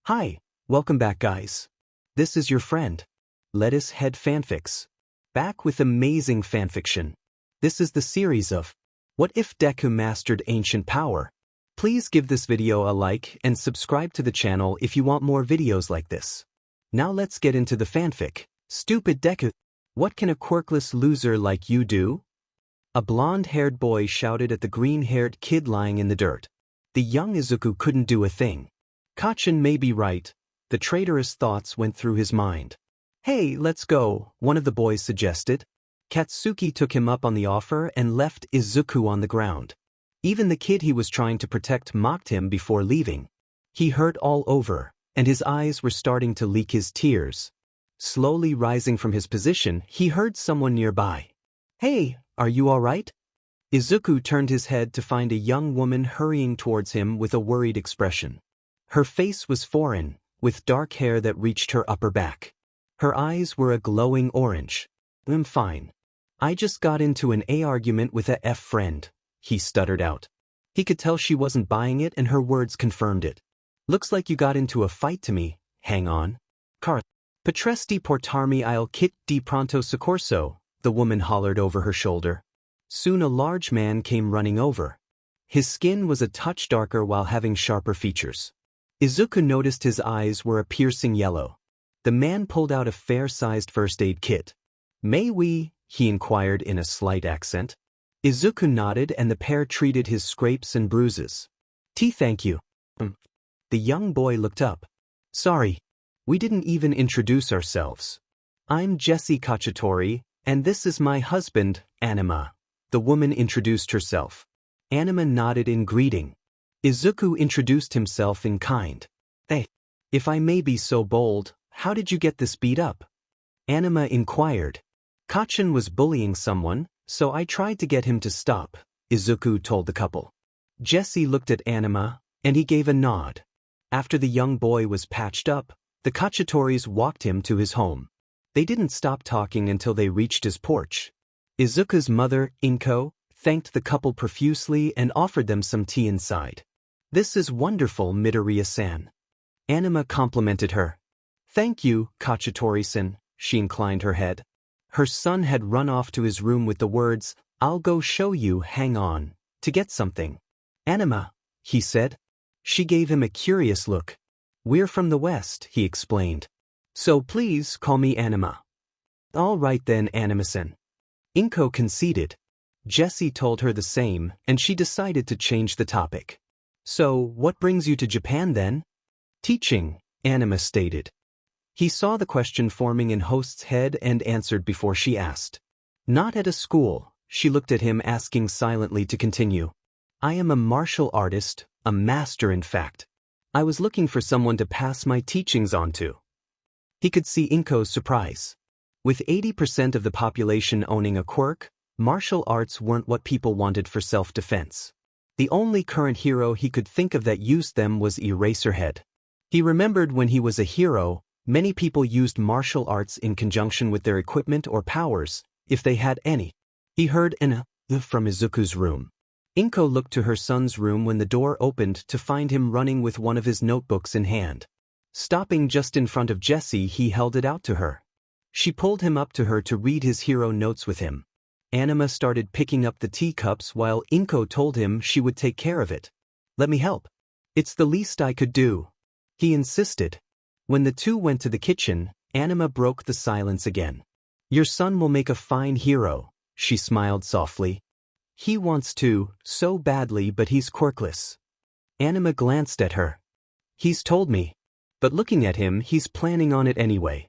Hi, welcome back guys. This is your friend, Lettuce Head Fanfics. Back with amazing fanfiction. This is the series of What If Deku Mastered Ancient Power? Please give this video a like and subscribe to the channel if you want more videos like this. Now let's get into the fanfic. Stupid Deku. What can a quirkless loser like you do? A blonde-haired boy shouted at the green-haired kid lying in the dirt. The young Izuku couldn't do a thing. Kachin may be right. The traitorous thoughts went through his mind. Hey, let's go, one of the boys suggested. Katsuki took him up on the offer and left Izuku on the ground. Even the kid he was trying to protect mocked him before leaving. He hurt all over, and his eyes were starting to leak his tears. Slowly rising from his position, he heard someone nearby. Hey, are you all right? Izuku turned his head to find a young woman hurrying towards him with a worried expression. Her face was foreign, with dark hair that reached her upper back. Her eyes were a glowing orange. I'm fine. I just got into an argument with a friend, he stuttered out. He could tell she wasn't buying it and her words confirmed it. Looks like you got into a fight to me, hang on. Potresti portarmi il kit di pronto soccorso, the woman hollered over her shoulder. Soon a large man came running over. His skin was a touch darker while having sharper features. Izuku noticed his eyes were a piercing yellow. The man pulled out a fair-sized first aid kit. May we? He inquired in a slight accent. Izuku nodded and the pair treated his scrapes and bruises. Thank you. The young boy looked up. Sorry. We didn't even introduce ourselves. I'm Anima Cacciatore, and this is my husband, Anima. The woman introduced herself. Anima nodded in greeting. Izuku introduced himself in kind. Hey, if I may be so bold, how did you get this beat up? Anima inquired. Kachin was bullying someone, so I tried to get him to stop, Izuku told the couple. Jesse looked at Anima, and he gave a nod. After the young boy was patched up, the Cacciatores walked him to his home. They didn't stop talking until they reached his porch. Izuku's mother, Inko, thanked the couple profusely and offered them some tea inside. This is wonderful, Midoriya-san. Anima complimented her. Thank you, Cacciatore-san, she inclined her head. Her son had run off to his room with the words, I'll go show you, hang on, to get something. Anima, he said. She gave him a curious look. We're from the West, he explained. So please call me Anima. All right then, Anima-san. Inko conceded. Jesse told her the same, and she decided to change the topic. So, what brings you to Japan then? Teaching, Anima stated. He saw the question forming in host's head and answered before she asked. Not at a school, she looked at him asking silently to continue. I am a martial artist, a master in fact. I was looking for someone to pass my teachings on to. He could see Inko's surprise. With 80% of the population owning a quirk, martial arts weren't what people wanted for self-defense. The only current hero he could think of that used them was Eraserhead. He remembered when he was a hero, many people used martial arts in conjunction with their equipment or powers, if they had any. He heard an from Izuku's room. Inko looked to her son's room when the door opened to find him running with one of his notebooks in hand. Stopping just in front of Jesse, he held it out to her. She pulled him up to her to read his hero notes with him. Anima started picking up the teacups while Inko told him she would take care of it. Let me help. It's the least I could do. He insisted. When the two went to the kitchen, Anima broke the silence again. Your son will make a fine hero, she smiled softly. He wants to, so badly, but he's quirkless. Anima glanced at her. He's told me. But looking at him, he's planning on it anyway.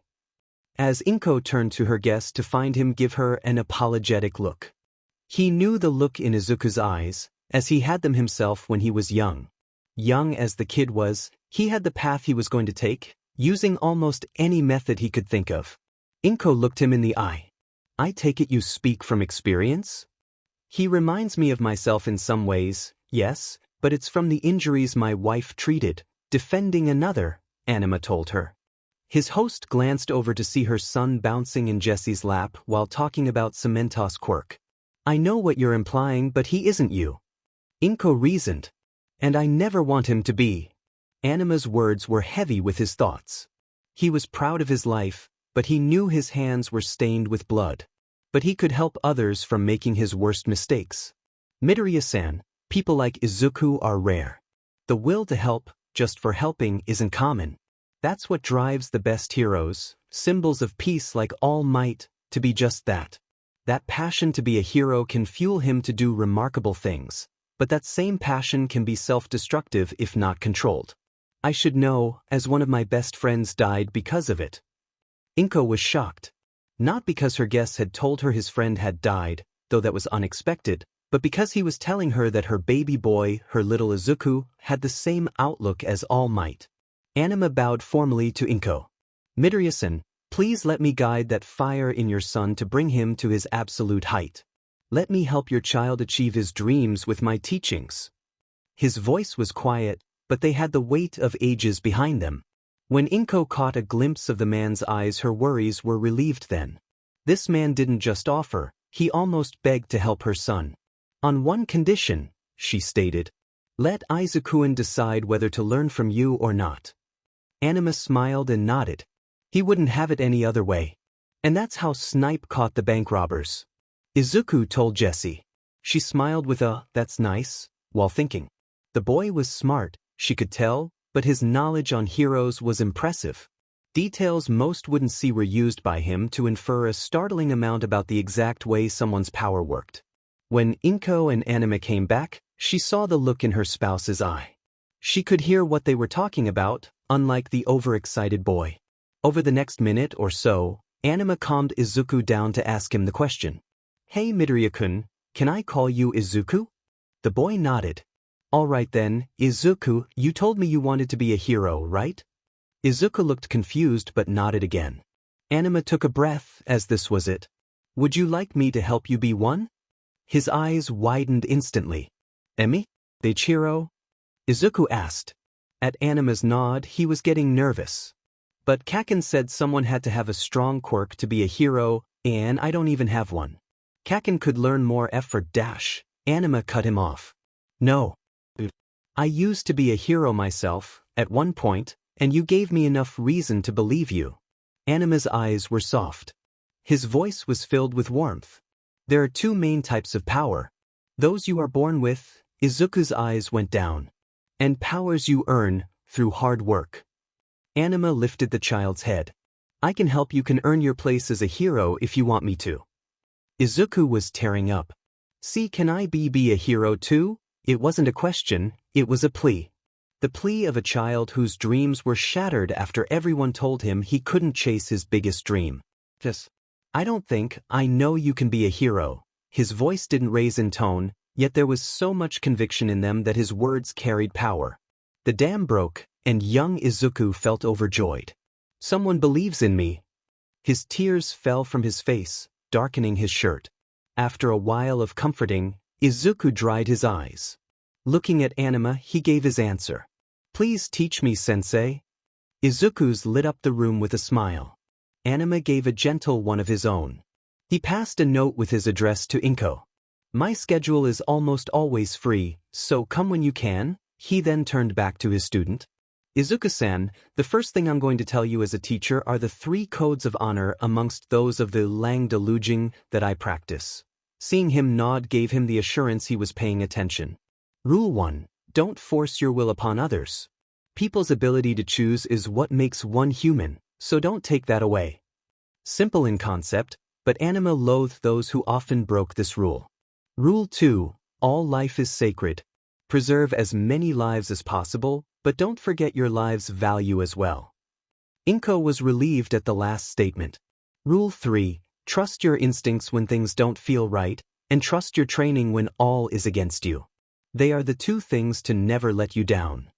As Inko turned to her guest to find him give her an apologetic look. He knew the look in Izuku's eyes, as he had them himself when he was young. Young as the kid was, he had the path he was going to take, using almost any method he could think of. Inko looked him in the eye. I take it you speak from experience? He reminds me of myself in some ways, yes, but it's from the injuries my wife treated, defending another, Anima told her. His host glanced over to see her son bouncing in Jesse's lap while talking about Cementos' quirk. I know what you're implying, but he isn't you. Inko reasoned. And I never want him to be. Anima's words were heavy with his thoughts. He was proud of his life, but he knew his hands were stained with blood. But he could help others from making his worst mistakes. Midoriya-san, people like Izuku are rare. The will to help, just for helping, isn't common. That's what drives the best heroes, symbols of peace like All Might, to be just that. That passion to be a hero can fuel him to do remarkable things, but that same passion can be self-destructive if not controlled. I should know, as one of my best friends died because of it. Inko was shocked. Not because her guess had told her his friend had died, though that was unexpected, but because he was telling her that her baby boy, her little Izuku, had the same outlook as All Might. Anima bowed formally to Inko. Midoriya-san, please let me guide that fire in your son to bring him to his absolute height. Let me help your child achieve his dreams with my teachings. His voice was quiet, but they had the weight of ages behind them. When Inko caught a glimpse of the man's eyes, her worries were relieved then. This man didn't just offer, he almost begged to help her son. On one condition, she stated. Let Izuku decide whether to learn from you or not. Anima smiled and nodded. He wouldn't have it any other way. And that's how Snipe caught the bank robbers. Izuku told Jessie. She smiled with a, that's nice, while thinking. The boy was smart, she could tell, but his knowledge on heroes was impressive. Details most wouldn't see were used by him to infer a startling amount about the exact way someone's power worked. When Inko and Anima came back, she saw the look in her spouse's eye. She could hear what they were talking about, unlike the overexcited boy. Over the next minute or so, Anima calmed Izuku down to ask him the question. Hey Midoriya-kun, can I call you Izuku? The boy nodded. All right then, Izuku, you told me you wanted to be a hero, right? Izuku looked confused but nodded again. Anima took a breath as this was it. Would you like me to help you be one? His eyes widened instantly. Emi? Deichiro? Izuku asked. At Anima's nod, he was getting nervous. But Kaken said someone had to have a strong quirk to be a hero, and I don't even have one. Kaken could learn more effort dash. Anima cut him off. No. I used to be a hero myself, at one point, and you gave me enough reason to believe you. Anima's eyes were soft. His voice was filled with warmth. There are two main types of power. Those you are born with, Izuku's eyes went down. And powers you earn, through hard work. Anima lifted the child's head. I can help you can earn your place as a hero if you want me to. Izuku was tearing up. See, can I be a hero too? It wasn't a question, it was a plea. The plea of a child whose dreams were shattered after everyone told him he couldn't chase his biggest dream. Just, I don't think, I know you can be a hero. His voice didn't raise in tone, yet there was so much conviction in them that his words carried power. The dam broke, and young Izuku felt overjoyed. Someone believes in me. His tears fell from his face, darkening his shirt. After a while of comforting, Izuku dried his eyes. Looking at Anima, he gave his answer. Please teach me, sensei. Izuku's lit up the room with a smile. Anima gave a gentle one of his own. He passed a note with his address to Inko. My schedule is almost always free, so come when you can. He then turned back to his student. Izuku-san, the first thing I'm going to tell you as a teacher are the 3 codes of honor amongst those of the Lang Deluging that I practice. Seeing him nod gave him the assurance he was paying attention. Rule 1. Don't force your will upon others. People's ability to choose is what makes one human, so don't take that away. Simple in concept, but Anima loathed those who often broke this rule. Rule 2. All life is sacred. Preserve as many lives as possible, but don't forget your life's value as well. Inko was relieved at the last statement. Rule 3. Trust your instincts when things don't feel right, and trust your training when all is against you. They are the 2 things to never let you down.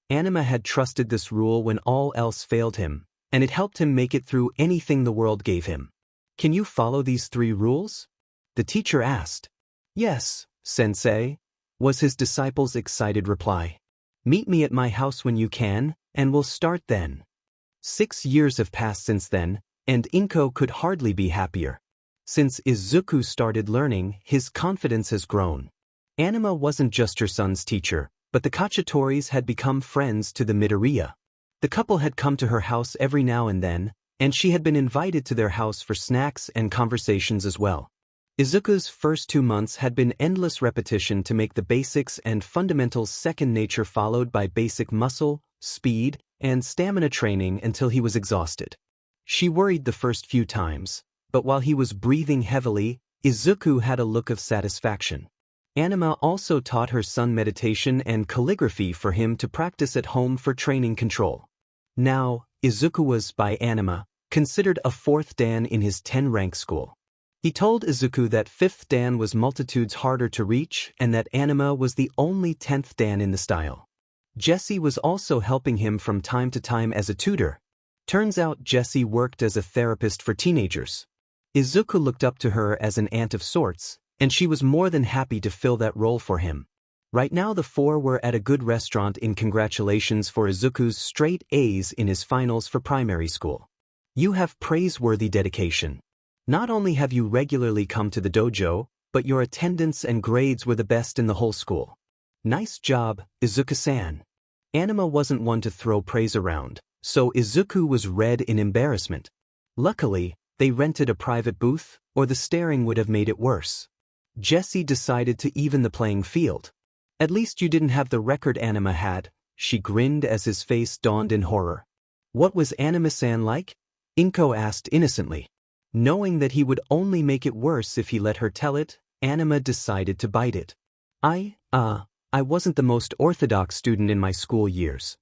Anima had trusted this rule when all else failed him, and it helped him make it through anything the world gave him. Can you follow these 3 rules? The teacher asked. Yes, sensei, was his disciple's excited reply. Meet me at my house when you can, and we'll start then. 6 years have passed since then, and Inko could hardly be happier. Since Izuku started learning, his confidence has grown. Anima wasn't just her son's teacher, but the Cacciatores had become friends to the Midoriya. The couple had come to her house every now and then, and she had been invited to their house for snacks and conversations as well. Izuku's first 2 months had been endless repetition to make the basics and fundamentals second nature, followed by basic muscle, speed, and stamina training until he was exhausted. She worried the first few times, but while he was breathing heavily, Izuku had a look of satisfaction. Anima also taught her son meditation and calligraphy for him to practice at home for training control. Now, Izuku was, by Anima, considered a 4th Dan in his 10-rank school. He told Izuku that 5th Dan was multitudes harder to reach and that Anima was the only 10th Dan in the style. Jessie was also helping him from time to time as a tutor. Turns out Jessie worked as a therapist for teenagers. Izuku looked up to her as an aunt of sorts, and she was more than happy to fill that role for him. Right now the four were at a good restaurant in congratulations for Izuku's straight A's in his finals for primary school. You have praiseworthy dedication. Not only have you regularly come to the dojo, but your attendance and grades were the best in the whole school. Nice job, Izuku-san. Anima wasn't one to throw praise around, so Izuku was red in embarrassment. Luckily, they rented a private booth, or the staring would have made it worse. Jessie decided to even the playing field. At least you didn't have the record Anima had, she grinned as his face dawned in horror. What was Anima-san like? Inko asked innocently. Knowing that he would only make it worse if he let her tell it, Anima decided to bite it. I wasn't the most orthodox student in my school years.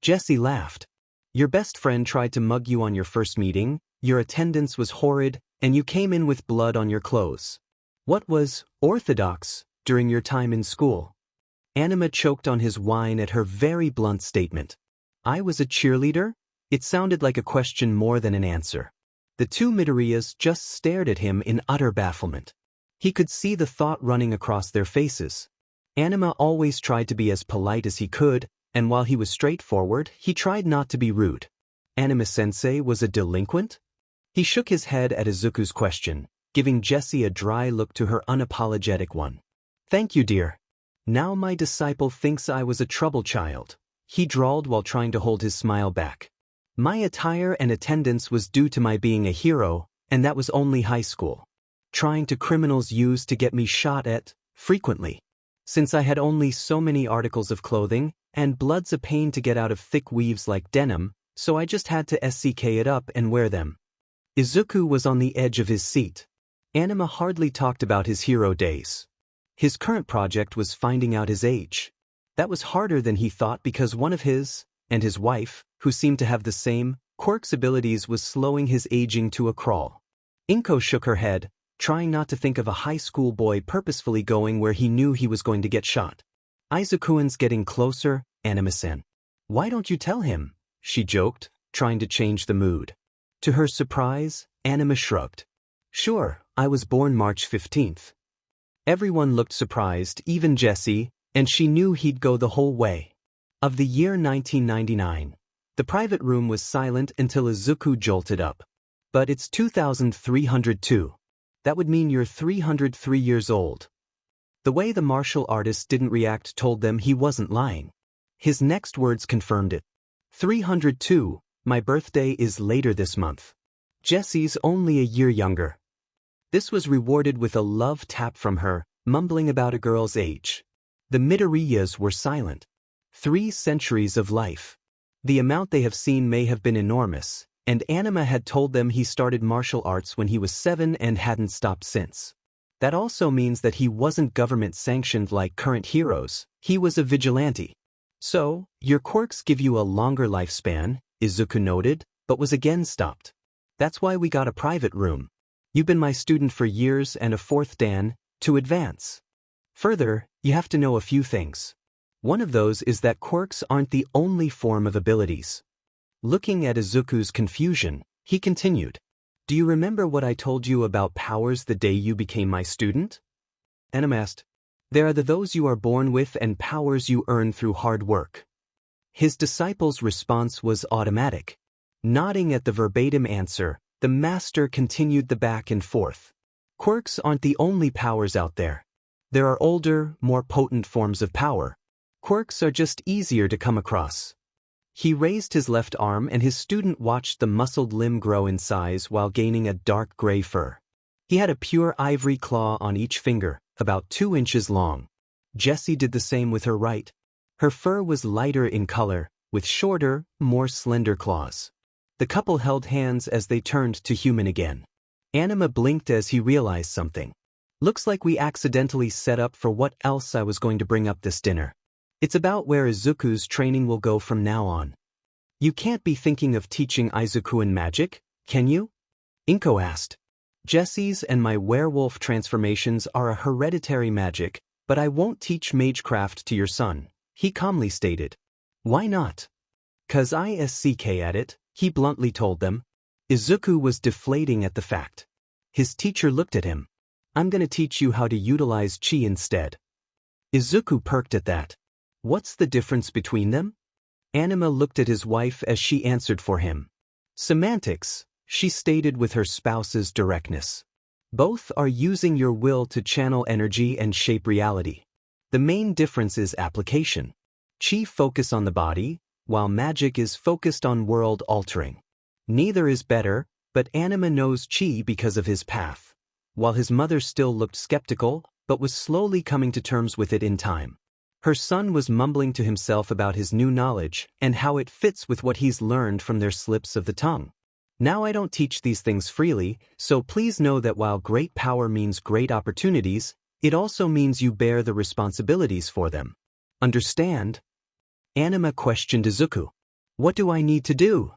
Jessie laughed. Your best friend tried to mug you on your first meeting, your attendance was horrid, and you came in with blood on your clothes. What was orthodox during your time in school? Anima choked on his wine at her very blunt statement. I was a cheerleader? It sounded like a question more than an answer. The two Midoriyas just stared at him in utter bafflement. He could see the thought running across their faces. Anima always tried to be as polite as he could, and while he was straightforward, he tried not to be rude. Anima-sensei was a delinquent? He shook his head at Izuku's question, giving Jessie a dry look to her unapologetic one. Thank you, dear. Now my disciple thinks I was a trouble child, he drawled while trying to hold his smile back. My attire and attendance was due to my being a hero, and that was only high school. Trying to criminals used to get me shot at, frequently. Since I had only so many articles of clothing, and blood's a pain to get out of thick weaves like denim, so I just had to SCK it up and wear them. Izuku was on the edge of his seat. Anima hardly talked about his hero days. His current project was finding out his age. That was harder than he thought because one of his, and his wife, who seemed to have the same, quirk's abilities was slowing his aging to a crawl. Inko shook her head, trying not to think of a high school boy purposefully going where he knew he was going to get shot. Izukuan's getting closer, Anima-san. Why don't you tell him? She joked, trying to change the mood. To her surprise, Anima shrugged. Sure, I was born March 15th. Everyone looked surprised, even Jessie, and she knew he'd go the whole way. Of the year 1999. The private room was silent until Izuku jolted up. But it's 2302. That would mean you're 303 years old. The way the martial artist didn't react told them he wasn't lying. His next words confirmed it. 302, my birthday is later this month. Jessie's only a year younger. This was rewarded with a love tap from her, mumbling about a girl's age. The Midoriyas were silent. 3 centuries of life. The amount they have seen may have been enormous, and Anima had told them he started martial arts when he was 7 and hadn't stopped since. That also means that he wasn't government-sanctioned like current heroes, he was a vigilante. So, your quirks give you a longer lifespan, Izuku noted, but was again stopped. That's why we got a private room. You've been my student for years and a 4th Dan, to advance. Further, you have to know a few things. One of those is that quirks aren't the only form of abilities. Looking at Izuku's confusion, he continued. Do you remember what I told you about powers the day you became my student? Anima asked. There are those you are born with and powers you earn through hard work. His disciple's response was automatic. Nodding at the verbatim answer, the master continued the back and forth. Quirks aren't the only powers out there. There are older, more potent forms of power. Quirks are just easier to come across. He raised his left arm and his student watched the muscled limb grow in size while gaining a dark gray fur. He had a pure ivory claw on each finger, about 2 inches long. Jessie did the same with her right. Her fur was lighter in color, with shorter, more slender claws. The couple held hands as they turned to human again. Anima blinked as he realized something. Looks like we accidentally set up for what else I was going to bring up this dinner. It's about where Izuku's training will go from now on. You can't be thinking of teaching Izuku in magic, can you? Inko asked. Jessie's and my werewolf transformations are a hereditary magic, but I won't teach magecraft to your son, he calmly stated. Why not? 'Cause I suck at it, he bluntly told them. Izuku was deflating at the fact. His teacher looked at him. I'm gonna teach you how to utilize chi instead. Izuku perked at that. What's the difference between them? Anima looked at his wife as she answered for him. Semantics, she stated with her spouse's directness. Both are using your will to channel energy and shape reality. The main difference is application. Chi focus on the body, while magic is focused on world altering. Neither is better, but Anima knows chi because of his path, while his mother still looked skeptical, but was slowly coming to terms with it in time. Her son was mumbling to himself about his new knowledge and how it fits with what he's learned from their slips of the tongue. Now I don't teach these things freely, so please know that while great power means great opportunities, it also means you bear the responsibilities for them. Understand? Anima questioned Izuku. What do I need to do?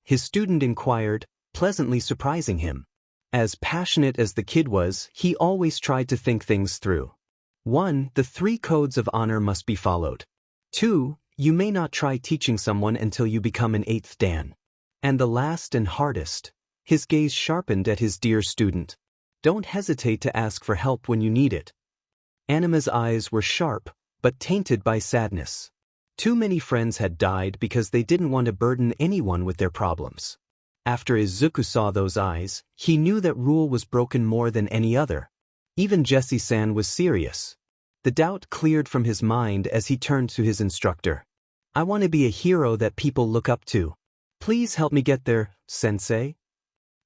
His student inquired, pleasantly surprising him. As passionate as the kid was, he always tried to think things through. 1. The 3 codes of honor must be followed. 2. You may not try teaching someone until you become an 8th Dan. And the last and hardest. His gaze sharpened at his dear student. Don't hesitate to ask for help when you need it. Anima's eyes were sharp, but tainted by sadness. Too many friends had died because they didn't want to burden anyone with their problems. After Izuku saw those eyes, he knew that rule was broken more than any other. Even Jessie-san was serious. The doubt cleared from his mind as he turned to his instructor. I want to be a hero that people look up to. Please help me get there, sensei.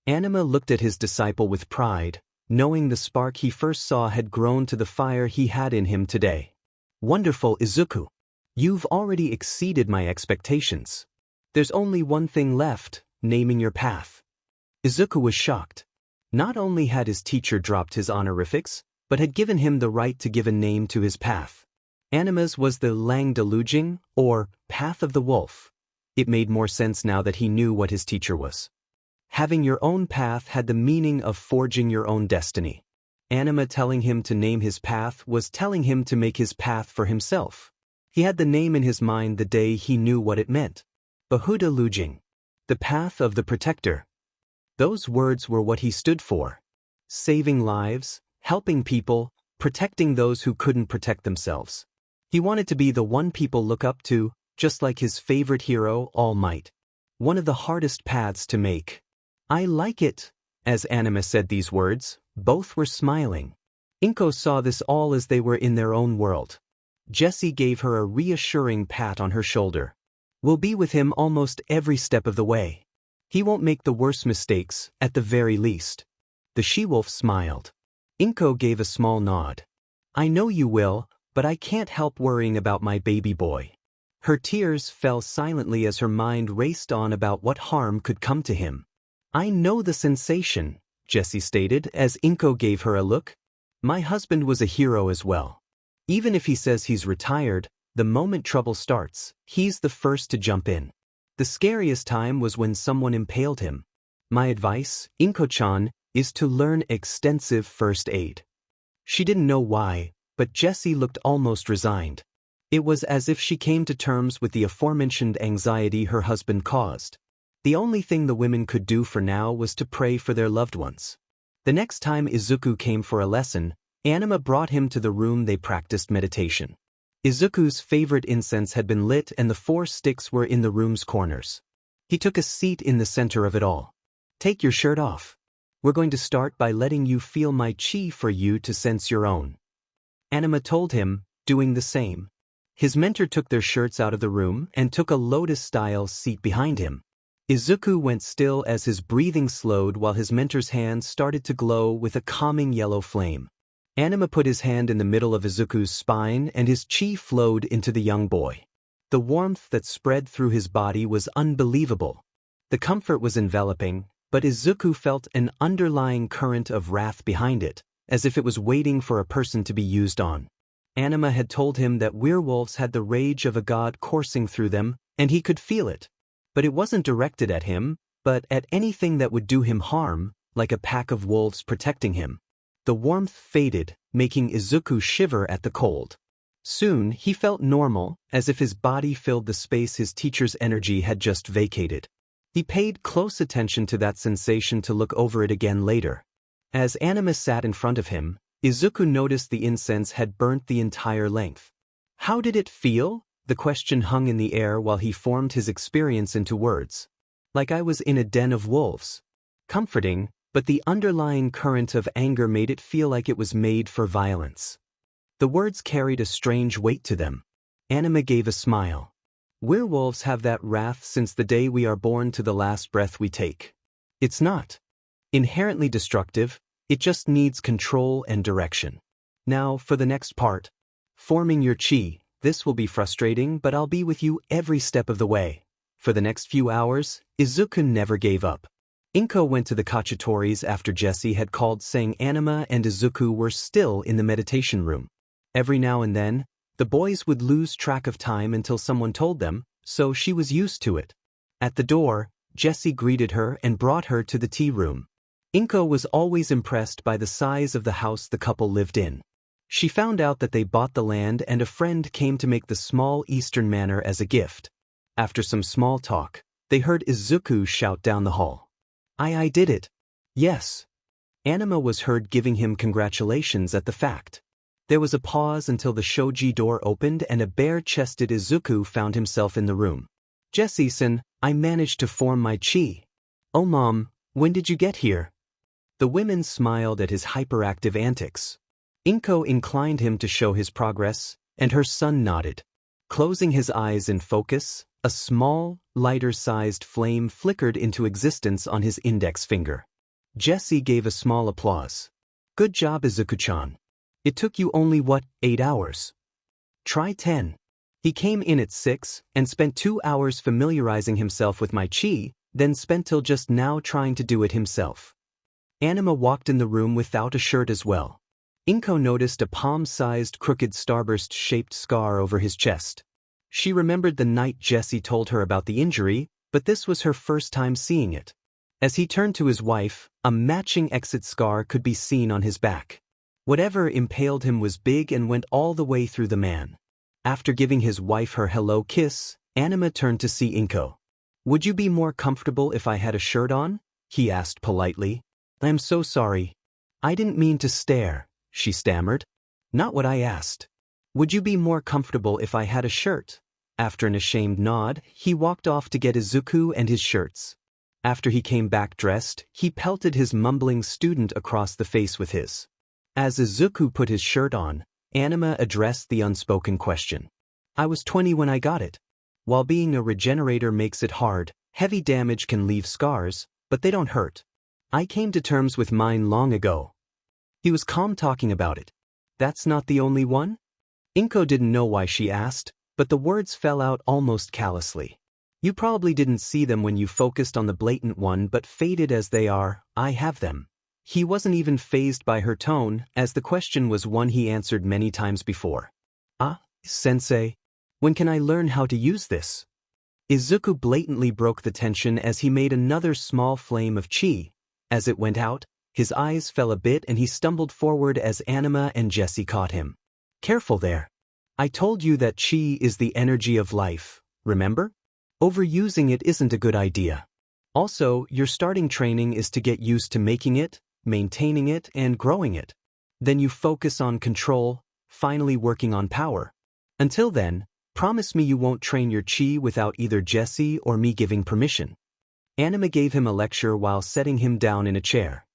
Anima looked at his disciple with pride, knowing the spark he first saw had grown to the fire he had in him today. Wonderful, Izuku. You've already exceeded my expectations. There's only one thing left, naming your path. Izuku was shocked. Not only had his teacher dropped his honorifics, but had given him the right to give a name to his path. Anima's was the Lang Deluging, or Path of the Wolf. It made more sense now that he knew what his teacher was. Having your own path had the meaning of forging your own destiny. Anima telling him to name his path was telling him to make his path for himself. He had the name in his mind the day he knew what it meant. Bahuda Lujing. The path of the protector. Those words were what he stood for. Saving lives, helping people, protecting those who couldn't protect themselves. He wanted to be the one people look up to, just like his favorite hero, All Might. One of the hardest paths to make. I like it. As Anima said these words, both were smiling. Inko saw this all as they were in their own world. Jessie gave her a reassuring pat on her shoulder. We'll be with him almost every step of the way. He won't make the worst mistakes, at the very least. The she-wolf smiled. Inko gave a small nod. I know you will, but I can't help worrying about my baby boy. Her tears fell silently as her mind raced on about what harm could come to him. I know the sensation, Jessie stated as Inko gave her a look. My husband was a hero as well. Even if he says he's retired, the moment trouble starts, he's the first to jump in. The scariest time was when someone impaled him. My advice, Inko-chan, is to learn extensive first aid. She didn't know why, but Jessie looked almost resigned. It was as if she came to terms with the aforementioned anxiety her husband caused. The only thing the women could do for now was to pray for their loved ones. The next time Izuku came for a lesson, Anima brought him to the room they practiced meditation. Izuku's favorite incense had been lit and the 4 sticks were in the room's corners. He took a seat in the center of it all. Take your shirt off. We're going to start by letting you feel my chi for you to sense your own. Anima told him, doing the same. His mentor took their shirts out of the room and took a lotus-style seat behind him. Izuku went still as his breathing slowed while his mentor's hands started to glow with a calming yellow flame. Anima put his hand in the middle of Izuku's spine and his chi flowed into the young boy. The warmth that spread through his body was unbelievable. The comfort was enveloping, but Izuku felt an underlying current of wrath behind it, as if it was waiting for a person to be used on. Anima had told him that werewolves had the rage of a god coursing through them, and he could feel it. But it wasn't directed at him, but at anything that would do him harm, like a pack of wolves protecting him. The warmth faded, making Izuku shiver at the cold. Soon, he felt normal, as if his body filled the space his teacher's energy had just vacated. He paid close attention to that sensation to look over it again later. As Anima sat in front of him, Izuku noticed the incense had burnt the entire length. How did it feel? The question hung in the air while he formed his experience into words. Like I was in a den of wolves. Comforting, but the underlying current of anger made it feel like it was made for violence. The words carried a strange weight to them. Anima gave a smile. Werewolves have that wrath since the day we are born to the last breath we take. It's not inherently destructive, it just needs control and direction. Now, for the next part. Forming your chi. This will be frustrating, but I'll be with you every step of the way. For the next few hours, Izuku never gave up. Inko went to the Cacciatore's after Jessie had called saying Anima and Izuku were still in the meditation room. Every now and then, the boys would lose track of time until someone told them, so she was used to it. At the door, Jessie greeted her and brought her to the tea room. Inko was always impressed by the size of the house the couple lived in. She found out that they bought the land and a friend came to make the small eastern manor as a gift. After some small talk, they heard Izuku shout down the hall. I did it. Yes. Anima was heard giving him congratulations at the fact. There was a pause until the shoji door opened and a bare-chested Izuku found himself in the room. Jessie-san, I managed to form my chi. Oh mom, when did you get here? The women smiled at his hyperactive antics. Inko inclined him to show his progress, and her son nodded. Closing his eyes in focus, a small, lighter-sized flame flickered into existence on his index finger. Jessie gave a small applause. Good job, Izuku-chan. It took you only, 8 hours? Try 10. He came in at 6 and spent 2 hours familiarizing himself with my chi, then spent till just now trying to do it himself. Anima walked in the room without a shirt as well. Inko noticed a palm-sized crooked starburst-shaped scar over his chest. She remembered the night Jessie told her about the injury, but this was her first time seeing it. As he turned to his wife, a matching exit scar could be seen on his back. Whatever impaled him was big and went all the way through the man. After giving his wife her hello kiss, Anima turned to see Inko. Would you be more comfortable if I had a shirt on? He asked politely. I'm so sorry. I didn't mean to stare, she stammered. Not what I asked. Would you be more comfortable if I had a shirt? After an ashamed nod, he walked off to get Izuku and his shirts. After he came back dressed, he pelted his mumbling student across the face with his. As Izuku put his shirt on, Anima addressed the unspoken question. I was 20 when I got it. While being a regenerator makes it hard, heavy damage can leave scars, but they don't hurt. I came to terms with mine long ago. He was calm talking about it. That's not the only one? Inko didn't know why she asked, but the words fell out almost callously. You probably didn't see them when you focused on the blatant one, but faded as they are, I have them. He wasn't even fazed by her tone, as the question was one he answered many times before. Ah, sensei, when can I learn how to use this? Izuku blatantly broke the tension as he made another small flame of chi. As it went out, his eyes fell a bit and he stumbled forward as Anima and Jessie caught him. Careful there. I told you that chi is the energy of life, remember? Overusing it isn't a good idea. Also, your starting training is to get used to making it, maintaining it, and growing it. Then you focus on control, finally working on power. Until then, promise me you won't train your chi without either Jessie or me giving permission. Anima gave him a lecture while setting him down in a chair.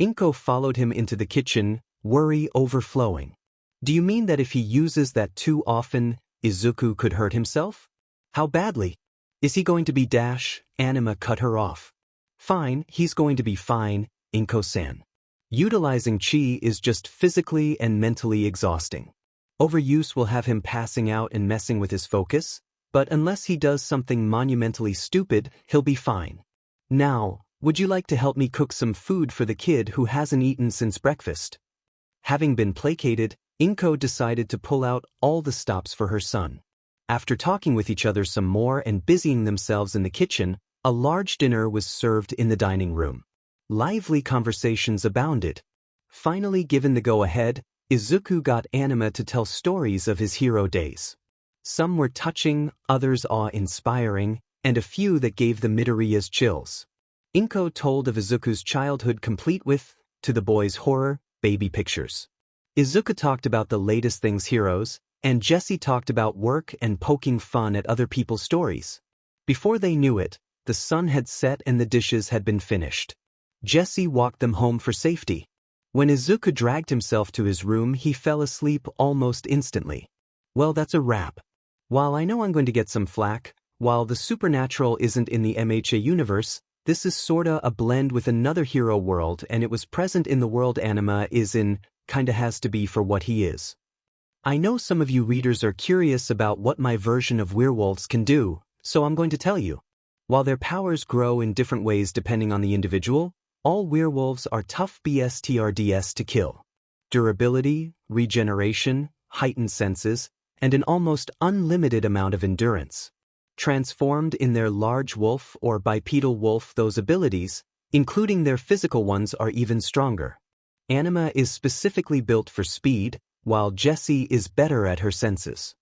Inko followed him into the kitchen, worry overflowing. Do you mean that if he uses that too often, Izuku could hurt himself? How badly? Is he going to be dash? Anima cut her off. Fine, he's going to be fine, Inko-san. Utilizing chi is just physically and mentally exhausting. Overuse will have him passing out and messing with his focus, but unless he does something monumentally stupid, he'll be fine. Now, would you like to help me cook some food for the kid who hasn't eaten since breakfast? Having been placated, Inko decided to pull out all the stops for her son. After talking with each other some more and busying themselves in the kitchen, a large dinner was served in the dining room. Lively conversations abounded. Finally given the go-ahead, Izuku got Anima to tell stories of his hero days. Some were touching, others awe-inspiring, and a few that gave the Midoriyas chills. Inko told of Izuku's childhood complete with, to the boys' horror, baby pictures. Izuku talked about the latest things heroes, and Jessie talked about work and poking fun at other people's stories. Before they knew it, the sun had set and the dishes had been finished. Jessie walked them home for safety. When Izuku dragged himself to his room, he fell asleep almost instantly. Well, that's a wrap. While I know I'm going to get some flack, while the supernatural isn't in the MHA universe, this is sorta a blend with another hero world, and it was present in the world Anima is in, kinda has to be for what he is. I know some of you readers are curious about what my version of werewolves can do, so I'm going to tell you. While their powers grow in different ways depending on the individual, all werewolves are tough BSTRDS to kill. Durability, regeneration, heightened senses, and an almost unlimited amount of endurance. Transformed in their large wolf or bipedal wolf, those abilities, including their physical ones, are even stronger. Anima is specifically built for speed, while Jessie is better at her senses.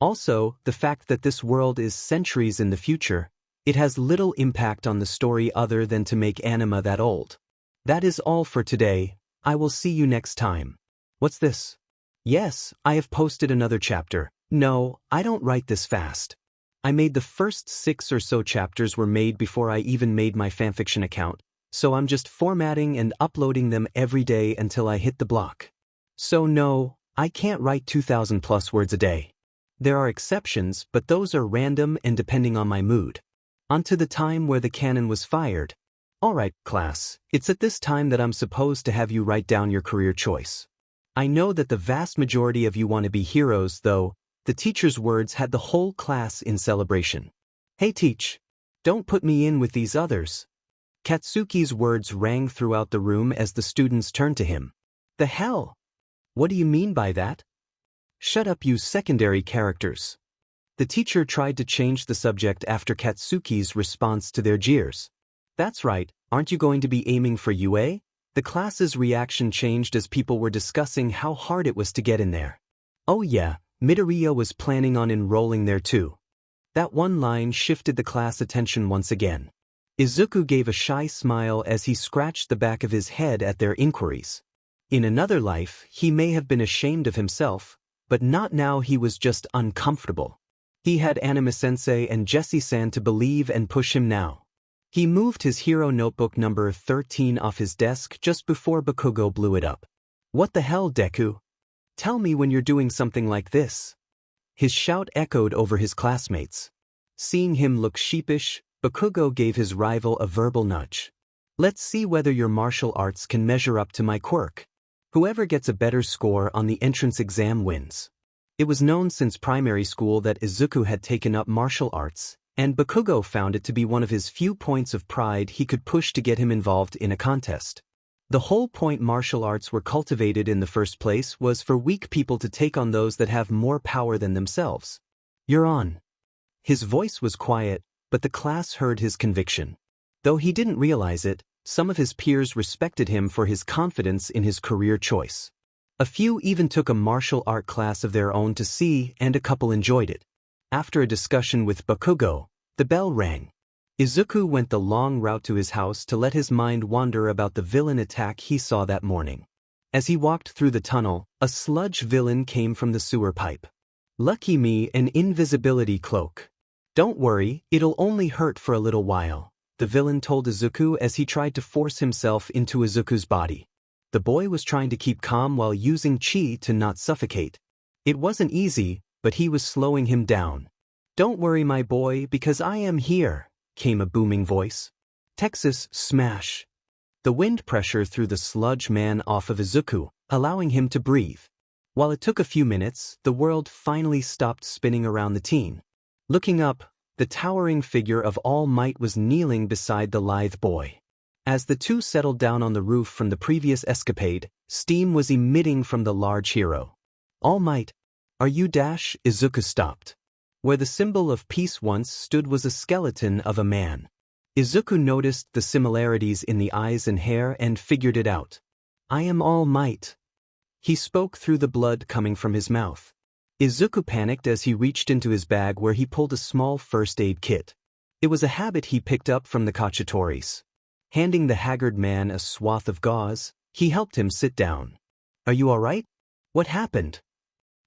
Also, the fact that this world is centuries in the future, it has little impact on the story other than to make Anima that old. That is all for today. I will see you next time. What's this? Yes, I have posted another chapter. No, I don't write this fast. I made the first 6 or so chapters were made before I even made my fanfiction account, so I'm just formatting and uploading them every day until I hit the block. So no, I can't write 2,000 plus words a day. There are exceptions, but those are random and depending on my mood. Onto the time where the cannon was fired. Alright, class, it's at this time that I'm supposed to have you write down your career choice. I know that the vast majority of you want to be heroes, though. The teacher's words had the whole class in celebration. Hey teach, don't put me in with these others. Katsuki's words rang throughout the room as the students turned to him. The hell? What do you mean by that? Shut up, you secondary characters. The teacher tried to change the subject after Katsuki's response to their jeers. That's right, aren't you going to be aiming for UA? The class's reaction changed as people were discussing how hard it was to get in there. Oh yeah, Midoriya was planning on enrolling there too. That one line shifted the class attention once again. Izuku gave a shy smile as he scratched the back of his head at their inquiries. In another life, he may have been ashamed of himself, but not now. He was just uncomfortable. He had Anima-sensei and Jessie-san to believe and push him now. He moved his hero notebook number 13 off his desk just before Bakugo blew it up. What the hell, Deku? Tell me when you're doing something like this. His shout echoed over his classmates. Seeing him look sheepish, Bakugo gave his rival a verbal nudge. Let's see whether your martial arts can measure up to my quirk. Whoever gets a better score on the entrance exam wins. It was known since primary school that Izuku had taken up martial arts, and Bakugo found it to be one of his few points of pride he could push to get him involved in a contest. The whole point martial arts were cultivated in the first place was for weak people to take on those that have more power than themselves. You're on. His voice was quiet, but the class heard his conviction. Though he didn't realize it, some of his peers respected him for his confidence in his career choice. A few even took a martial art class of their own to see, and a couple enjoyed it. After a discussion with Bakugo, the bell rang. Izuku went the long route to his house to let his mind wander about the villain attack he saw that morning. As he walked through the tunnel, a sludge villain came from the sewer pipe. Lucky me, an invisibility cloak. Don't worry, it'll only hurt for a little while, the villain told Izuku as he tried to force himself into Izuku's body. The boy was trying to keep calm while using chi to not suffocate. It wasn't easy, but he was slowing him down. "Don't worry, my boy, because I am here," came a booming voice. Texas smash. The wind pressure threw the sludge man off of Izuku, allowing him to breathe. While it took a few minutes, the world finally stopped spinning around the teen. Looking up, the towering figure of All Might was kneeling beside the lithe boy. As the two settled down on the roof from the previous escapade, steam was emitting from the large hero. "All Might, are you dash?" Izuku stopped. Where the symbol of peace once stood was a skeleton of a man. Izuku noticed the similarities in the eyes and hair and figured it out. "I am All Might." He spoke through the blood coming from his mouth. Izuku panicked as he reached into his bag where he pulled a small first aid kit. It was a habit he picked up from the Cacciatores. Handing the haggard man a swath of gauze, he helped him sit down. "Are you all right? What happened?"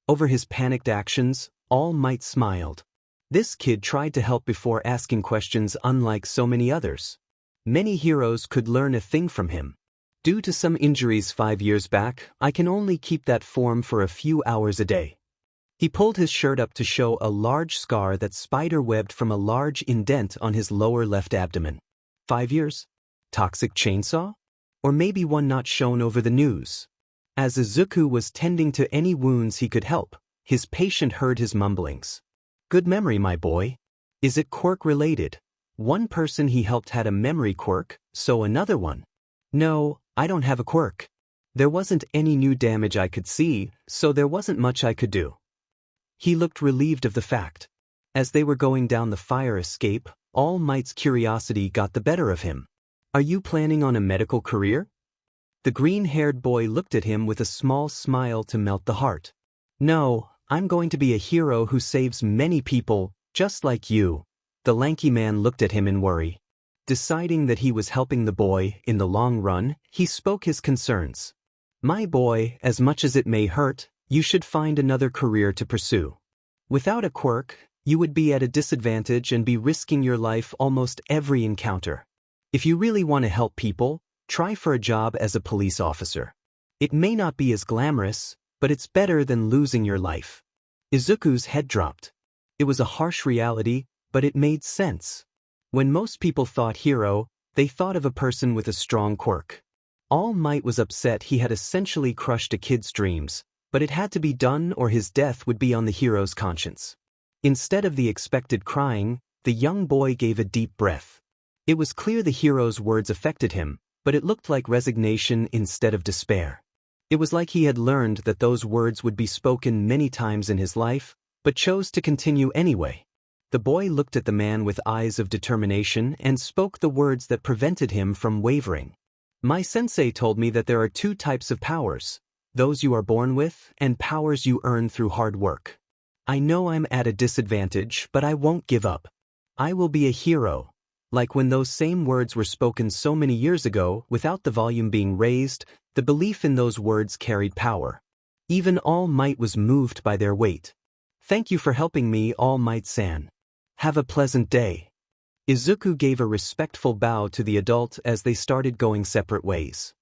Over his panicked actions, All Might smiled. This kid tried to help before asking questions, unlike so many others. Many heroes could learn a thing from him. "Due to some injuries 5 years back, I can only keep that form for a few hours a day." He pulled his shirt up to show a large scar that spider-webbed from a large indent on his lower left abdomen. 5 years? Toxic chainsaw? Or maybe one not shown over the news? As Izuku was tending to any wounds he could help, his patient heard his mumblings. "Good memory, my boy. Is it quirk-related? One person he helped had a memory quirk, so another one." "No, I don't have a quirk. There wasn't any new damage I could see, so there wasn't much I could do." He looked relieved of the fact. As they were going down the fire escape, All Might's curiosity got the better of him. "Are you planning on a medical career?" The green-haired boy looked at him with a small smile to melt the heart. "No, I'm going to be a hero who saves many people, just like you." The lanky man looked at him in worry. Deciding that he was helping the boy in the long run, he spoke his concerns. "My boy, as much as it may hurt, you should find another career to pursue. Without a quirk, you would be at a disadvantage and be risking your life almost every encounter. If you really want to help people, try for a job as a police officer. It may not be as glamorous, but it's better than losing your life." Izuku's head dropped. It was a harsh reality, but it made sense. When most people thought hero, they thought of a person with a strong quirk. All Might was upset he had essentially crushed a kid's dreams, but it had to be done or his death would be on the hero's conscience. Instead of the expected crying, the young boy gave a deep breath. It was clear the hero's words affected him, but it looked like resignation instead of despair. It was like he had learned that those words would be spoken many times in his life, but chose to continue anyway. The boy looked at the man with eyes of determination and spoke the words that prevented him from wavering. "My sensei told me that there are 2 types of powers, those you are born with and powers you earn through hard work. I know I'm at a disadvantage, but I won't give up. I will be a hero." Like when those same words were spoken so many years ago, without the volume being raised, the belief in those words carried power. Even All Might was moved by their weight. "Thank you for helping me, All Might-san. Have a pleasant day." Izuku gave a respectful bow to the adult as they started going separate ways.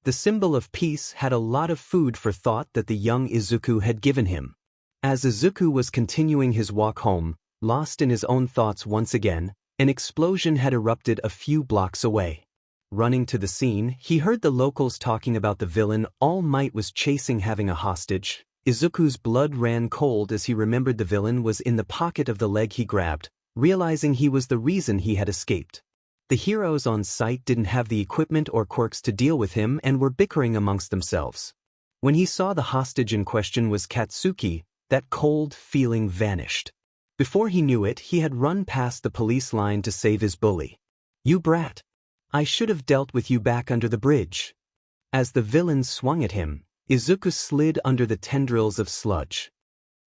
The symbol of peace had a lot of food for thought that the young Izuku had given him. As Izuku was continuing his walk home, lost in his own thoughts once again, an explosion had erupted a few blocks away. Running to the scene, he heard the locals talking about the villain All Might was chasing having a hostage. Izuku's blood ran cold as he remembered the villain was in the pocket of the leg he grabbed, realizing he was the reason he had escaped. The heroes on site didn't have the equipment or quirks to deal with him and were bickering amongst themselves. When he saw the hostage in question was Katsuki, that cold feeling vanished. Before he knew it, he had run past the police line to save his bully. "You brat! I should have dealt with you back under the bridge." As the villain swung at him, Izuku slid under the tendrils of sludge.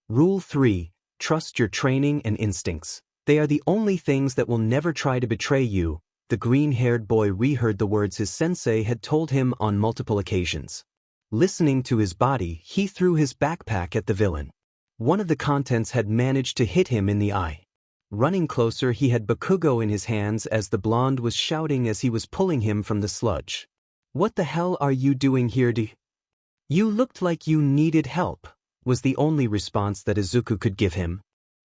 Rule 3. Trust your training and instincts. They are the only things that will never try to betray you. The green-haired boy reheard the words his sensei had told him on multiple occasions. Listening to his body, he threw his backpack at the villain. One of the contents had managed to hit him in the eye. Running closer, he had Bakugo in his hands as the blonde was shouting as he was pulling him from the sludge. "What the hell are you doing here, You looked like you needed help. was the only response that Izuku could give him.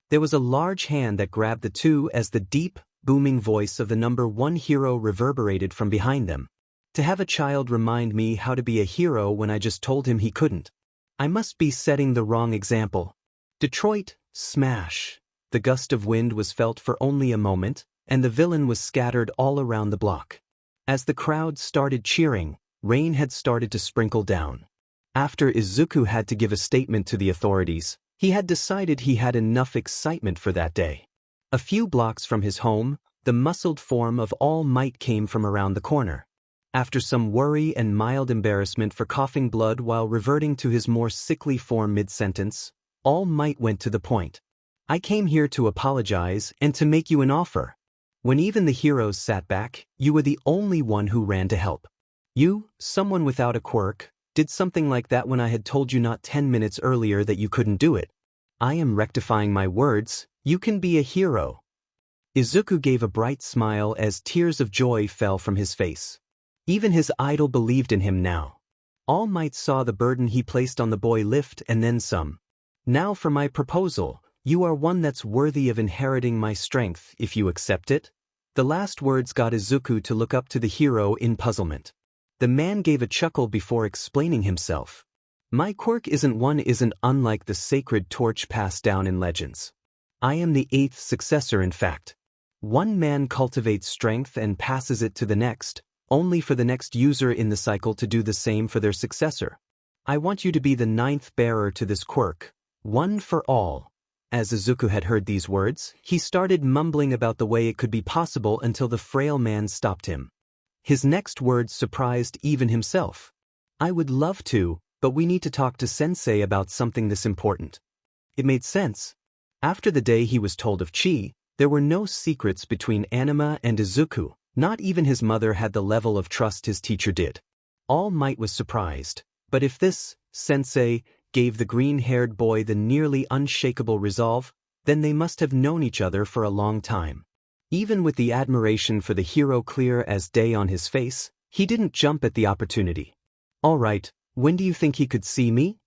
There was a large hand that grabbed the two as the deep, booming voice of the number one hero reverberated from behind them. To have a child remind me how to be a hero when I just told him he couldn't. I must be setting the wrong example. Detroit, smash. The gust of wind was felt for only a moment, and the villain was scattered all around the block. As the crowd started cheering, rain had started to sprinkle down. After Izuku had to give a statement to the authorities, he had decided he had enough excitement for that day. A few blocks from his home, the muscled form of All Might came from around the corner. After some worry and mild embarrassment for coughing blood while reverting to his more sickly form mid-sentence, All Might went to the point. I came here to apologize and to make you an offer. When even the heroes sat back, you were the only one who ran to help. You, someone without a quirk, did something like that when I had told you not 10 minutes earlier that you couldn't do it. I am rectifying my words, you can be a hero. Izuku gave a bright smile as tears of joy fell from his face. Even his idol believed in him now. All Might saw the burden he placed on the boy lift and then some. Now for my proposal, you are one that's worthy of inheriting my strength if you accept it. The last words got Izuku to look up to the hero in puzzlement. The man gave a chuckle before explaining himself. My quirk isn't unlike the sacred torch passed down in legends. I am the 8th successor in fact. One man cultivates strength and passes it to the next, only for the next user in the cycle to do the same for their successor. I want you to be the 9th bearer to this quirk, one for all. As Izuku had heard these words, he started mumbling about the way it could be possible until the frail man stopped him. His next words surprised even himself. I would love to, but we need to talk to Sensei about something this important. It made sense. After the day he was told of Chi, there were no secrets between Anima and Izuku. Not even his mother had the level of trust his teacher did. All Might was surprised, but if this, Sensei, gave the green-haired boy the nearly unshakable resolve, then they must have known each other for a long time. Even with the admiration for the hero clear as day on his face, he didn't jump at the opportunity. All right, when do you think he could see me?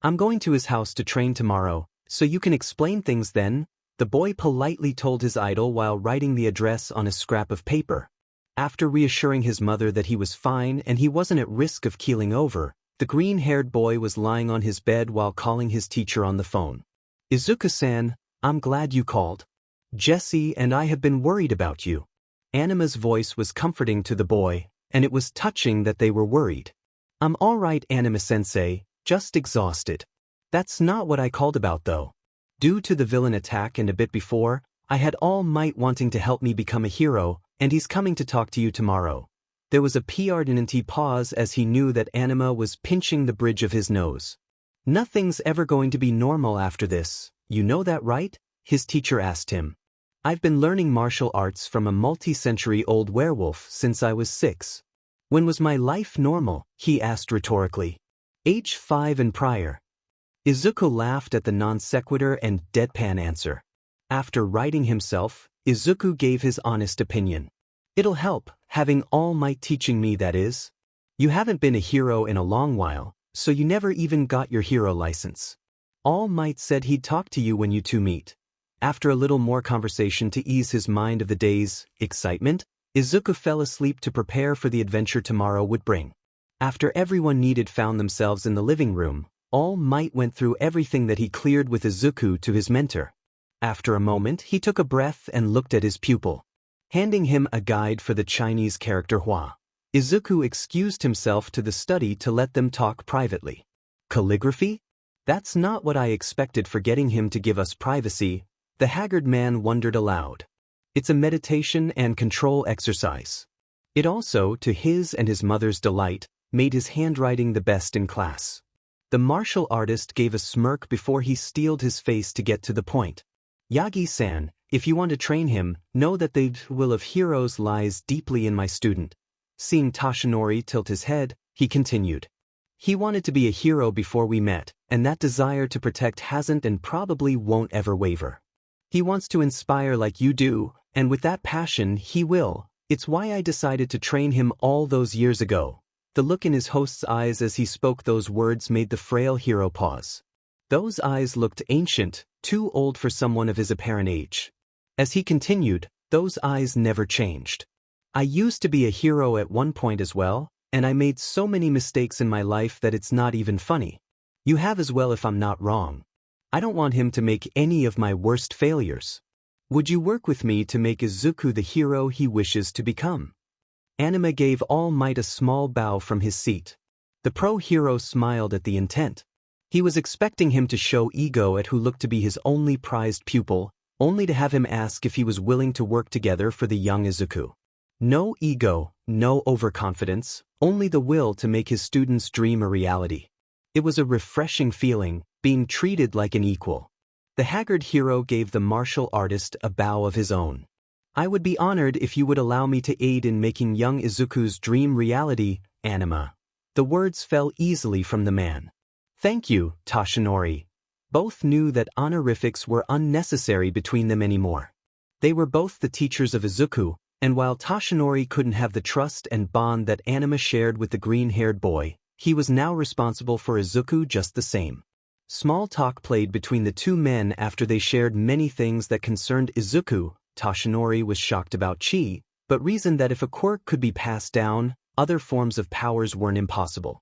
I'm going to his house to train tomorrow, so you can explain things then, the boy politely told his idol while writing the address on a scrap of paper. After reassuring his mother that he was fine and he wasn't at risk of keeling over, the green-haired boy was lying on his bed while calling his teacher on the phone. Izuku-san, I'm glad you called. Jesse and I have been worried about you. Anima's voice was comforting to the boy, and it was touching that they were worried. I'm all right, Anima-sensei, just exhausted. That's not what I called about though. Due to the villain attack and a bit before, I had All Might wanting to help me become a hero, and he's coming to talk to you tomorrow. There was a pregnant pause as he knew that Anima was pinching the bridge of his nose. Nothing's ever going to be normal after this, you know that right? His teacher asked him. I've been learning martial arts from a multi-century-old werewolf since I was 6. When was my life normal? He asked rhetorically. Age 5 and prior. Izuku laughed at the non-sequitur and deadpan answer. After righting himself, Izuku gave his honest opinion. It'll help, having All Might teaching me, that is. You haven't been a hero in a long while, so you never even got your hero license. All Might said he'd talk to you when you two meet. After a little more conversation to ease his mind of the day's excitement, Izuku fell asleep to prepare for the adventure tomorrow would bring. After everyone needed found themselves in the living room, All Might went through everything that he cleared with Izuku to his mentor. After a moment, he took a breath and looked at his pupil. Handing him a guide for the Chinese character Hua, Izuku excused himself to the study to let them talk privately. Calligraphy? That's not what I expected for getting him to give us privacy, the haggard man wondered aloud. It's a meditation and control exercise. It also, to his and his mother's delight, made his handwriting the best in class. The martial artist gave a smirk before he steeled his face to get to the point. Yagi-san, if you want to train him, know that the will of heroes lies deeply in my student. Seeing Toshinori tilt his head, he continued. He wanted to be a hero before we met, and that desire to protect hasn't and probably won't ever waver. He wants to inspire like you do, and with that passion he will. It's why I decided to train him all those years ago. The look in his host's eyes as he spoke those words made the frail hero pause. Those eyes looked ancient, too old for someone of his apparent age. As he continued, those eyes never changed. I used to be a hero at one point as well, and I made so many mistakes in my life that it's not even funny. You have as well if I'm not wrong. I don't want him to make any of my worst failures. Would you work with me to make Izuku the hero he wishes to become? Anima gave All Might a small bow from his seat. The pro-hero smiled at the intent. He was expecting him to show ego at who looked to be his only prized pupil, only to have him ask if he was willing to work together for the young Izuku. No ego, no overconfidence, only the will to make his student's dream a reality. It was a refreshing feeling, being treated like an equal. The haggard hero gave the martial artist a bow of his own. I would be honored if you would allow me to aid in making young Izuku's dream reality, Anima. The words fell easily from the man. Thank you, Toshinori. Both knew that honorifics were unnecessary between them anymore. They were both the teachers of Izuku, and while Toshinori couldn't have the trust and bond that Anima shared with the green-haired boy, he was now responsible for Izuku just the same. Small talk played between the two men after they shared many things that concerned Izuku. Toshinori was shocked about chi, but reasoned that if a quirk could be passed down, other forms of powers weren't impossible.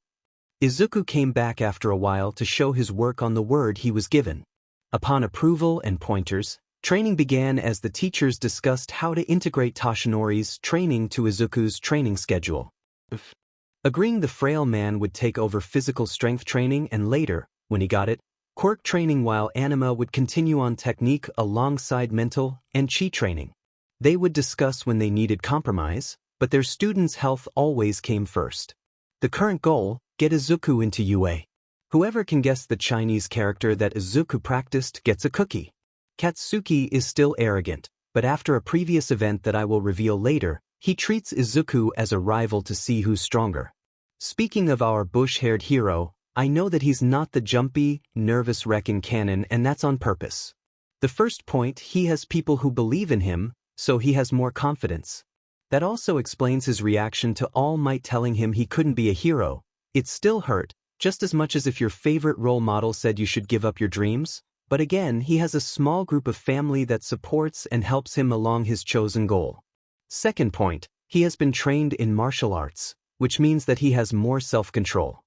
Izuku came back after a while to show his work on the word he was given. Upon approval and pointers, training began as the teachers discussed how to integrate Toshinori's training to Izuku's training schedule. Agreeing the frail man would take over physical strength training and later, when he got it, quirk training, while Anima would continue on technique alongside mental and chi training. They would discuss when they needed compromise, but their students' health always came first. The current goal, get Izuku into UA. Whoever can guess the Chinese character that Izuku practiced gets a cookie. Katsuki is still arrogant, but after a previous event that I will reveal later, he treats Izuku as a rival to see who's stronger. Speaking of our bush-haired hero, I know that he's not the jumpy, nervous wreck in canon, and that's on purpose. The first point, he has people who believe in him, so he has more confidence. That also explains his reaction to All Might telling him he couldn't be a hero. It still hurt, just as much as if your favorite role model said you should give up your dreams, but again, he has a small group of family that supports and helps him along his chosen goal. Second point, he has been trained in martial arts, which means that he has more self-control.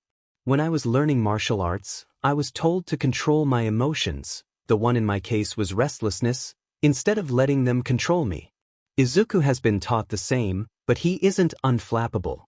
When I was learning martial arts, I was told to control my emotions. The one in my case was restlessness, instead of letting them control me. Izuku has been taught the same, but he isn't unflappable.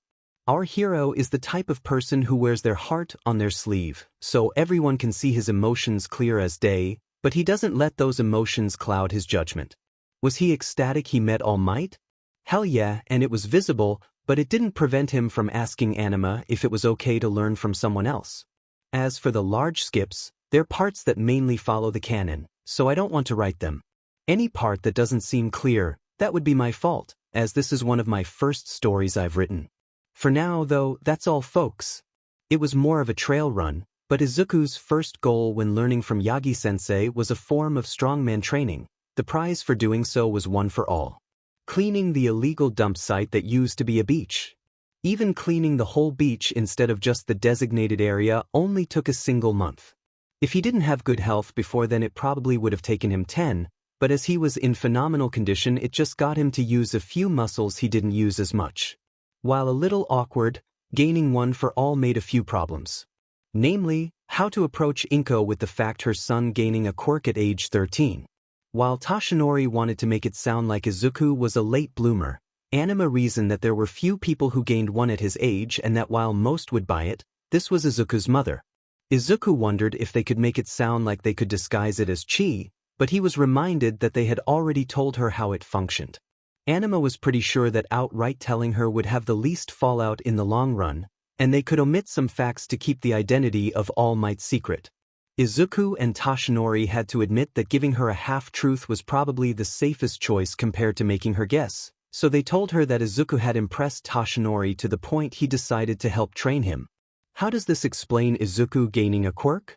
Our hero is the type of person who wears their heart on their sleeve, so everyone can see his emotions clear as day, but he doesn't let those emotions cloud his judgment. Was he ecstatic he met All Might? Hell yeah, and it was visible, but it didn't prevent him from asking Anima if it was okay to learn from someone else. As for the large skips, they're parts that mainly follow the canon, so I don't want to write them. Any part that doesn't seem clear, that would be my fault, as this is one of my first stories I've written. For now, though, that's all folks. It was more of a trail run, but Izuku's first goal when learning from Yagi-sensei was a form of strongman training. The prize for doing so was one for all. Cleaning the illegal dump site that used to be a beach. Even cleaning the whole beach instead of just the designated area only took a single month. If he didn't have good health before then, it probably would have taken him 10, but as he was in phenomenal condition, it just got him to use a few muscles he didn't use as much. While a little awkward, gaining one for all made a few problems. Namely, how to approach Inko with the fact her son gaining a quirk at age 13. While Toshinori wanted to make it sound like Izuku was a late bloomer, Anima reasoned that there were few people who gained one at his age and that while most would buy it, this was Izuku's mother. Izuku wondered if they could make it sound like they could disguise it as chi, but he was reminded that they had already told her how it functioned. Anima was pretty sure that outright telling her would have the least fallout in the long run, and they could omit some facts to keep the identity of All Might secret. Izuku and Toshinori had to admit that giving her a half-truth was probably the safest choice compared to making her guess, so they told her that Izuku had impressed Toshinori to the point he decided to help train him. How does this explain Izuku gaining a quirk?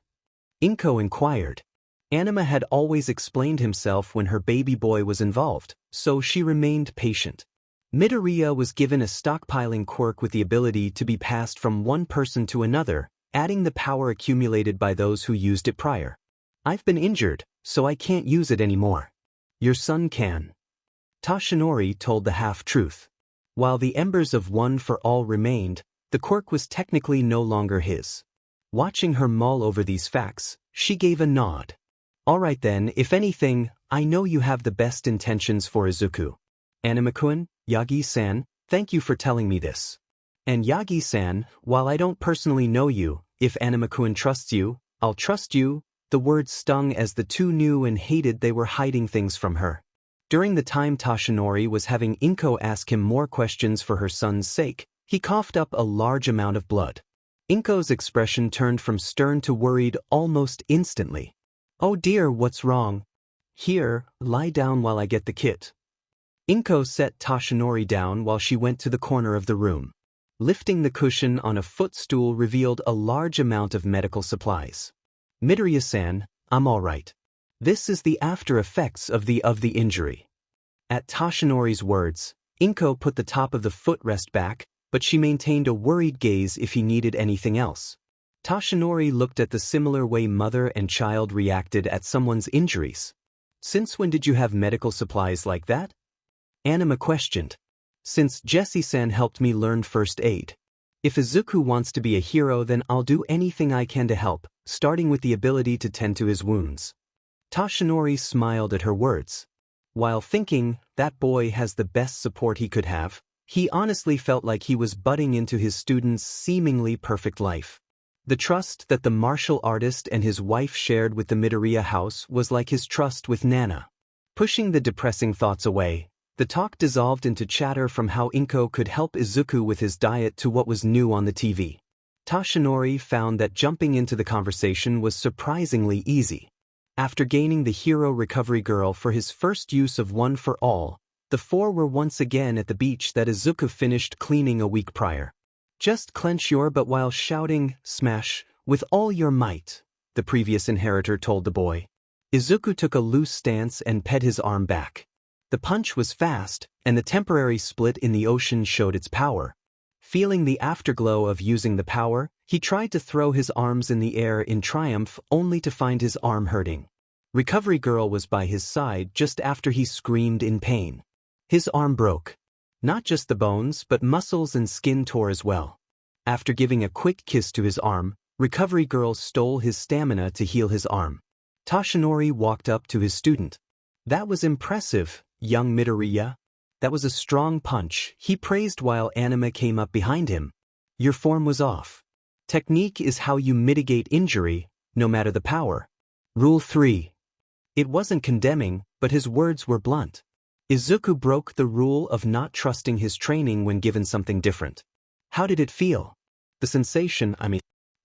Inko inquired. Anima had always explained himself when her baby boy was involved, so she remained patient. Midoriya was given a stockpiling quirk with the ability to be passed from one person to another, adding the power accumulated by those who used it prior. I've been injured, so I can't use it anymore. Your son can. Toshinori told the half-truth. While the embers of One for All remained, the quirk was technically no longer his. Watching her mull over these facts, she gave a nod. Alright then, if anything, I know you have the best intentions for Izuku. Anima-kun, Yagi-san, thank you for telling me this. And Yagi-san, while I don't personally know you, if Anima-kun trusts you, I'll trust you. The words stung as the two knew and hated they were hiding things from her. During the time Toshinori was having Inko ask him more questions for her son's sake, he coughed up a large amount of blood. Inko's expression turned from stern to worried almost instantly. Oh dear, what's wrong? Here, lie down while I get the kit. Inko set Toshinori down while she went to the corner of the room. Lifting the cushion on a footstool revealed a large amount of medical supplies. Midoriya-san, I'm all right. This is the after effects of the injury. At Toshinori's words, Inko put the top of the footrest back, but she maintained a worried gaze if he needed anything else. Toshinori looked at the similar way mother and child reacted at someone's injuries. Since when did you have medical supplies like that? Anima questioned. Since Jessie-san helped me learn first aid. If Izuku wants to be a hero, then I'll do anything I can to help, starting with the ability to tend to his wounds. Toshinori smiled at her words. While thinking, that boy has the best support he could have, he honestly felt like he was butting into his student's seemingly perfect life. The trust that the martial artist and his wife shared with the Midoriya house was like his trust with Nana. Pushing the depressing thoughts away, the talk dissolved into chatter from how Inko could help Izuku with his diet to what was new on the TV. Toshinori found that jumping into the conversation was surprisingly easy. After gaining the hero recovery girl for his first use of One for All, the four were once again at the beach that Izuku finished cleaning a week prior. Just clench your butt while shouting, "Smash," with all your might, the previous inheritor told the boy. Izuku took a loose stance and ped his arm back. The punch was fast, and the temporary split in the ocean showed its power. Feeling the afterglow of using the power, he tried to throw his arms in the air in triumph only to find his arm hurting. Recovery Girl was by his side just after he screamed in pain. His arm broke. Not just the bones, but muscles and skin tore as well. After giving a quick kiss to his arm, Recovery Girl stole his stamina to heal his arm. Toshinori walked up to his student. That was impressive, young Midoriya. That was a strong punch, he praised while Anima came up behind him. Your form was off. Technique is how you mitigate injury, no matter the power. Rule 3. It wasn't condemning, but his words were blunt. Izuku broke the rule of not trusting his training when given something different. How did it feel? The sensation,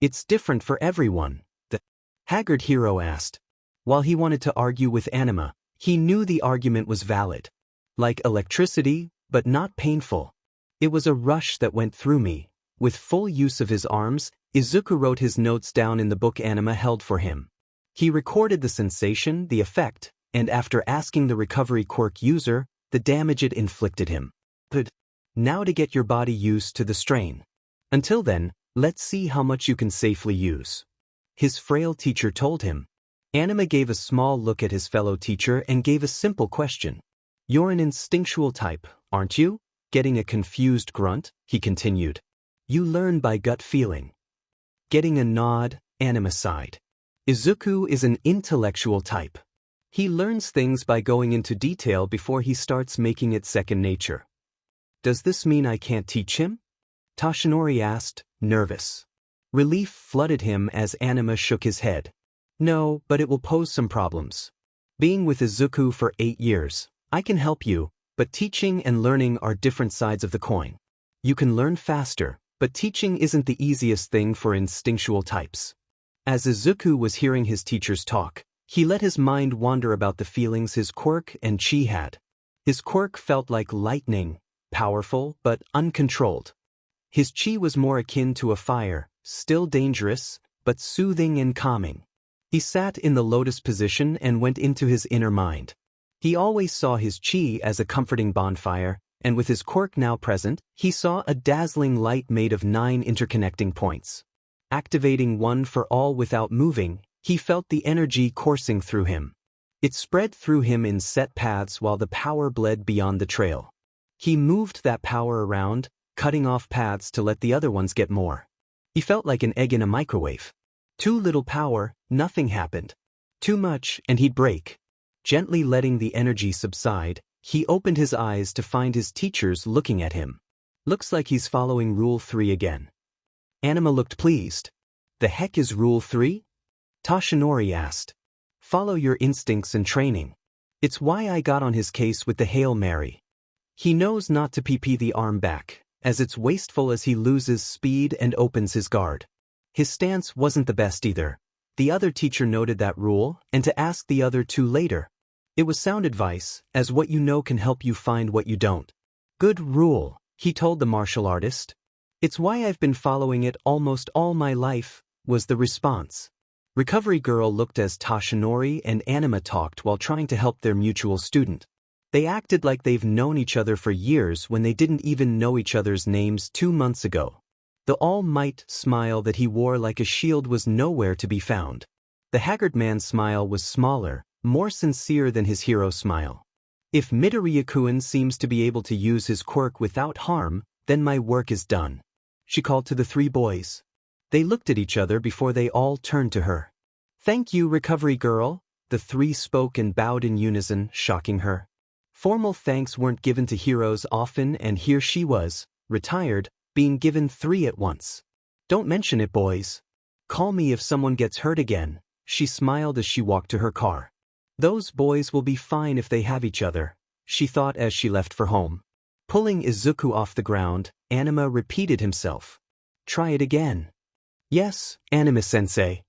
it's different for everyone, the haggard hero asked. While he wanted to argue with Anima, he knew the argument was valid. Like electricity, but not painful. It was a rush that went through me. With full use of his arms, Izuku wrote his notes down in the book Anima held for him. He recorded the sensation, the effect, and after asking the recovery quirk user, the damage it inflicted him. Good. Now to get your body used to the strain. Until then, let's see how much you can safely use. His frail teacher told him. Anima gave a small look at his fellow teacher and gave a simple question. You're an instinctual type, aren't you? Getting a confused grunt, he continued. You learn by gut feeling. Getting a nod, Anima sighed. Izuku is an intellectual type. He learns things by going into detail before he starts making it second nature. Does this mean I can't teach him? Toshinori asked, nervous. Relief flooded him as Anima shook his head. No, but it will pose some problems. Being with Izuku for 8 years, I can help you, but teaching and learning are different sides of the coin. You can learn faster, but teaching isn't the easiest thing for instinctual types. As Izuku was hearing his teachers talk, he let his mind wander about the feelings his quirk and chi had. His quirk felt like lightning, powerful but uncontrolled. His chi was more akin to a fire, still dangerous, but soothing and calming. He sat in the lotus position and went into his inner mind. He always saw his chi as a comforting bonfire, and with his quirk now present, he saw a dazzling light made of 9 interconnecting points. Activating one for all without moving, he felt the energy coursing through him. It spread through him in set paths while the power bled beyond the trail. He moved that power around, cutting off paths to let the other ones get more. He felt like an egg in a microwave. Too little power, nothing happened. Too much, and he'd break. Gently letting the energy subside, he opened his eyes to find his teachers looking at him. Looks like he's following Rule 3 again. Anima looked pleased. The heck is Rule 3? Toshinori asked. Follow your instincts and training. It's why I got on his case with the Hail Mary. He knows not to PP the arm back, as it's wasteful as he loses speed and opens his guard. His stance wasn't the best either. The other teacher noted that rule, and to ask the other two later. It was sound advice, as what you know can help you find what you don't. Good rule, he told the martial artist. It's why I've been following it almost all my life, was the response. Recovery Girl looked as Toshinori and Anima talked while trying to help their mutual student. They acted like they've known each other for years when they didn't even know each other's names 2 months ago. The all-might smile that he wore like a shield was nowhere to be found. The haggard man's smile was smaller, more sincere than his hero smile. If Midoriya-kun seems to be able to use his quirk without harm, then my work is done. She called to the 3 boys. They looked at each other before they all turned to her. Thank you, Recovery Girl, the 3 spoke and bowed in unison, shocking her. Formal thanks weren't given to heroes often, and here she was, retired, being given 3 at once. Don't mention it, boys. Call me if someone gets hurt again, she smiled as she walked to her car. Those boys will be fine if they have each other, she thought as she left for home. Pulling Izuku off the ground, Anima repeated himself. Try it again. Yes, Anima-sensei.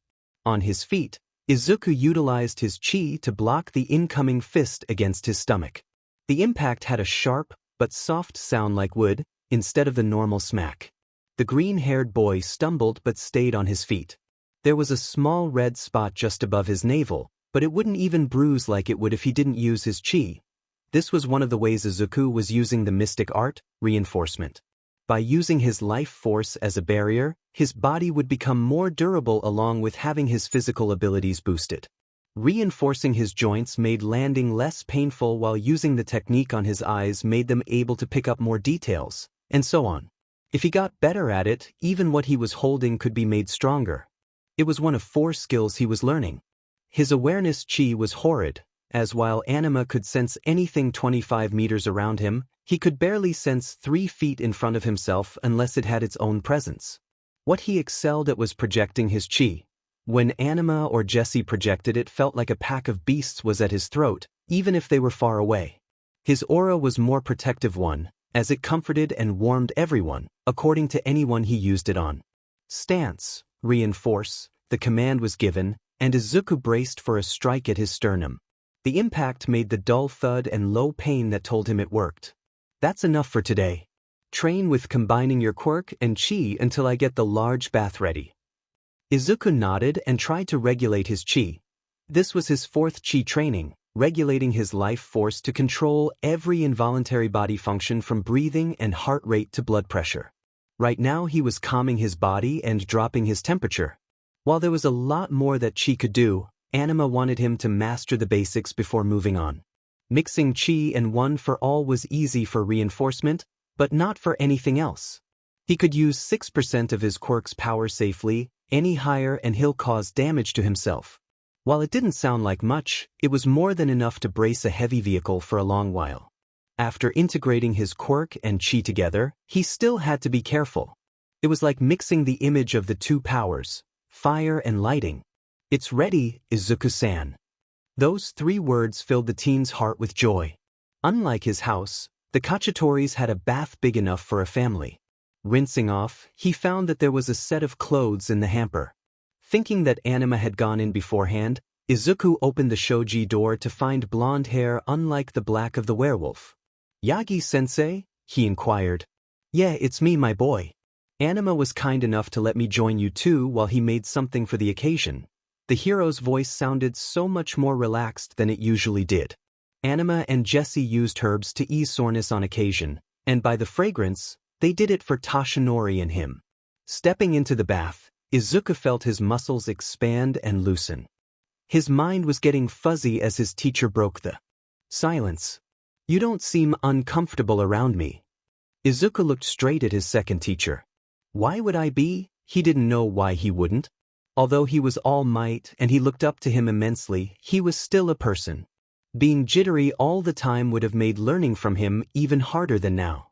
On his feet, Izuku utilized his chi to block the incoming fist against his stomach. The impact had a sharp, but soft sound like wood, instead of the normal smack. The green-haired boy stumbled but stayed on his feet. There was a small red spot just above his navel, but it wouldn't even bruise like it would if he didn't use his chi. This was one of the ways Izuku was using the mystic art, reinforcement. By using his life force as a barrier, his body would become more durable along with having his physical abilities boosted. Reinforcing his joints made landing less painful, while using the technique on his eyes made them able to pick up more details, and so on. If he got better at it, even what he was holding could be made stronger. It was one of 4 skills he was learning. His awareness chi was horrid, as while Anima could sense anything 25 meters around him, he could barely sense 3 feet in front of himself unless it had its own presence. What he excelled at was projecting his chi. When Anima or Jessie projected, it felt like a pack of beasts was at his throat, even if they were far away. His aura was more protective one, as it comforted and warmed everyone, according to anyone he used it on. Stance, reinforce, the command was given, and Izuku braced for a strike at his sternum. The impact made the dull thud and low pain that told him it worked. That's enough for today. Train with combining your quirk and chi until I get the large bath ready. Izuku nodded and tried to regulate his chi. This was his 4th chi training, regulating his life force to control every involuntary body function from breathing and heart rate to blood pressure. Right now he was calming his body and dropping his temperature. While there was a lot more that chi could do, Anima wanted him to master the basics before moving on. Mixing chi and one for all was easy for reinforcement, but not for anything else. He could use 6% of his quirk's power safely, any higher and he'll cause damage to himself. While it didn't sound like much, it was more than enough to brace a heavy vehicle for a long while. After integrating his quirk and chi together, he still had to be careful. It was like mixing the image of the 2 powers, fire and lighting. It's ready, Izuku-san. Those 3 words filled the teen's heart with joy. Unlike his house, the Cacciatore's had a bath big enough for a family. Rinsing off, he found that there was a set of clothes in the hamper. Thinking that Anima had gone in beforehand, Izuku opened the shoji door to find blonde hair unlike the black of the werewolf. Yagi-sensei? He inquired. Yeah, it's me, my boy. Anima was kind enough to let me join you too while he made something for the occasion. The hero's voice sounded so much more relaxed than it usually did. Anima and Jessie used herbs to ease soreness on occasion, and by the fragrance, they did it for Toshinori and him. Stepping into the bath, Izuku felt his muscles expand and loosen. His mind was getting fuzzy as his teacher broke the silence. You don't seem uncomfortable around me. Izuku looked straight at his second teacher. Why would I be? He didn't know why he wouldn't. Although he was all might and he looked up to him immensely, he was still a person. Being jittery all the time would have made learning from him even harder than now.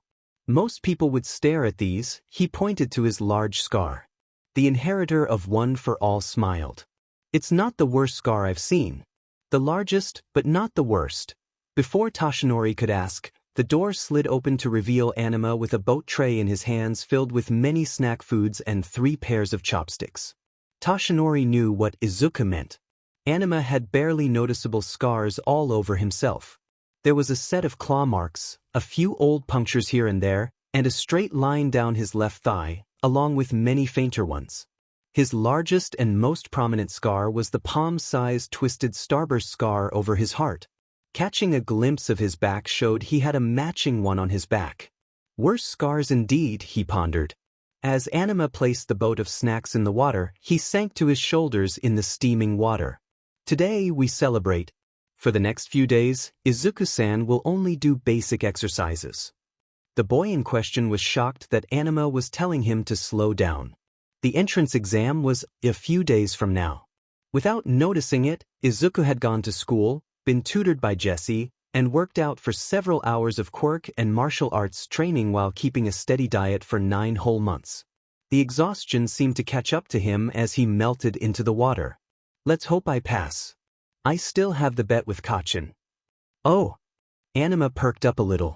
Most people would stare at these. He pointed to his large scar. The inheritor of One for All smiled. It's not the worst scar I've seen. The largest, but not the worst. Before Toshinori could ask, the door slid open to reveal Anima with a boat tray in his hands filled with many snack foods and 3 pairs of chopsticks. Toshinori knew what Izuku meant. Anima had barely noticeable scars all over himself. There was a set of claw marks, a few old punctures here and there, and a straight line down his left thigh, along with many fainter ones. His largest and most prominent scar was the palm-sized twisted starburst scar over his heart. Catching a glimpse of his back showed he had a matching one on his back. Worse scars indeed, he pondered. As Anima placed the boat of snacks in the water, he sank to his shoulders in the steaming water. Today we celebrate. For the next few days, Izuku-san will only do basic exercises. The boy in question was shocked that Anima was telling him to slow down. The entrance exam was a few days from now. Without noticing it, Izuku had gone to school, been tutored by Jessie, and worked out for several hours of quirk and martial arts training while keeping a steady diet for 9 whole months. The exhaustion seemed to catch up to him as he melted into the water. Let's hope I pass. I still have the bet with Kachin. Oh! Anima perked up a little.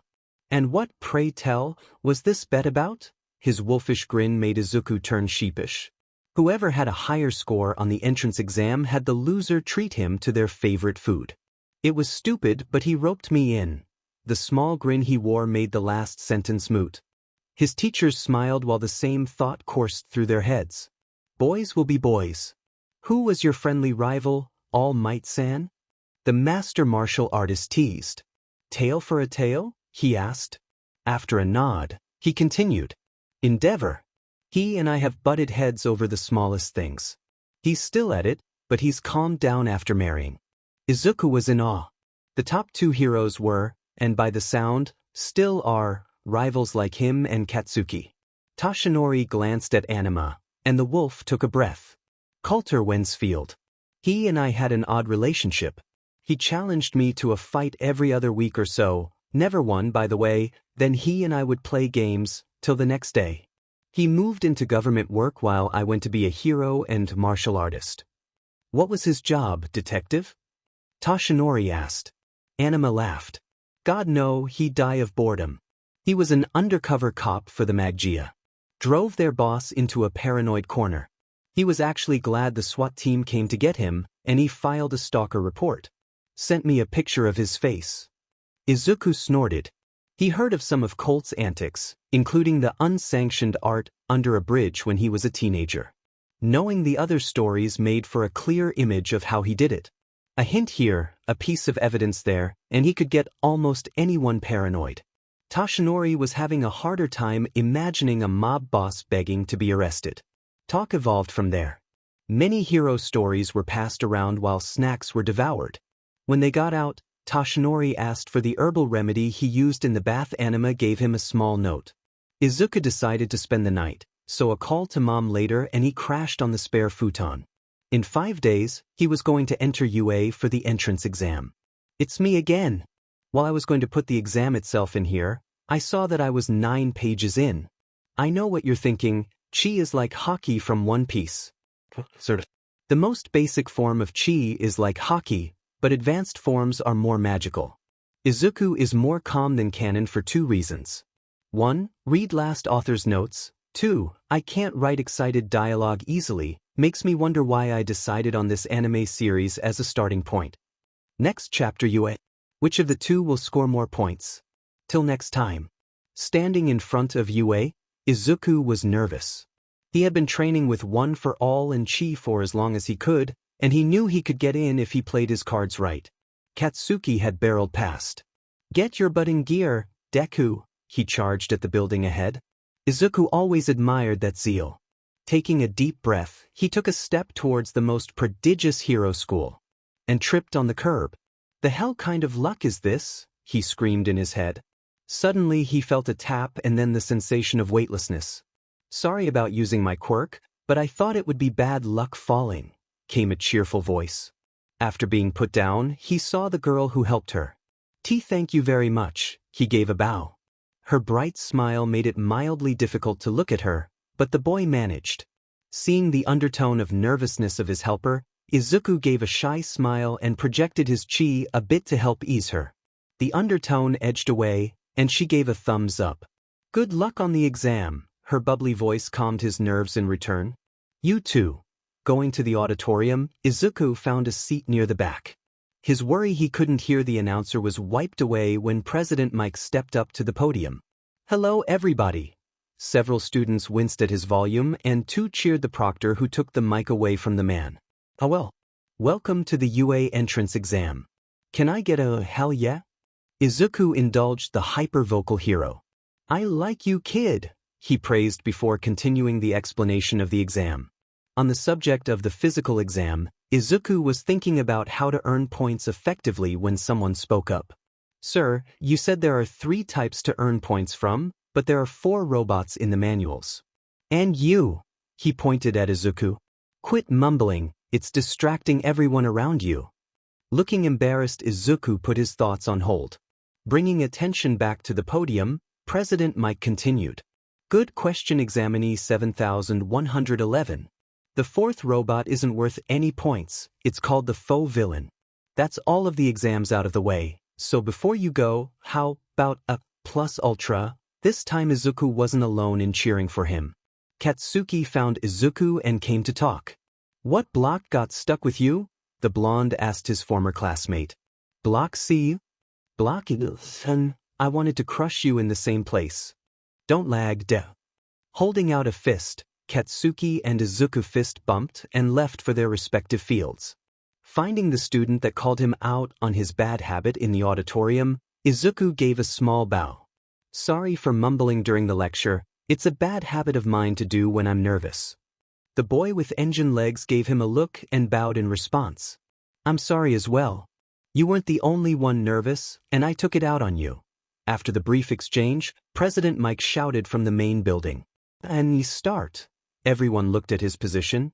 And what, pray tell, was this bet about? His wolfish grin made Izuku turn sheepish. Whoever had a higher score on the entrance exam had the loser treat him to their favorite food. It was stupid, but he roped me in. The small grin he wore made the last sentence moot. His teachers smiled while the same thought coursed through their heads. Boys will be boys. Who was your friendly rival, All Might-san? The master martial artist teased. Tail for a tail? He asked. After a nod, he continued. Endeavor. He and I have butted heads over the smallest things. He's still at it, but he's calmed down after marrying. Izuku was in awe. The top 2 heroes were, and by the sound, still are, rivals like him and Katsuki. Toshinori glanced at Anima, and the wolf took a breath. Coulter Wensfield. He and I had an odd relationship. He challenged me to a fight every other week or so, never won by the way, then he and I would play games, till the next day. He moved into government work while I went to be a hero and martial artist. What was his job, detective? Toshinori asked. Anima laughed. God no, he'd die of boredom. He was an undercover cop for the Maggia. Drove their boss into a paranoid corner. He was actually glad the SWAT team came to get him, and he filed a stalker report. Sent me a picture of his face. Izuku snorted. He heard of some of Colt's antics, including the unsanctioned art under a bridge when he was a teenager. Knowing the other stories made for a clear image of how he did it. A hint here, a piece of evidence there, and he could get almost anyone paranoid. Toshinori was having a harder time imagining a mob boss begging to be arrested. Talk evolved from there. Many hero stories were passed around while snacks were devoured. When they got out, Toshinori asked for the herbal remedy he used in the bath. Anima gave him a small note. Izuku decided to spend the night, so a call to mom later and he crashed on the spare futon. In 5 days, he was going to enter UA for the entrance exam. It's me again. While I was going to put the exam itself in here, I saw that I was 9 pages in. I know what you're thinking, chi is like hockey from One Piece. Sort of. The most basic form of chi is like hockey, but advanced forms are more magical. Izuku is more calm than canon for 2 reasons. 1. Read last author's notes. 2. I can't write excited dialogue easily, makes me wonder why I decided on this anime series as a starting point. Next chapter UA. Which of the 2 will score more points? Till next time. Standing in front of UA, Izuku was nervous. He had been training with One for All and Chi for as long as he could, and he knew he could get in if he played his cards right. Katsuki had barreled past. Get your butt in gear, Deku, he charged at the building ahead. Izuku always admired that zeal. Taking a deep breath, he took a step towards the most prodigious hero school. And tripped on the curb. The hell kind of luck is this? He screamed in his head. Suddenly he felt a tap and then the sensation of weightlessness. Sorry about using my quirk, but I thought it would be bad luck falling, came a cheerful voice. After being put down, he saw the girl who helped her. Thank you very much, he gave a bow. Her bright smile made it mildly difficult to look at her, but the boy managed. Seeing the undertone of nervousness of his helper, Izuku gave a shy smile and projected his chi a bit to help ease her. The undertone edged away, and she gave a thumbs up. Good luck on the exam, her bubbly voice calmed his nerves in return. You too. Going to the auditorium, Izuku found a seat near the back. His worry he couldn't hear the announcer was wiped away when President Mike stepped up to the podium. Hello everybody. Several students winced at his volume and two cheered the proctor who took the mic away from the man. Oh well. Welcome to the UA entrance exam. Can I get a hell yeah? Izuku indulged the hyper-vocal hero. I like you kid, he praised before continuing the explanation of the exam. On the subject of the physical exam, Izuku was thinking about how to earn points effectively when someone spoke up. Sir, you said there are 3 types to earn points from, but there are 4 robots in the manuals. And you, he pointed at Izuku. Quit mumbling, it's distracting everyone around you. Looking embarrassed, Izuku put his thoughts on hold. Bringing attention back to the podium, President Mike continued. Good question examinee 7111. The 4th robot isn't worth any points, it's called the faux villain. That's all of the exams out of the way, so before you go, how about a plus ultra? This time Izuku wasn't alone in cheering for him. Katsuki found Izuku and came to talk. What block got stuck with you? The blonde asked his former classmate. Block C? Block son, I wanted to crush you in the same place. Don't lag, Holding out a fist, Katsuki and Izuku fist bumped and left for their respective fields. Finding the student that called him out on his bad habit in the auditorium, Izuku gave a small bow. Sorry for mumbling during the lecture, it's a bad habit of mine to do when I'm nervous. The boy with engine legs gave him a look and bowed in response. I'm sorry as well. You weren't the only one nervous, and I took it out on you. After the brief exchange, President Mike shouted from the main building. And you start. Everyone looked at his position.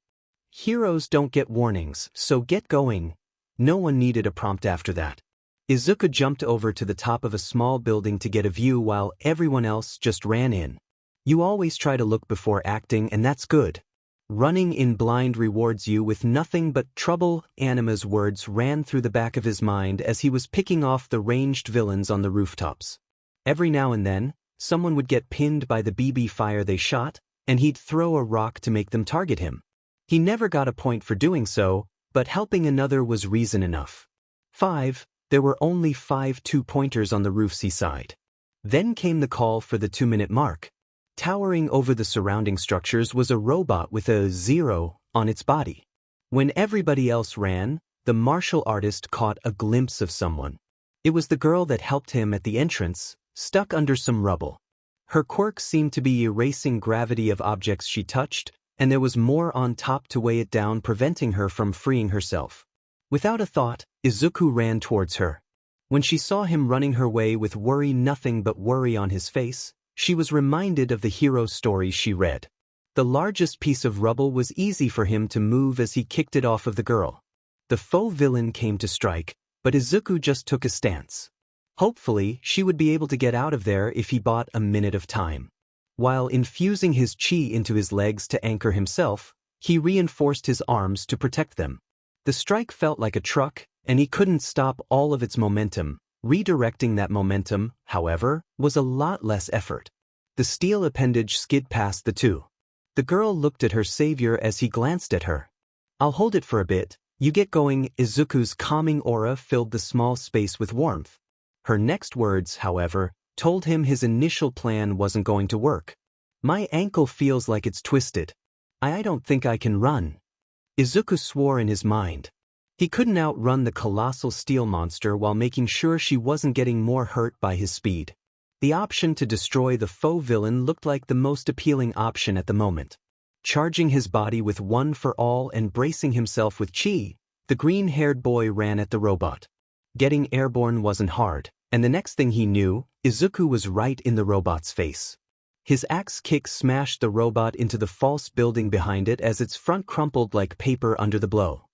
Heroes don't get warnings, so get going. No one needed a prompt after that. Izuku jumped over to the top of a small building to get a view while everyone else just ran in. You always try to look before acting, and that's good. Running in blind rewards you with nothing but trouble. Anima's words ran through the back of his mind as he was picking off the ranged villains on the rooftops. Every now and then, someone would get pinned by the BB fire they shot, and he'd throw a rock to make them target him. He never got a point for doing so, but helping another was reason enough. 5. There were only 5 2-pointers on the roof's side. Then came the call for the 2-minute mark. Towering over the surrounding structures was a robot with a 0 on its body. When everybody else ran, the martial artist caught a glimpse of someone. It was the girl that helped him at the entrance, stuck under some rubble. Her quirk seemed to be erasing gravity of objects she touched, and there was more on top to weigh it down, preventing her from freeing herself. Without a thought, Izuku ran towards her. When she saw him running her way with nothing but worry on his face, she was reminded of the hero story she read. The largest piece of rubble was easy for him to move as he kicked it off of the girl. The faux villain came to strike, but Izuku just took a stance. Hopefully, she would be able to get out of there if he bought a minute of time. While infusing his chi into his legs to anchor himself, he reinforced his arms to protect them. The strike felt like a truck, and he couldn't stop all of its momentum. Redirecting that momentum, however, was a lot less effort. The steel appendage skid past the two. The girl looked at her savior as he glanced at her. I'll hold it for a bit, you get going. Izuku's calming aura filled the small space with warmth. Her next words, however, told him his initial plan wasn't going to work. My ankle feels like it's twisted. I don't think I can run. Izuku swore in his mind. He couldn't outrun the colossal steel monster while making sure she wasn't getting more hurt by his speed. The option to destroy the faux villain looked like the most appealing option at the moment. Charging his body with one for all and bracing himself with chi, the green-haired boy ran at the robot. Getting airborne wasn't hard, and the next thing he knew, Izuku was right in the robot's face. His axe kick smashed the robot into the false building behind it as its front crumpled like paper under the blow.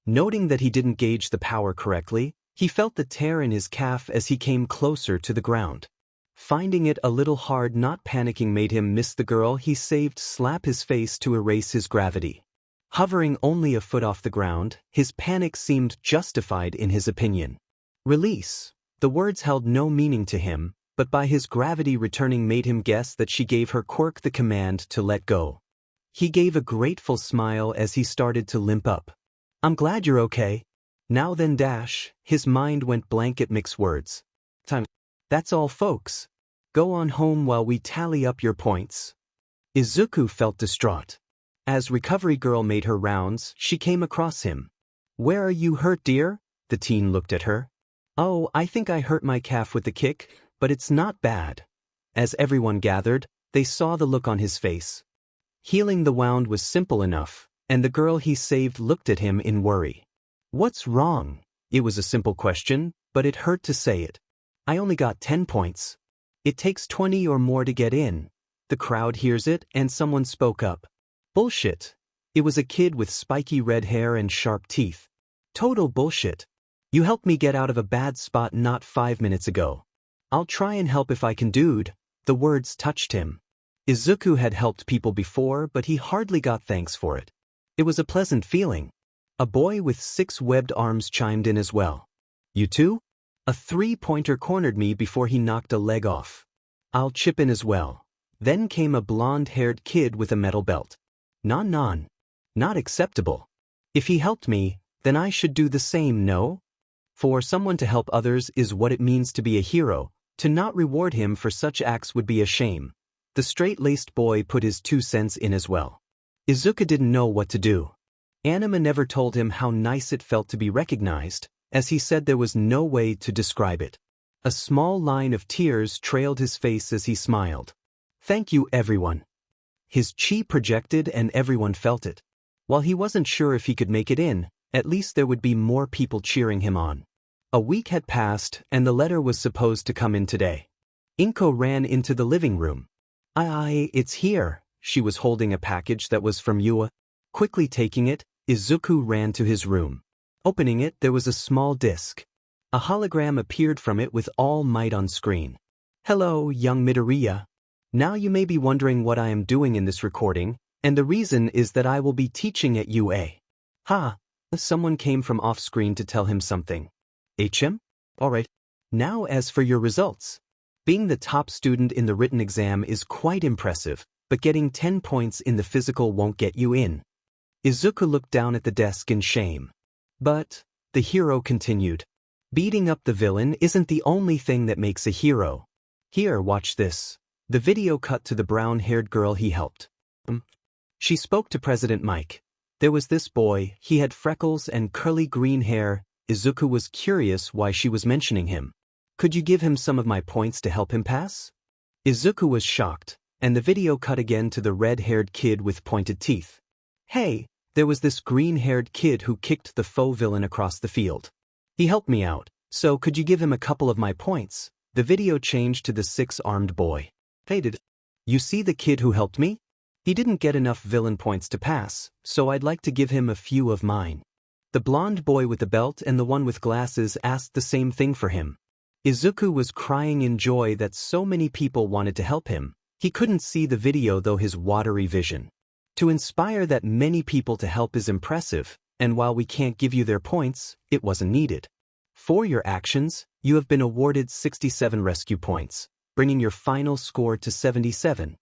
Noting that he didn't gauge the power correctly, he felt the tear in his calf as he came closer to the ground. Finding it a little hard not panicking made him miss the girl he saved slap his face to erase his gravity. Hovering only a foot off the ground, his panic seemed justified in his opinion. Release. The words held no meaning to him, but by his gravity returning made him guess that she gave her quirk the command to let go. He gave a grateful smile as he started to limp up. I'm glad you're okay. Now then dash, his mind went blank at Mick's words. Time. That's all folks. Go on home while we tally up your points. Izuku felt distraught. As Recovery Girl made her rounds, she came across him. Where are you hurt, dear? The teen looked at her. Oh, I think I hurt my calf with the kick, but it's not bad. As everyone gathered, they saw the look on his face. Healing the wound was simple enough, and the girl he saved looked at him in worry. What's wrong? It was a simple question, but it hurt to say it. I only got 10 points. It takes 20 or more to get in. The crowd hears it, and someone spoke up. Bullshit. It was a kid with spiky red hair and sharp teeth. Total bullshit. You helped me get out of a bad spot not 5 minutes ago. I'll try and help if I can, dude. The words touched him. Izuku had helped people before, but he hardly got thanks for it. It was a pleasant feeling. A boy with 6 webbed arms chimed in as well. You too? A 3-pointer cornered me before he knocked a leg off. I'll chip in as well. Then came a blonde-haired kid with a metal belt. Non. Not acceptable. If he helped me, then I should do the same, no? For someone to help others is what it means to be a hero. To not reward him for such acts would be a shame. The straight-laced boy put his 2 cents in as well. Izuku didn't know what to do. Anima never told him how nice it felt to be recognized, as he said there was no way to describe it. A small line of tears trailed his face as he smiled. Thank you, everyone. His chi projected and everyone felt it. While he wasn't sure if he could make it in, at least there would be more people cheering him on. A week had passed, and the letter was supposed to come in today. Inko ran into the living room. It's here. She was holding a package that was from Yua. Quickly taking it, Izuku ran to his room. Opening it, there was a small disc. A hologram appeared from it with all might on screen. Hello, young Midoriya. Now you may be wondering what I am doing in this recording, and the reason is that I will be teaching at UA. Someone came from off-screen to tell him something. HM? Alright. Now as for your results. Being the top student in the written exam is quite impressive, but getting 10 points in the physical won't get you in. Izuku looked down at the desk in shame. But, the hero continued. Beating up the villain isn't the only thing that makes a hero. Here, watch this. The video cut to the brown-haired girl he helped. She spoke to President Mike. There was this boy, he had freckles and curly green hair. Izuku was curious why she was mentioning him. Could you give him some of my points to help him pass? Izuku was shocked, and the video cut again to the red-haired kid with pointed teeth. Hey, there was this green-haired kid who kicked the faux villain across the field. He helped me out, so could you give him a couple of my points? The video changed to the 6-armed boy. Faded. You see the kid who helped me? He didn't get enough villain points to pass, so I'd like to give him a few of mine. The blonde boy with the belt and the one with glasses asked the same thing for him. Izuku was crying in joy that so many people wanted to help him. He couldn't see the video though his watery vision. To inspire that many people to help is impressive, and while we can't give you their points, it wasn't needed. For your actions, you have been awarded 67 rescue points, bringing your final score to 77.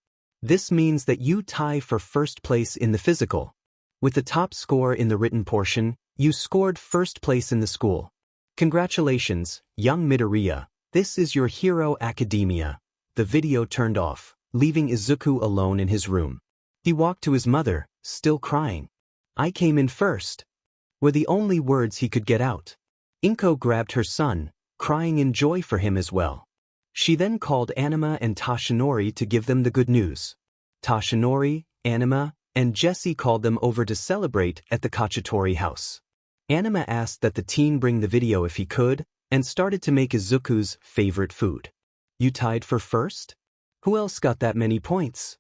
This means that you tie for first place in the physical. With the top score in the written portion, you scored first place in the school. Congratulations, young Midoriya. This is your hero academia. The video turned off, leaving Izuku alone in his room. He walked to his mother, still crying. I came in first, were the only words he could get out. Inko grabbed her son, crying in joy for him as well. She then called Anima and Toshinori to give them the good news. Toshinori, Anima, and Jessie called them over to celebrate at the Cacciatore house. Anima asked that the teen bring the video if he could, and started to make Izuku's favorite food. You tied for first? Who else got that many points?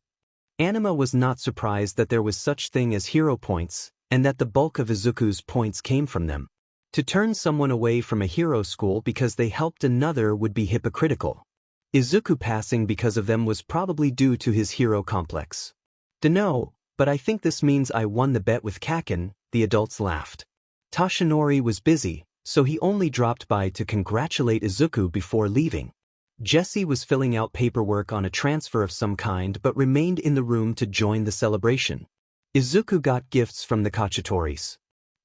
Anima was not surprised that there was such thing as hero points, and that the bulk of Izuku's points came from them. To turn someone away from a hero school because they helped another would be hypocritical. Izuku passing because of them was probably due to his hero complex. Dunno, but I think this means I won the bet with Kaken, the adults laughed. Toshinori was busy, so he only dropped by to congratulate Izuku before leaving. Jessie was filling out paperwork on a transfer of some kind but remained in the room to join the celebration. Izuku got gifts from the Cacciatores.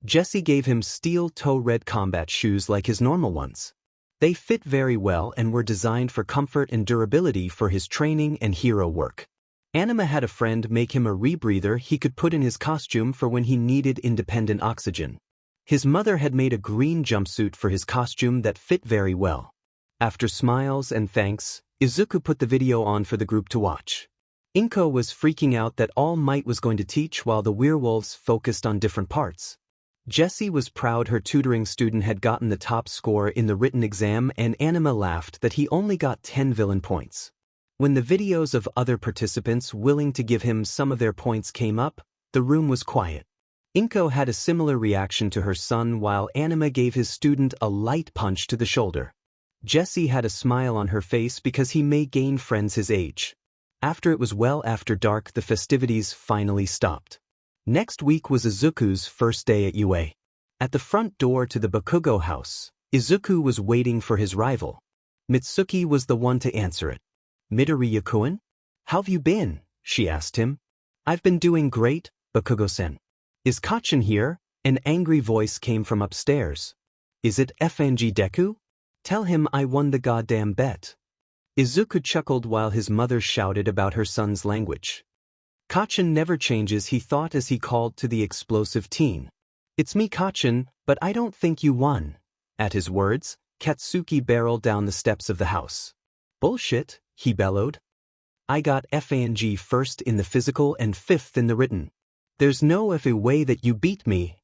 Jessie gave him steel-toe red combat shoes like his normal ones. They fit very well and were designed for comfort and durability for his training and hero work. Anima had a friend make him a rebreather he could put in his costume for when he needed independent oxygen. His mother had made a green jumpsuit for his costume that fit very well. After smiles and thanks, Izuku put the video on for the group to watch. Inko was freaking out that All Might was going to teach while the werewolves focused on different parts. Jessie was proud her tutoring student had gotten the top score in the written exam, and Anima laughed that he only got 10 villain points. When the videos of other participants willing to give him some of their points came up, the room was quiet. Inko had a similar reaction to her son while Anima gave his student a light punch to the shoulder. Jessie had a smile on her face because he may gain friends his age. After it was well after dark, the festivities finally stopped. Next week was Izuku's first day at UA. At the front door to the Bakugo house, Izuku was waiting for his rival. Mitsuki was the one to answer it. Midoriya-kun? How've you been? She asked him. I've been doing great, Bakugo-sen. Is Kacchan here? An angry voice came from upstairs. Is it FNG Deku? Tell him I won the goddamn bet. Izuku chuckled while his mother shouted about her son's language. Kacchan never changes, he thought as he called to the explosive teen. It's me, Kacchan, but I don't think you won. At his words, Katsuki barreled down the steps of the house. Bullshit, he bellowed. I got FNG first in the physical and fifth in the written. There's no way that you beat me.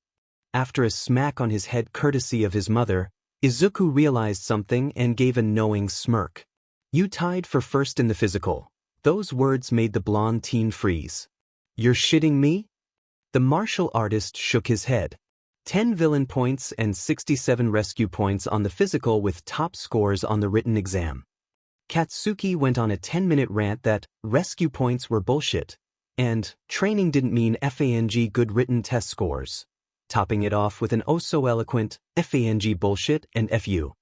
After a smack on his head courtesy of his mother, Izuku realized something and gave a knowing smirk. You tied for first in the physical. Those words made the blonde teen freeze. You're shitting me? The martial artist shook his head. 10 villain points and 67 rescue points on the physical with top scores on the written exam. Katsuki went on a 10-minute rant that rescue points were bullshit, and training didn't mean FANG good written test scores, topping it off with an oh-so-eloquent FANG bullshit and FU.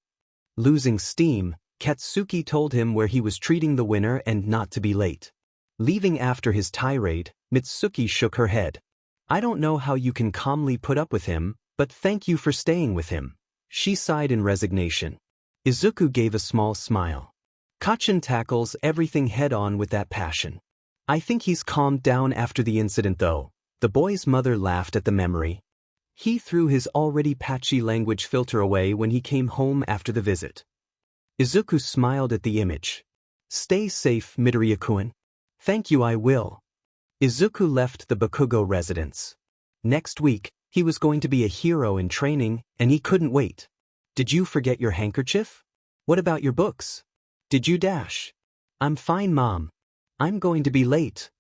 Losing steam, Katsuki told him where he was treating the winner and not to be late. Leaving after his tirade, Mitsuki shook her head. I don't know how you can calmly put up with him, but thank you for staying with him. She sighed in resignation. Izuku gave a small smile. Kacchan tackles everything head-on with that passion. I think he's calmed down after the incident though. The boy's mother laughed at the memory. He threw his already patchy language filter away when he came home after the visit. Izuku smiled at the image. Stay safe, Midoriya-kun. Thank you, I will. Izuku left the Bakugo residence. Next week, he was going to be a hero in training, and he couldn't wait. Did you forget your handkerchief? What about your books? Did you dash? I'm fine, Mom. I'm going to be late.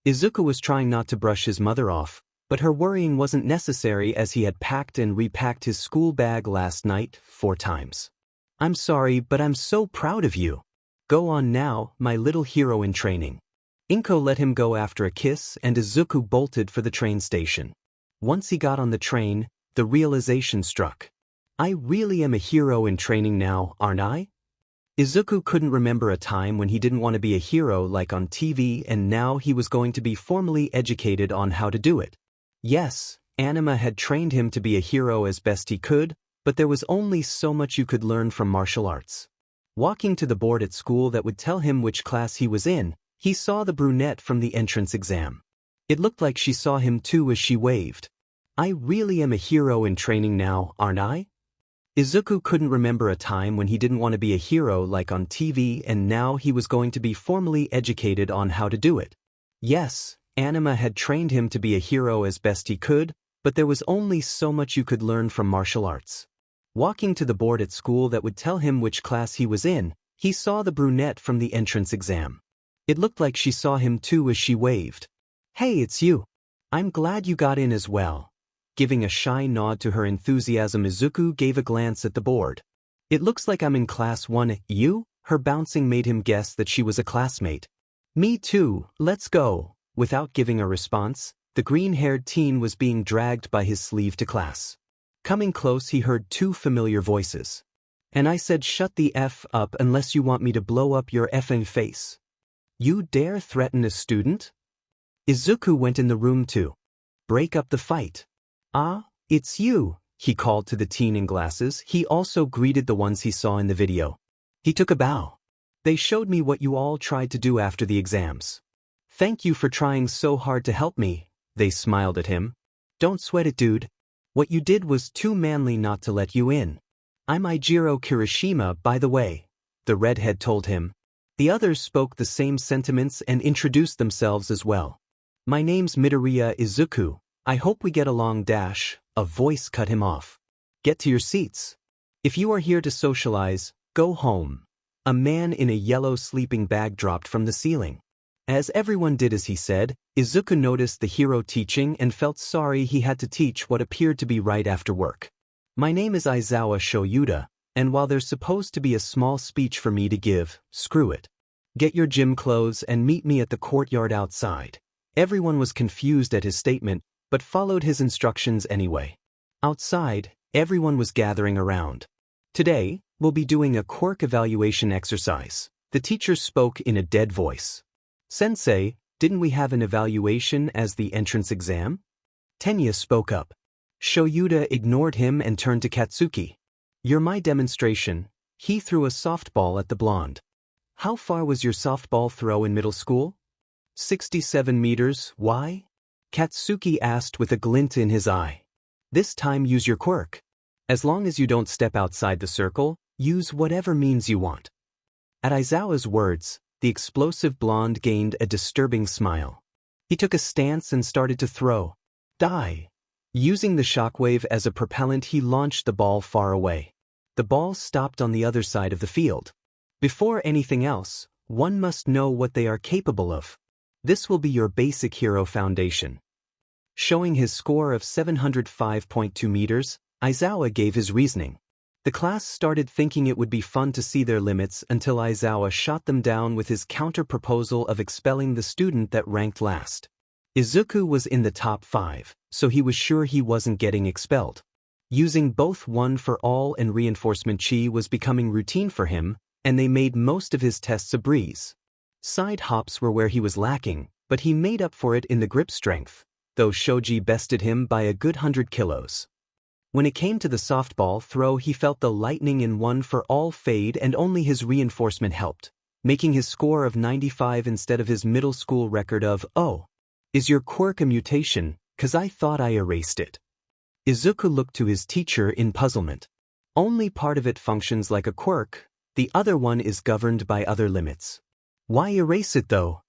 Izuku was trying not to brush his mother off, but her worrying wasn't necessary as he had packed and repacked his school bag last night 4 times. I'm sorry, but I'm so proud of you. Go on now, my little hero in training. Inko let him go after a kiss, and Izuku bolted for the train station. Once he got on the train, the realization struck. I really am a hero in training now, aren't I? Izuku couldn't remember a time when he didn't want to be a hero like on TV, and now he was going to be formally educated on how to do it. Yes, Anima had trained him to be a hero as best he could, but there was only so much you could learn from martial arts. Walking to the board at school that would tell him which class he was in, he saw the brunette from the entrance exam. It looked like she saw him too as she waved. I really am a hero in training now, aren't I? Izuku couldn't remember a time when he didn't want to be a hero like on TV, and now he was going to be formally educated on how to do it. Yes, Anima had trained him to be a hero as best he could, but there was only so much you could learn from martial arts. Walking to the board at school that would tell him which class he was in, he saw the brunette from the entrance exam. It looked like she saw him too as she waved. "Hey, it's you. I'm glad you got in as well." Giving a shy nod to her enthusiasm, Izuku gave a glance at the board. "It looks like I'm in class 1. You?" Her bouncing made him guess that she was a classmate. "Me too, let's go." Without giving a response, the green-haired teen was being dragged by his sleeve to class. Coming close, he heard two familiar voices. "And I said shut the F up unless you want me to blow up your effing face. You dare threaten a student?" Izuku went in the room to break up the fight. "Ah, it's you," he called to the teen in glasses. He also greeted the ones he saw in the video. He took a bow. "They showed me what you all tried to do after the exams. Thank you for trying so hard to help me." They smiled at him. "Don't sweat it, dude. What you did was too manly not to let you in." "I'm Eijiro Kirishima, by the way," the redhead told him. The others spoke the same sentiments and introduced themselves as well. "My name's Midoriya Izuku. I hope we get along." A voice cut him off. "Get to your seats. If you are here to socialize, go home." A man in a yellow sleeping bag dropped from the ceiling. As everyone did as he said, Izuku noticed the hero teaching and felt sorry he had to teach what appeared to be right after work. "My name is Aizawa Shoyuda, and while there's supposed to be a small speech for me to give, screw it. Get your gym clothes and meet me at the courtyard outside." Everyone was confused at his statement, but followed his instructions anyway. Outside, everyone was gathering around. "Today, we'll be doing a quirk evaluation exercise," the teacher spoke in a dead voice. "Sensei, didn't we have an evaluation as the entrance exam?" Tenya spoke up. Shoyuda ignored him and turned to Katsuki. "You're my demonstration." He threw a softball at the blonde. "How far was your softball throw in middle school?" 67 meters, why?" Katsuki asked with a glint in his eye. "This time use your quirk. As long as you don't step outside the circle, use whatever means you want." At Aizawa's words, the explosive blonde gained a disturbing smile. He took a stance and started to throw. Die! Using the shockwave as a propellant, he launched the ball far away. The ball stopped on the other side of the field. Before anything else, one must know what they are capable of. This will be your basic hero foundation. Showing his score of 705.2 meters, Aizawa gave his reasoning. The class started thinking it would be fun to see their limits until Aizawa shot them down with his counter-proposal of expelling the student that ranked last. Izuku was in the top 5, so he was sure he wasn't getting expelled. Using both One for All and Reinforcement Chi was becoming routine for him, and they made most of his tests a breeze. Side hops were where he was lacking, but he made up for it in the grip strength, though Shoji bested him by a good 100 kilos. When it came to the softball throw, he felt the lightning in One for All fade, and only his reinforcement helped, making his score of 95 instead of his middle school record of, "Oh, is your quirk a mutation, 'cause I thought I erased it?" Izuku looked to his teacher in puzzlement. "Only part of it functions like a quirk, the other one is governed by other limits." "Why erase it though?"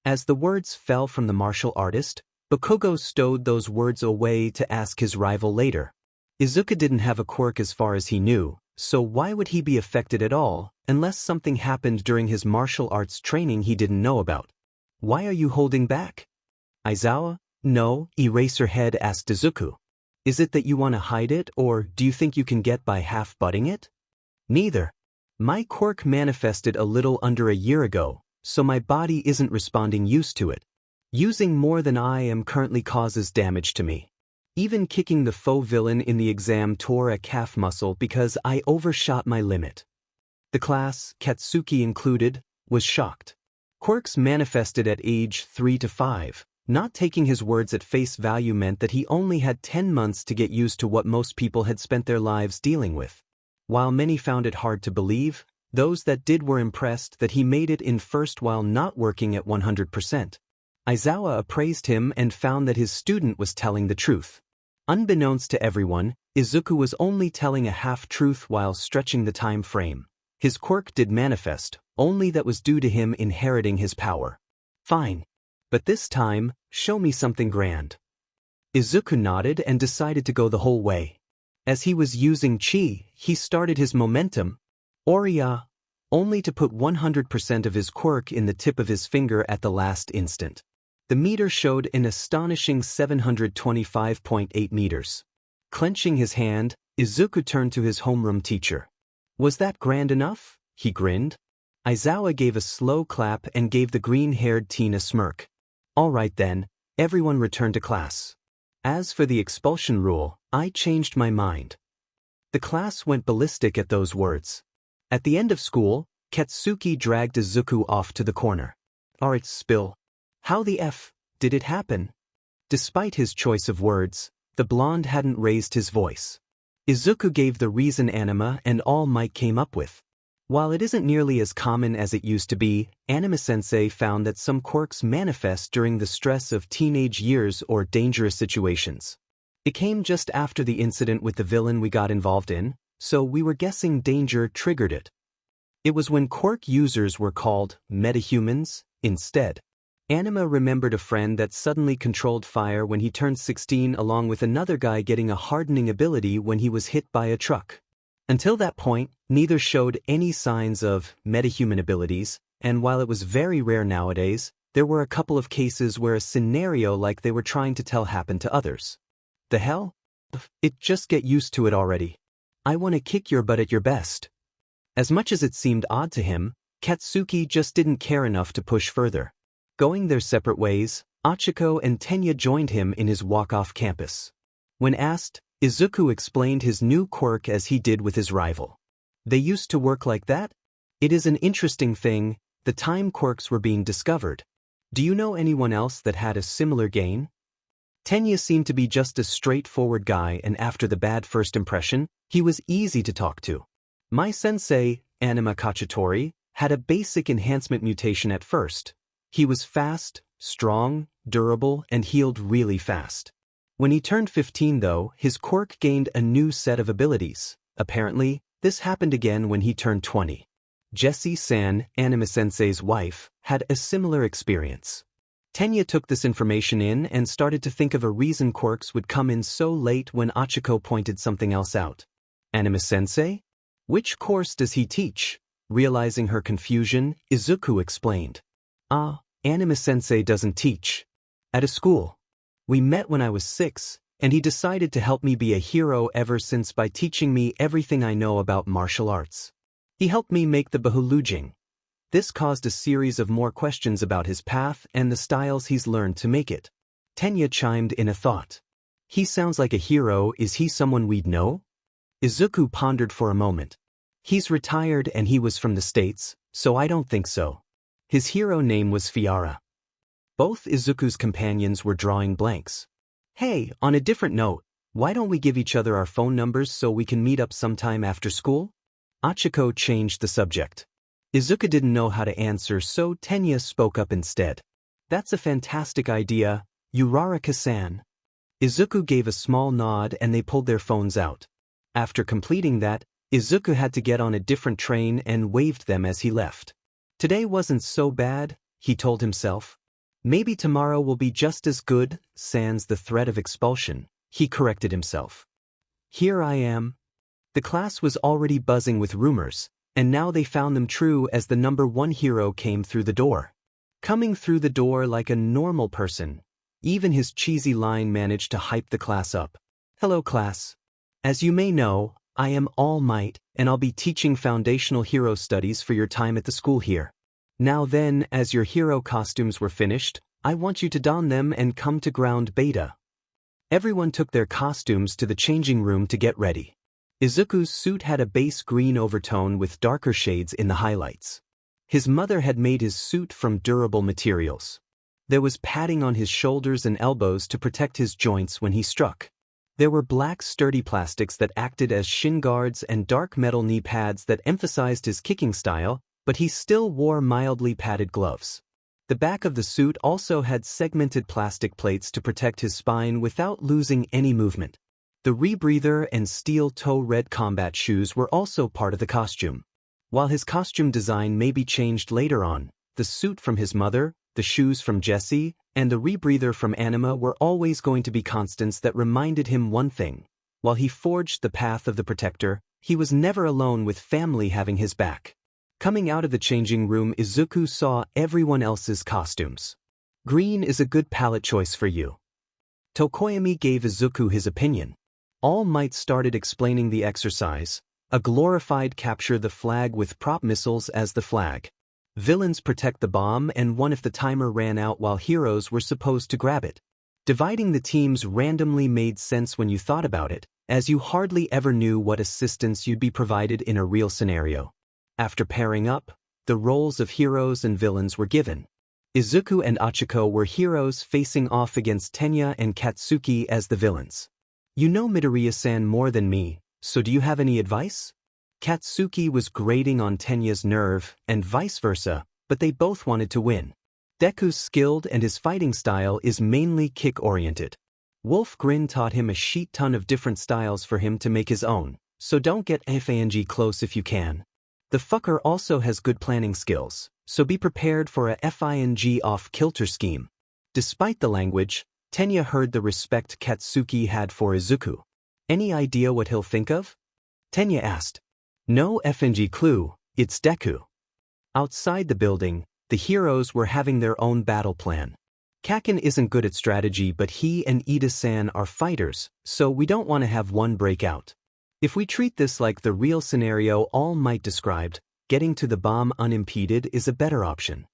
As the words fell from the martial artist, Bakugo stowed those words away to ask his rival later. Izuku didn't have a quirk as far as he knew, so why would he be affected at all, unless something happened during his martial arts training he didn't know about? "Why are you holding back?" "Aizawa, no," Eraserhead asked Izuku. "Is it that you want to hide it, or do you think you can get by half-butting it?" "Neither. My quirk manifested a little under a year ago, so my body isn't responding used to it. Using more than I am currently causes damage to me. Even kicking the faux villain in the exam tore a calf muscle because I overshot my limit." The class, Katsuki included, was shocked. Quirks manifested at age 3 to 5. Not taking his words at face value meant that he only had 10 months to get used to what most people had spent their lives dealing with. While many found it hard to believe, those that did were impressed that he made it in first while not working at 100%. Aizawa appraised him and found that his student was telling the truth. Unbeknownst to everyone, Izuku was only telling a half-truth while stretching the time frame. His quirk did manifest, only that was due to him inheriting his power. "Fine. But this time, show me something grand. Izuku nodded and decided to go the whole way. As he was using chi, he started his momentum, Oriya, only to put 100% of his quirk in the tip of his finger at the last instant. The meter showed an astonishing 725.8 meters. Clenching his hand, Izuku turned to his homeroom teacher. Was that grand enough? He grinned. Aizawa gave a slow clap and gave the green-haired teen a smirk. All right then, everyone returned to class. As for the expulsion rule, I changed my mind. The class went ballistic at those words. At the end of school, Katsuki dragged Izuku off to the corner. Alright, spill. How the F did it happen? Despite his choice of words, the blonde hadn't raised his voice. Izuku gave the reason Anima and All Might came up with. While it isn't nearly as common as it used to be, Anima-sensei found that some quirks manifest during the stress of teenage years or dangerous situations. It came just after the incident with the villain we got involved in, so we were guessing danger triggered it. It was when quirk users were called metahumans instead. Anima remembered a friend that suddenly controlled fire when he turned 16 along with another guy getting a hardening ability when he was hit by a truck. Until that point, neither showed any signs of metahuman abilities, and while it was very rare nowadays, there were a couple of cases where a scenario like they were trying to tell happened to others. The hell? Just get used to it already. I want to kick your butt at your best. As much as it seemed odd to him, Katsuki just didn't care enough to push further. Going their separate ways, Achiko and Tenya joined him in his walk off campus. When asked, Izuku explained his new quirk as he did with his rival. They used to work like that? It is an interesting thing, the time quirks were being discovered. Do you know anyone else that had a similar gain? Tenya seemed to be just a straightforward guy, and after the bad first impression, he was easy to talk to. My sensei, Anima Cacciatore, had a basic enhancement mutation at first. He was fast, strong, durable, and healed really fast. When he turned 15 though, his quirk gained a new set of abilities. Apparently, this happened again when he turned 20. Jessie-san, Anima-sensei's wife, had a similar experience. Tenya took this information in and started to think of a reason quirks would come in so late when Achiko pointed something else out. Anima-sensei? Which course does he teach? Realizing her confusion, Izuku explained. Anima-sensei doesn't teach. At a school. We met when I was 6, and he decided to help me be a hero ever since by teaching me everything I know about martial arts. He helped me make the Bahulujing. This caused a series of more questions about his path and the styles he's learned to make it. Tenya chimed in a thought. He sounds like a hero. Is he someone we'd know? Izuku pondered for a moment. He's retired and he was from the States, so I don't think so. His hero name was Fiara. Both Izuku's companions were drawing blanks. Hey, on a different note, why don't we give each other our phone numbers so we can meet up sometime after school? Achiko changed the subject. Izuku didn't know how to answer, so Tenya spoke up instead. That's a fantastic idea, Uraraka-san. Izuku gave a small nod and they pulled their phones out. After completing that, Izuku had to get on a different train and waved them as he left. Today wasn't so bad, he told himself. Maybe tomorrow will be just as good, sans the threat of expulsion, he corrected himself. Here I am. The class was already buzzing with rumors, and now they found them true as the #1 hero came through the door. Coming through the door like a normal person, even his cheesy line managed to hype the class up. Hello class. As you may know, I am All Might, and I'll be teaching foundational hero studies for your time at the school here. Now then, as your hero costumes were finished, I want you to don them and come to ground beta. Everyone took their costumes to the changing room to get ready. Izuku's suit had a base green overtone with darker shades in the highlights. His mother had made his suit from durable materials. There was padding on his shoulders and elbows to protect his joints when he struck. There were black sturdy plastics that acted as shin guards and dark metal knee pads that emphasized his kicking style, but he still wore mildly padded gloves. The back of the suit also had segmented plastic plates to protect his spine without losing any movement. The rebreather and steel-toe red combat shoes were also part of the costume. While his costume design may be changed later on, the suit from his mother, the shoes from Jessie, and the rebreather from Anima were always going to be constants that reminded him one thing. While he forged the path of the Protector, he was never alone with family having his back. Coming out of the changing room, Izuku saw everyone else's costumes. Green is a good palette choice for you. Tokoyami gave Izuku his opinion. All Might started explaining the exercise. A glorified capture the flag with prop missiles as the flag. Villains protect the bomb and won if the timer ran out while heroes were supposed to grab it. Dividing the teams randomly made sense when you thought about it, as you hardly ever knew what assistance you'd be provided in a real scenario. After pairing up, the roles of heroes and villains were given. Izuku and Achiko were heroes facing off against Tenya and Katsuki as the villains. You know Midoriya-san more than me, so do you have any advice? Katsuki was grating on Tenya's nerve, and vice versa, but they both wanted to win. Deku's skilled and his fighting style is mainly kick-oriented. Wolf Grin taught him a sheet ton of different styles for him to make his own, so don't get FANG close if you can. The fucker also has good planning skills, so be prepared for a FING off-kilter scheme. Despite the language, Tenya heard the respect Katsuki had for Izuku. Any idea what he'll think of? Tenya asked. No FNG clue, it's Deku. Outside the building, the heroes were having their own battle plan. Kaken isn't good at strategy, but he and Ida-san are fighters, so we don't want to have one break out. If we treat this like the real scenario All Might described, getting to the bomb unimpeded is a better option.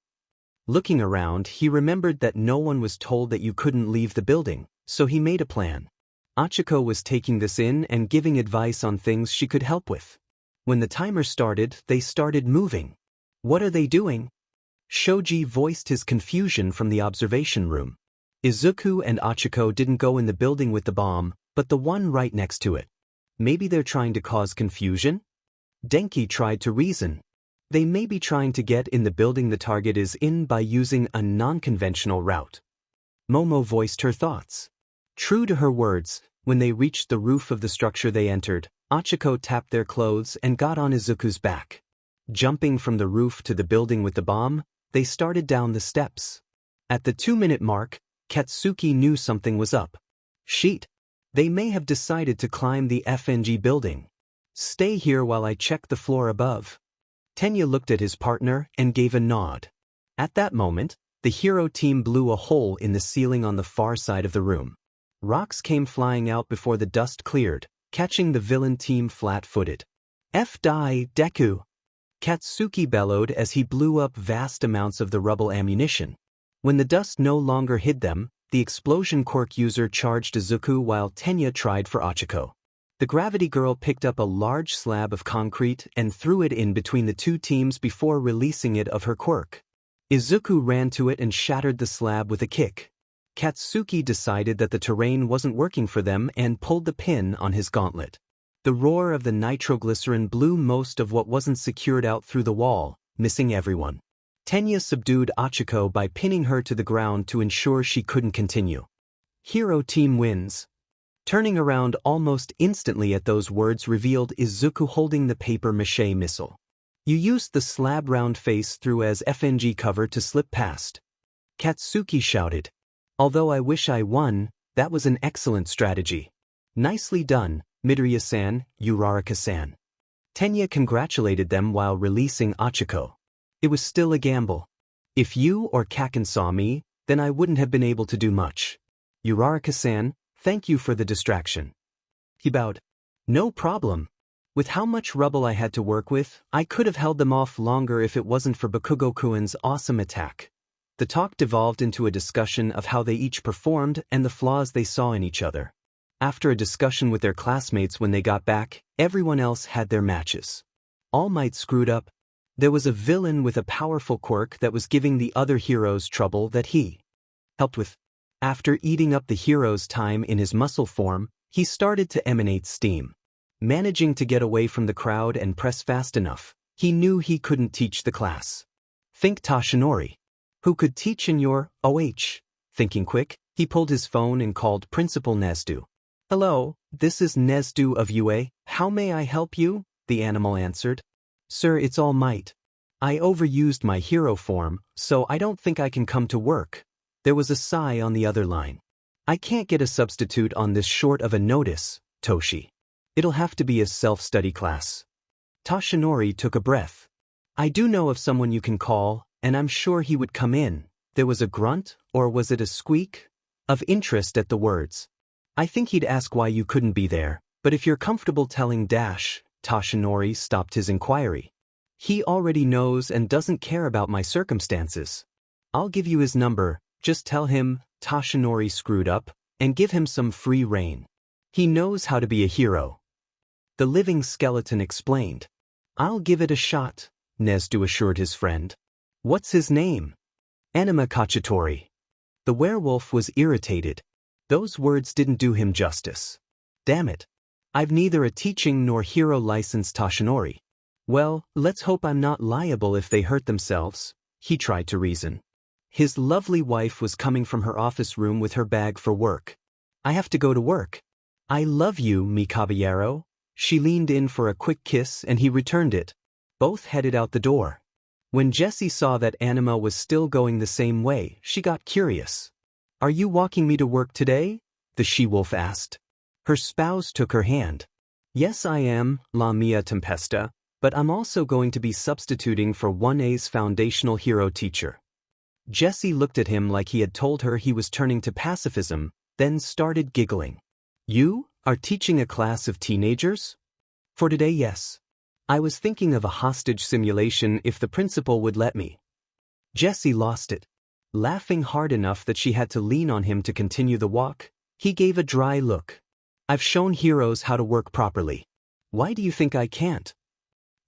Looking around, he remembered that no one was told that you couldn't leave the building, so he made a plan. Achiko was taking this in and giving advice on things she could help with. When the timer started, they started moving. What are they doing? Shoji voiced his confusion from the observation room. Izuku and Achiko didn't go in the building with the bomb, but the one right next to it. Maybe they're trying to cause confusion? Denki tried to reason. They may be trying to get in the building the target is in by using a non-conventional route. Momo voiced her thoughts. True to her words, when they reached the roof of the structure they entered, Achiko tapped their clothes and got on Izuku's back. Jumping from the roof to the building with the bomb, they started down the steps. At the 2-minute mark, Katsuki knew something was up. Sheet. They may have decided to climb the FNG building. Stay here while I check the floor above. Tenya looked at his partner and gave a nod. At that moment, the hero team blew a hole in the ceiling on the far side of the room. Rocks came flying out before the dust cleared, catching the villain team flat-footed. F-die, Deku! Katsuki bellowed as he blew up vast amounts of the rubble ammunition. When the dust no longer hid them, the explosion quirk user charged Izuku while Tenya tried for Achiko. The gravity girl picked up a large slab of concrete and threw it in between the two teams before releasing it of her quirk. Izuku ran to it and shattered the slab with a kick. Katsuki decided that the terrain wasn't working for them and pulled the pin on his gauntlet. The roar of the nitroglycerin blew most of what wasn't secured out through the wall, missing everyone. Tenya subdued Achiko by pinning her to the ground to ensure she couldn't continue. Hero team wins. Turning around almost instantly at those words revealed Izuku holding the paper-mache missile. You used the slab round face through as FNG cover to slip past. Katsuki shouted. Although I wish I won, that was an excellent strategy. Nicely done, Midoriya-san, Uraraka-san. Tenya congratulated them while releasing Achiko. It was still a gamble. If you or Kaken saw me, then I wouldn't have been able to do much. Uraraka-san, thank you for the distraction. He bowed. No problem. With how much rubble I had to work with, I could have held them off longer if it wasn't for Bakugo-kun's awesome attack. The talk devolved into a discussion of how they each performed and the flaws they saw in each other. After a discussion with their classmates when they got back, everyone else had their matches. All Might screwed up. There was a villain with a powerful quirk that was giving the other heroes trouble that he helped with. After eating up the hero's time in his muscle form, he started to emanate steam. Managing to get away from the crowd and press fast enough, he knew he couldn't teach the class. Think Tashinori. Who could teach in your OH? Thinking quick, he pulled his phone and called Principal Nezdu. Hello, this is Nezdu of UA. How may I help you? The animal answered. Sir, it's All Might. I overused my hero form, so I don't think I can come to work. There was a sigh on the other line. I can't get a substitute on this short of a notice, Toshi. It'll have to be a self-study class. Toshinori took a breath. I do know of someone you can call, and I'm sure he would come in. There was a grunt, or was it a squeak? Of interest at the words. I think he'd ask why you couldn't be there, but if you're comfortable telling Toshinori stopped his inquiry. He already knows and doesn't care about my circumstances. I'll give you his number, just tell him Toshinori screwed up, and give him some free rein. He knows how to be a hero. The living skeleton explained. I'll give it a shot, Nezu assured his friend. What's his name? Anima Cacciatore. The werewolf was irritated. Those words didn't do him justice. Damn it. I've neither a teaching nor hero license, Toshinori. Well, let's hope I'm not liable if they hurt themselves, he tried to reason. His lovely wife was coming from her office room with her bag for work. I have to go to work. I love you, mi caballero. She leaned in for a quick kiss and he returned it. Both headed out the door. When Jessie saw that Anima was still going the same way, she got curious. Are you walking me to work today? The she-wolf asked. Her spouse took her hand. Yes, I am, la mia tempesta, but I'm also going to be substituting for 1A's foundational hero teacher. Jessie looked at him like he had told her he was turning to pacifism, then started giggling. You are teaching a class of teenagers? For today, yes. I was thinking of a hostage simulation if the principal would let me. Jessie lost it. Laughing hard enough that she had to lean on him to continue the walk, he gave a dry look. I've shown heroes how to work properly. Why do you think I can't?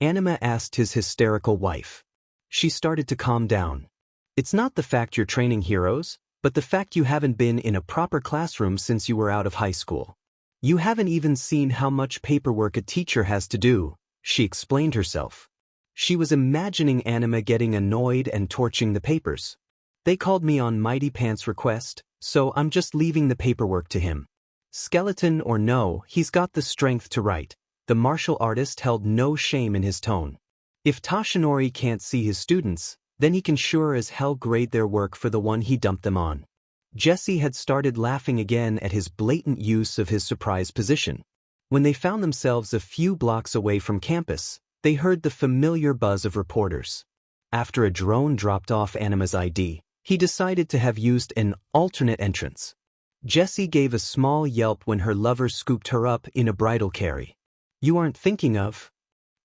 Anima asked his hysterical wife. She started to calm down. It's not the fact you're training heroes, but the fact you haven't been in a proper classroom since you were out of high school. You haven't even seen how much paperwork a teacher has to do, she explained herself. She was imagining Anima getting annoyed and torching the papers. They called me on Mighty Pants' request, so I'm just leaving the paperwork to him. Skeleton or no, he's got the strength to write. The martial artist held no shame in his tone. If Toshinori can't see his students, then he can sure as hell grade their work for the one he dumped them on. Jessie had started laughing again at his blatant use of his surprise position. When they found themselves a few blocks away from campus, they heard the familiar buzz of reporters. After a drone dropped off Anima's ID, he decided to have used an alternate entrance. Jessie gave a small yelp when her lover scooped her up in a bridal carry. You aren't thinking of...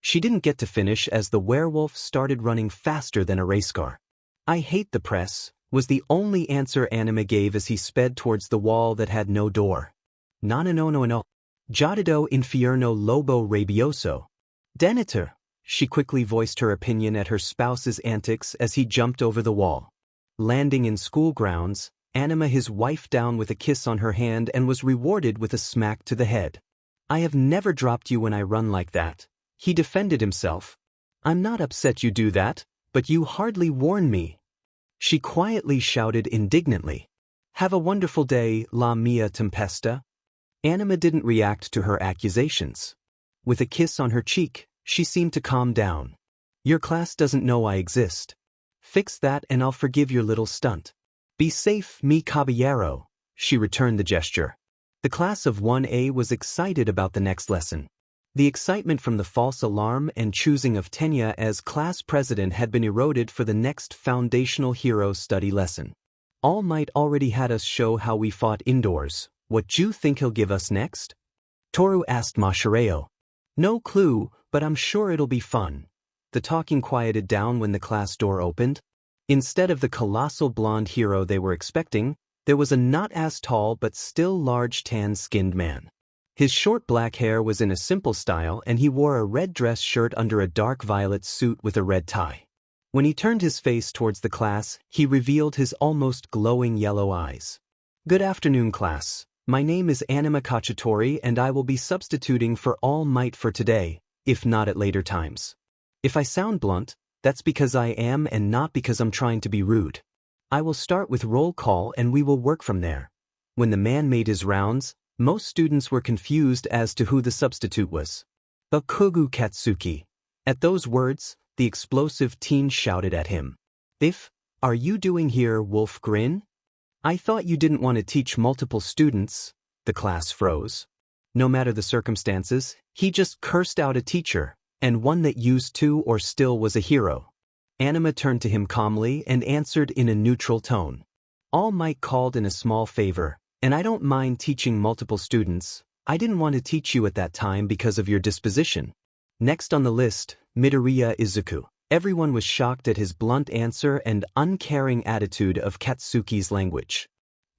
She didn't get to finish as the werewolf started running faster than a race car. I hate the press, was the only answer Anima gave as he sped towards the wall that had no door. No. Jodido infierno lobo rabioso. Deniter. She quickly voiced her opinion at her spouse's antics as he jumped over the wall. Landing in school grounds, Anima his wife down with a kiss on her hand and was rewarded with a smack to the head. I have never dropped you when I run like that. He defended himself. I'm not upset you do that, but you hardly warn me. She quietly shouted indignantly. Have a wonderful day, la mia tempesta. Anima didn't react to her accusations. With a kiss on her cheek, she seemed to calm down. Your class doesn't know I exist. Fix that and I'll forgive your little stunt. Be safe, mi caballero. She returned the gesture. The class of 1A was excited about the next lesson. The excitement from the false alarm and choosing of Tenya as class president had been eroded for the next foundational hero study lesson. All Might already had us show how we fought indoors. What you think he'll give us next? Toru asked Mashireo. No clue, but I'm sure it'll be fun. The talking quieted down when the class door opened. Instead of the colossal blonde hero they were expecting, there was a not as tall but still large tan-skinned man. His short black hair was in a simple style and he wore a red dress shirt under a dark violet suit with a red tie. When he turned his face towards the class, he revealed his almost glowing yellow eyes. Good afternoon, class. My name is Anima Cacciatore and I will be substituting for All Might for today, if not at later times. If I sound blunt, that's because I am and not because I'm trying to be rude. I will start with roll call and we will work from there. When the man made his rounds, most students were confused as to who the substitute was. Bakugu Katsuki. At those words, the explosive teen shouted at him. "If, are you doing here, Wolf Grin? I thought you didn't want to teach multiple students." The class froze. No matter the circumstances, he just cursed out a teacher, and one that used to or still was a hero. Anima turned to him calmly and answered in a neutral tone. "All Might called in a small favor, and I don't mind teaching multiple students. I didn't want to teach you at that time because of your disposition." Next on the list, Midoriya Izuku. Everyone was shocked at his blunt answer and uncaring attitude of Katsuki's language.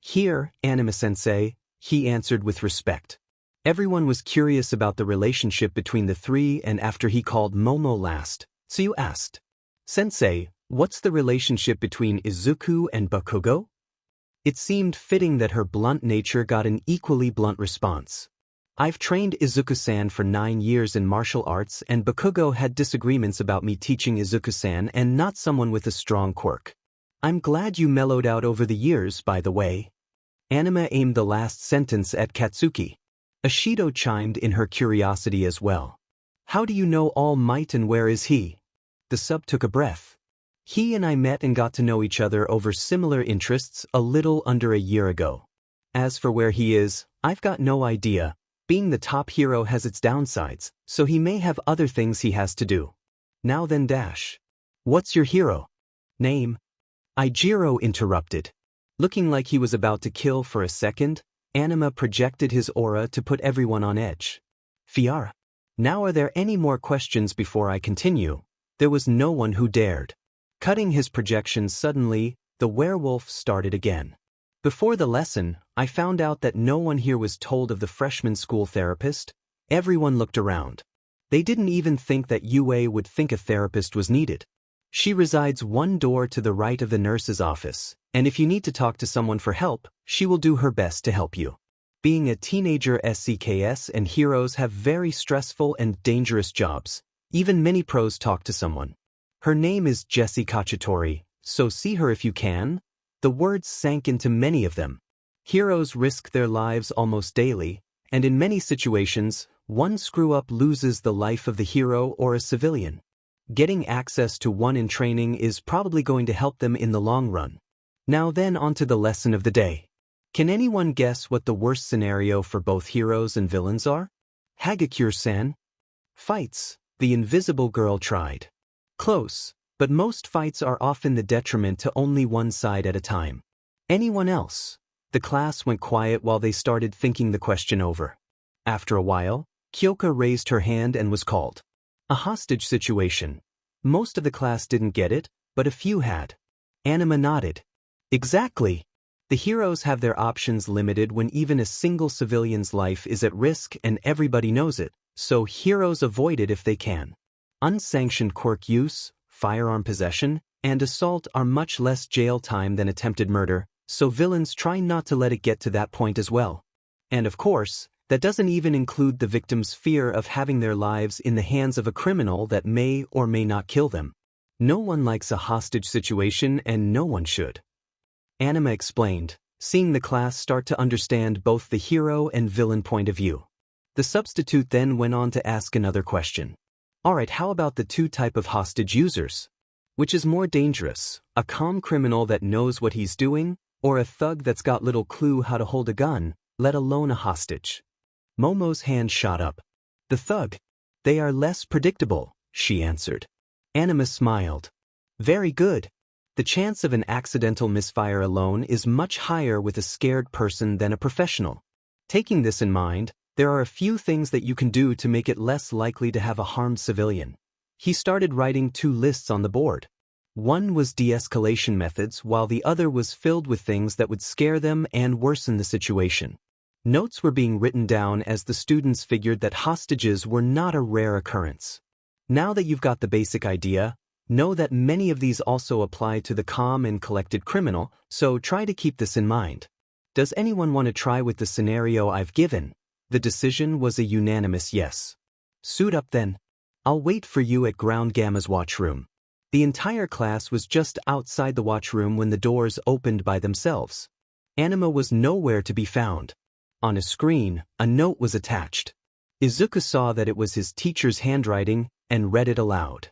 "Here, Anima-sensei," he answered with respect. Everyone was curious about the relationship between the three, and after he called Momo last, Tsuyu asked, "Sensei, what's the relationship between Izuku and Bakugo?" It seemed fitting that her blunt nature got an equally blunt response. "I've trained Izuku-san for 9 years in martial arts, and Bakugo had disagreements about me teaching Izuku-san and not someone with a strong quirk. I'm glad you mellowed out over the years, by the way." Anima aimed the last sentence at Katsuki. Ashido chimed in her curiosity as well. "How do you know All Might and where is he?" The sub took a breath. "He and I met and got to know each other over similar interests a little under a year ago. As for where he is, I've got no idea. Being the top hero has its downsides, so he may have other things he has to do. Now then dash. What's your hero name?" Ijiro interrupted. Looking like he was about to kill for a second, Anima projected his aura to put everyone on edge. "Fiara. Now are there any more questions before I continue?" There was no one who dared. Cutting his projections suddenly, the werewolf started again. "Before the lesson, I found out that no one here was told of the freshman school therapist." Everyone looked around. They didn't even think that UA would think a therapist was needed. "She resides one door to the right of the nurse's office, and if you need to talk to someone for help, she will do her best to help you. Being a teenager, SCKS and heroes have very stressful and dangerous jobs. Even many pros talk to someone. Her name is Anima Cacciatore, so see her if you can." The words sank into many of them. Heroes risk their lives almost daily, and in many situations, one screw-up loses the life of the hero or a civilian. Getting access to one in training is probably going to help them in the long run. Now then, on to the lesson of the day. Can anyone guess what the worst scenario for both heroes and villains are? Hagakure-san. Fights, the invisible girl tried. Close, but most fights are often the detriment to only one side at a time. Anyone else? The class went quiet while they started thinking the question over. After a while, Kyoka raised her hand and was called. A hostage situation. Most of the class didn't get it, but a few had. Anima nodded. Exactly. The heroes have their options limited when even a single civilian's life is at risk, and everybody knows it, so heroes avoid it if they can. Unsanctioned quirk use, firearm possession, and assault are much less jail time than attempted murder, so villains try not to let it get to that point as well. And of course, that doesn't even include the victim's fear of having their lives in the hands of a criminal that may or may not kill them. No one likes a hostage situation, and no one should. Anima explained, seeing the class start to understand both the hero and villain point of view. The substitute then went on to ask another question. Alright, how about the two type of hostage users? Which is more dangerous, a calm criminal that knows what he's doing, or a thug that's got little clue how to hold a gun, let alone a hostage? Momo's hand shot up. The thug. They are less predictable, she answered. Anima smiled. Very good. The chance of an accidental misfire alone is much higher with a scared person than a professional. Taking this in mind, there are a few things that you can do to make it less likely to have a harmed civilian. He started writing 2 lists on the board. One was de-escalation methods, while the other was filled with things that would scare them and worsen the situation. Notes were being written down as the students figured that hostages were not a rare occurrence. Now that you've got the basic idea, know that many of these also apply to the calm and collected criminal, so try to keep this in mind. Does anyone want to try with the scenario I've given? The decision was a unanimous yes. Suit up then. I'll wait for you at Ground Gamma's watchroom. The entire class was just outside the watchroom when the doors opened by themselves. Anima was nowhere to be found. On a screen, a note was attached. Izuku saw that it was his teacher's handwriting and read it aloud.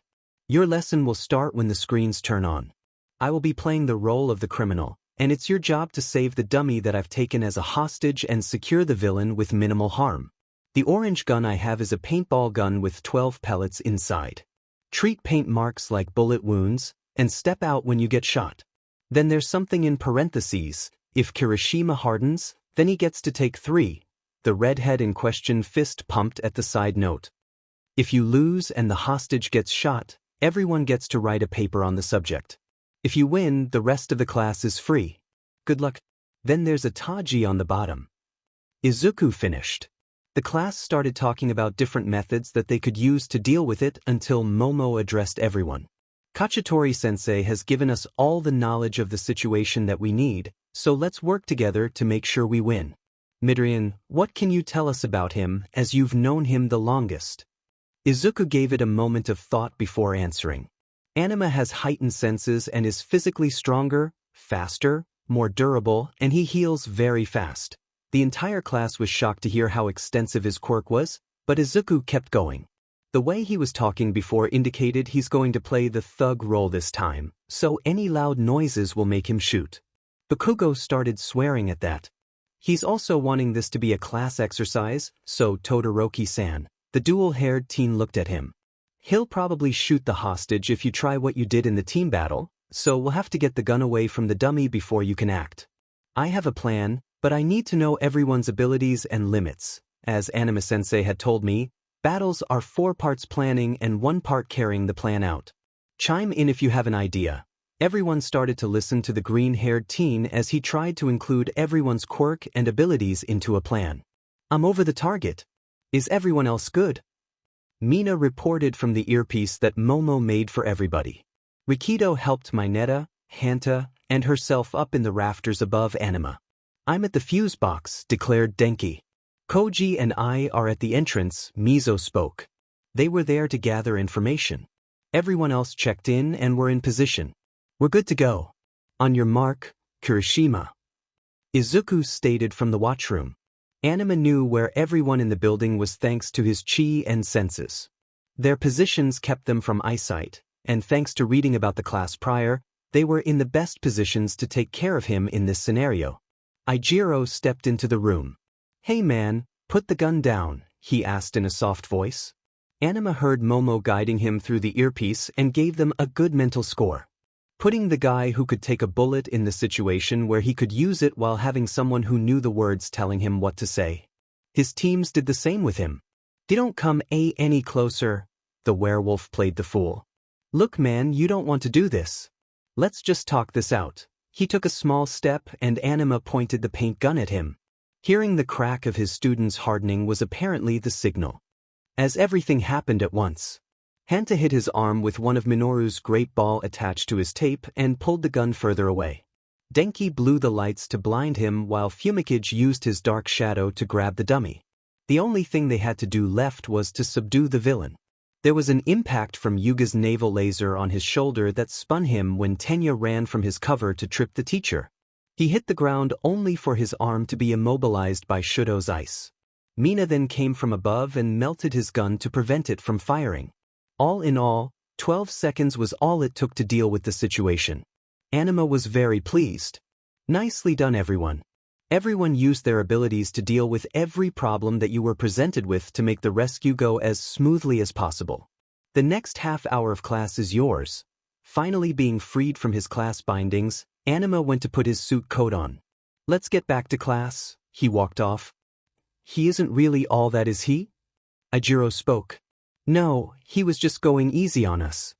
Your lesson will start when the screens turn on. I will be playing the role of the criminal, and it's your job to save the dummy that I've taken as a hostage and secure the villain with minimal harm. The orange gun I have is a paintball gun with 12 pellets inside. Treat paint marks like bullet wounds, and step out when you get shot. Then there's something in parentheses: if Kirishima hardens, then he gets to take 3. The redhead in question fist pumped at the side note. If you lose and the hostage gets shot, everyone gets to write a paper on the subject. If you win, the rest of the class is free. Good luck. Then there's a Taji on the bottom. Izuku finished. The class started talking about different methods that they could use to deal with it until Momo addressed everyone. Cacciatore-sensei has given us all the knowledge of the situation that we need, so let's work together to make sure we win. Midoriya, what can you tell us about him, as you've known him the longest? Izuku gave it a moment of thought before answering. Anima has heightened senses and is physically stronger, faster, more durable, and he heals very fast. The entire class was shocked to hear how extensive his quirk was, but Izuku kept going. The way he was talking before indicated he's going to play the thug role this time, so any loud noises will make him shoot. Bakugo started swearing at that. He's also wanting this to be a class exercise, so Todoroki-san, the dual-haired teen, looked at him. He'll probably shoot the hostage if you try what you did in the team battle, so we'll have to get the gun away from the dummy before you can act. I have a plan, but I need to know everyone's abilities and limits. As Anima-sensei had told me, battles are 4 parts planning and 1 part carrying the plan out. Chime in if you have an idea. Everyone started to listen to the green-haired teen as he tried to include everyone's quirk and abilities into a plan. I'm over the target. Is everyone else good? Mina reported from the earpiece that Momo made for everybody. Rikido helped Mineta, Hanta, and herself up in the rafters above Anima. I'm at the fuse box, declared Denki. Koji and I are at the entrance, Mizo spoke. They were there to gather information. Everyone else checked in and were in position. We're good to go. On your mark, Kirishima. Izuku stated from the watchroom. Anima knew where everyone in the building was thanks to his chi and senses. Their positions kept them from eyesight, and thanks to reading about the class prior, they were in the best positions to take care of him in this scenario. Ijiro stepped into the room. Hey man, put the gun down, he asked in a soft voice. Anima heard Momo guiding him through the earpiece and gave them a good mental score. Putting the guy who could take a bullet in the situation where he could use it while having someone who knew the words telling him what to say. His teams did the same with him. Don't come any closer. The werewolf played the fool. Look man, you don't want to do this. Let's just talk this out. He took a small step and Anima pointed the paint gun at him. Hearing the crack of his student's hardening was apparently the signal. As everything happened at once. Hanta hit his arm with one of Minoru's great ball attached to his tape and pulled the gun further away. Denki blew the lights to blind him while Fumikage used his dark shadow to grab the dummy. The only thing they had to do left was to subdue the villain. There was an impact from Yuga's naval laser on his shoulder that spun him when Tenya ran from his cover to trip the teacher. He hit the ground only for his arm to be immobilized by Shudo's ice. Mina then came from above and melted his gun to prevent it from firing. All in all, 12 seconds was all it took to deal with the situation. Anima was very pleased. Nicely done everyone. Everyone used their abilities to deal with every problem that you were presented with to make the rescue go as smoothly as possible. The next half hour of class is yours. Finally being freed from his class bindings, Anima went to put his suit coat on. Let's get back to class, he walked off. He isn't really all that, is he? Ijiro spoke. No, he was just going easy on us.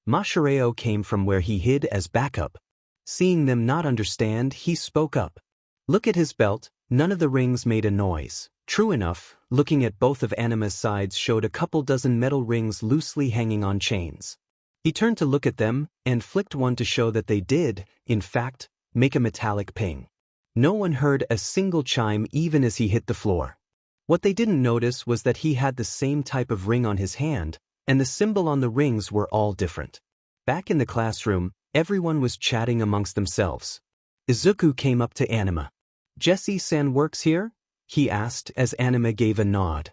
Mashireo came from where he hid as backup. Seeing them not understand, he spoke up. Look at his belt, none of the rings made a noise. True enough, looking at both of Anima's sides showed a couple dozen metal rings loosely hanging on chains. He turned to look at them, and flicked one to show that they did, in fact, make a metallic ping. No one heard a single chime even as he hit the floor. What they didn't notice was that he had the same type of ring on his hand, and the symbol on the rings were all different. Back in the classroom, everyone was chatting amongst themselves. Izuku came up to Anima. Jessie-san works here? He asked as Anima gave a nod.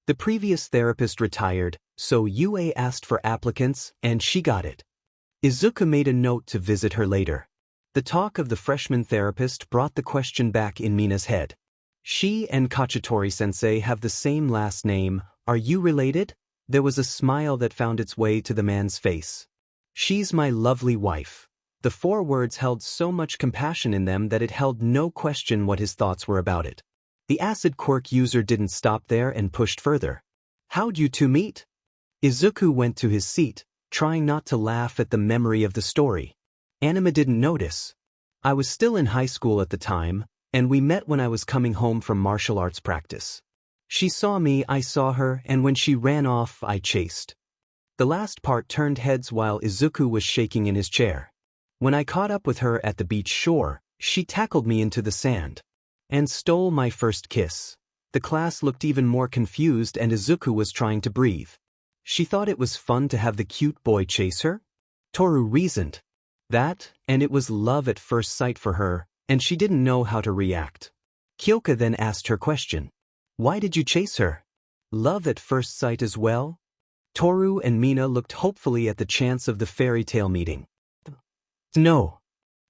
The previous therapist retired, so UA asked for applicants, and she got it. Izuku made a note to visit her later. The talk of the freshman therapist brought the question back in Mina's head. She and Cacciatore-sensei have the same last name. Are you related? There was a smile that found its way to the man's face. She's my lovely wife. The 4 words held so much compassion in them that it held no question what his thoughts were about it. The acid quirk user didn't stop there and pushed further. How'd you two meet? Izuku went to his seat, trying not to laugh at the memory of the story. Anima didn't notice. I was still in high school at the time, and we met when I was coming home from martial arts practice. She saw me, I saw her, and when she ran off, I chased. The last part turned heads while Izuku was shaking in his chair. When I caught up with her at the beach shore, she tackled me into the sand and stole my first kiss. The class looked even more confused and Izuku was trying to breathe. She thought it was fun to have the cute boy chase her? Toru reasoned. That, and it was love at first sight for her, and she didn't know how to react. Kyoka then asked her question. Why did you chase her? Love at first sight as well? Toru and Mina looked hopefully at the chance of the fairy tale meeting. No.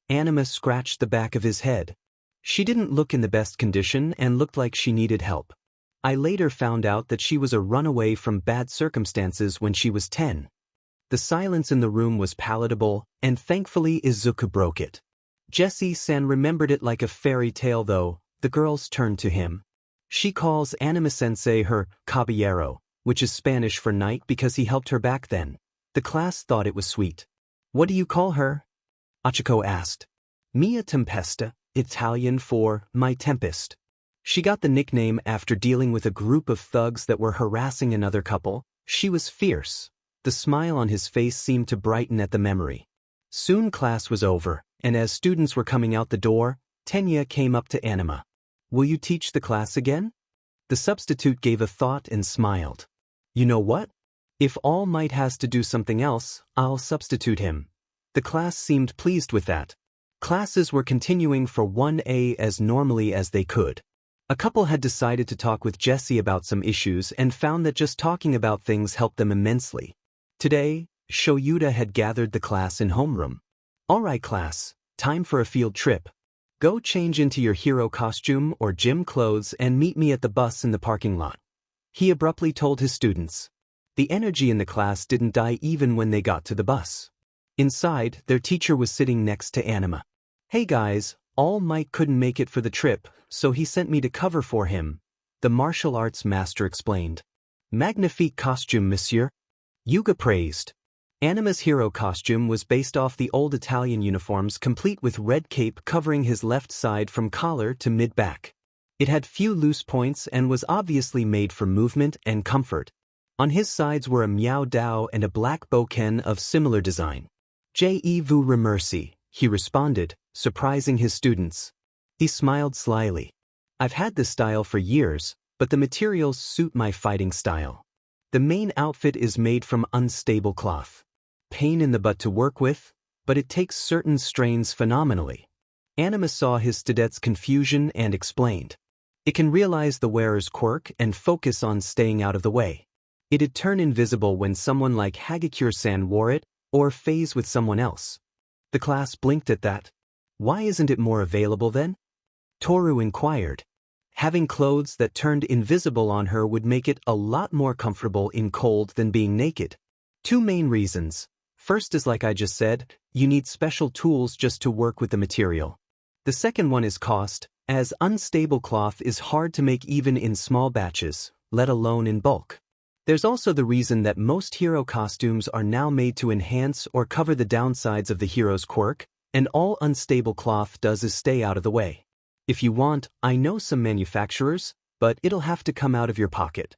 Anima scratched the back of his head. She didn't look in the best condition and looked like she needed help. I later found out that she was a runaway from bad circumstances when she was 10. The silence in the room was palatable, and thankfully Izuku broke it. Jessie-san remembered it like a fairy tale though. The girls turned to him. She calls Anima-sensei her caballero, which is Spanish for knight because he helped her back then. The class thought it was sweet. What do you call her? Achiko asked. Mia Tempesta, Italian for my tempest. She got the nickname after dealing with a group of thugs that were harassing another couple. She was fierce. The smile on his face seemed to brighten at the memory. Soon class was over, and as students were coming out the door, Tenya came up to Anima. Will you teach the class again? The substitute gave a thought and smiled. You know what? If All Might has to do something else, I'll substitute him. The class seemed pleased with that. Classes were continuing for 1A as normally as they could. A couple had decided to talk with Jessie about some issues and found that just talking about things helped them immensely. Today, Shoyuta had gathered the class in homeroom. Alright class, time for a field trip. Go change into your hero costume or gym clothes and meet me at the bus in the parking lot. He abruptly told his students. The energy in the class didn't die even when they got to the bus. Inside, their teacher was sitting next to Anima. Hey guys, All Might couldn't make it for the trip, so he sent me to cover for him, the martial arts master explained. Magnifique costume, monsieur. Yuga praised. Anima's hero costume was based off the old Italian uniforms complete with red cape covering his left side from collar to mid-back. It had few loose points and was obviously made for movement and comfort. On his sides were a Miao Dao and a black boken of similar design. Je vous remercie, he responded, surprising his students. He smiled slyly. I've had this style for years, but the materials suit my fighting style. The main outfit is made from unstable cloth. Pain in the butt to work with, but it takes certain strains phenomenally. Anima saw his student's confusion and explained. It can realize the wearer's quirk and focus on staying out of the way. It'd turn invisible when someone like Hagakure-san wore it, or phase with someone else. The class blinked at that. Why isn't it more available then? Toru inquired. Having clothes that turned invisible on her would make it a lot more comfortable in cold than being naked. 2 main reasons. First is like I just said, you need special tools just to work with the material. The second one is cost, as unstable cloth is hard to make even in small batches, let alone in bulk. There's also the reason that most hero costumes are now made to enhance or cover the downsides of the hero's quirk, and all unstable cloth does is stay out of the way. If you want, I know some manufacturers, but it'll have to come out of your pocket.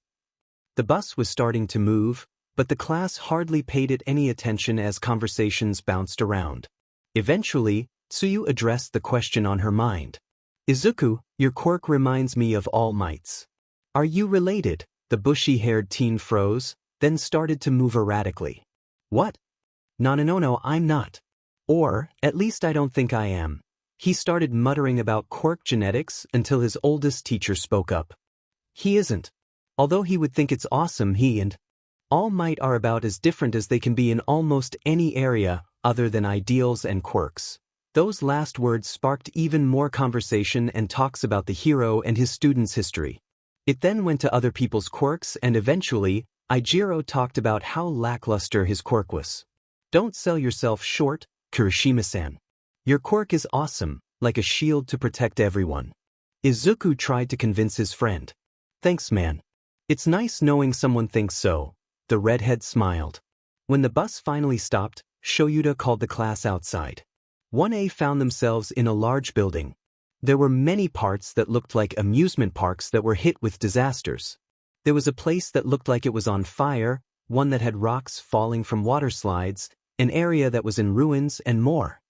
The bus was starting to move, but the class hardly paid it any attention as conversations bounced around. Eventually, Tsuyu addressed the question on her mind. Izuku, your quirk reminds me of All Might's. Are you related? The bushy-haired teen froze, then started to move erratically. What? No, I'm not. Or, at least I don't think I am. He started muttering about quirk genetics until his oldest teacher spoke up. He isn't. Although he would think it's awesome, he and All Might are about as different as they can be in almost any area other than ideals and quirks. Those last words sparked even more conversation and talks about the hero and his students' history. It then went to other people's quirks, and eventually, Ijiro talked about how lackluster his quirk was. Don't sell yourself short, Kirishima-san. Your quirk is awesome, like a shield to protect everyone. Izuku tried to convince his friend. Thanks, man. It's nice knowing someone thinks so. The redhead smiled. When the bus finally stopped, Shoyuta called the class outside. 1A found themselves in a large building. There were many parts that looked like amusement parks that were hit with disasters. There was a place that looked like it was on fire, one that had rocks falling from water slides, an area that was in ruins, and more.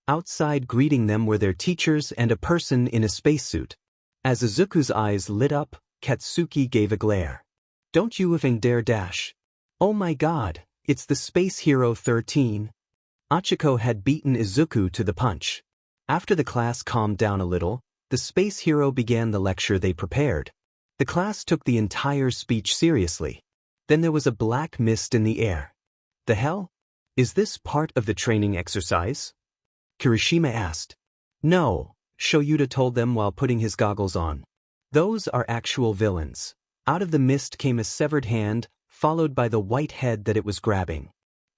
Outside greeting them were their teachers and a person in a spacesuit. As Izuku's eyes lit up, Katsuki gave a glare. Don't you even dare dash. Oh my god, it's the Space Hero 13. Achiko had beaten Izuku to the punch. After the class calmed down a little, the Space Hero began the lecture they prepared. The class took the entire speech seriously. Then there was a black mist in the air. The hell? Is this part of the training exercise? Kirishima asked. No, Shoyuta told them while putting his goggles on. Those are actual villains. Out of the mist came a severed hand, followed by the white head that it was grabbing.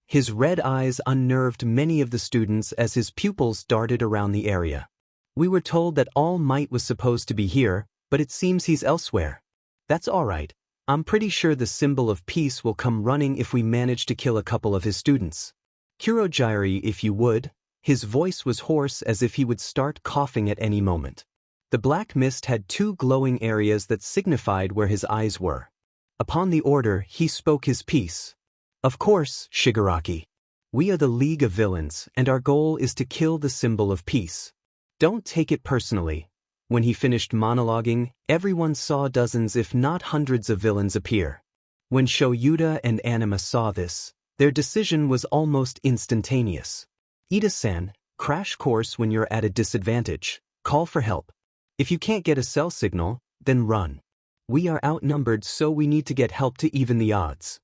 His red eyes unnerved many of the students as his pupils darted around the area. We were told that All Might was supposed to be here, but it seems he's elsewhere. That's alright. I'm pretty sure the symbol of peace will come running if we manage to kill a couple of his students. Kurogyari, if you would. His voice was hoarse as if he would start coughing at any moment. The black mist had two glowing areas that signified where his eyes were. Upon the order, he spoke his piece. Of course, Shigaraki. We are the League of Villains, and our goal is to kill the symbol of peace. Don't take it personally. When he finished monologuing, everyone saw dozens if not hundreds of villains appear. When Shoyuta and Anima saw this, their decision was almost instantaneous. Ida-san, crash course when you're at a disadvantage. Call for help. If you can't get a cell signal, then run. We are outnumbered, so we need to get help to even the odds.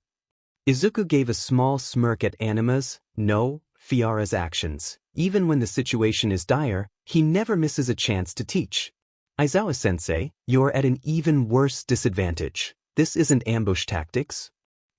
Izuku gave a small smirk at Anima's, no, Fiara's actions. Even when the situation is dire, he never misses a chance to teach. Aizawa-sensei, you're at an even worse disadvantage. This isn't ambush tactics.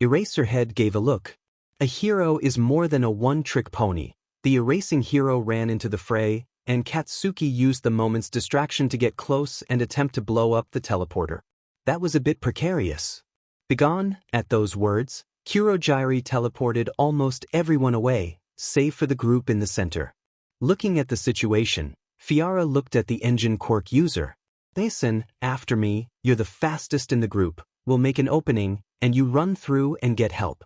Eraserhead gave a look. A hero is more than a one-trick pony. The erasing hero ran into the fray, and Katsuki used the moment's distraction to get close and attempt to blow up the teleporter. That was a bit precarious. Begone, at those words, Kurogyari teleported almost everyone away, save for the group in the center. Looking at the situation, Fiara looked at the engine quirk user. Listen, after me, you're the fastest in the group. We'll make an opening, and you run through and get help.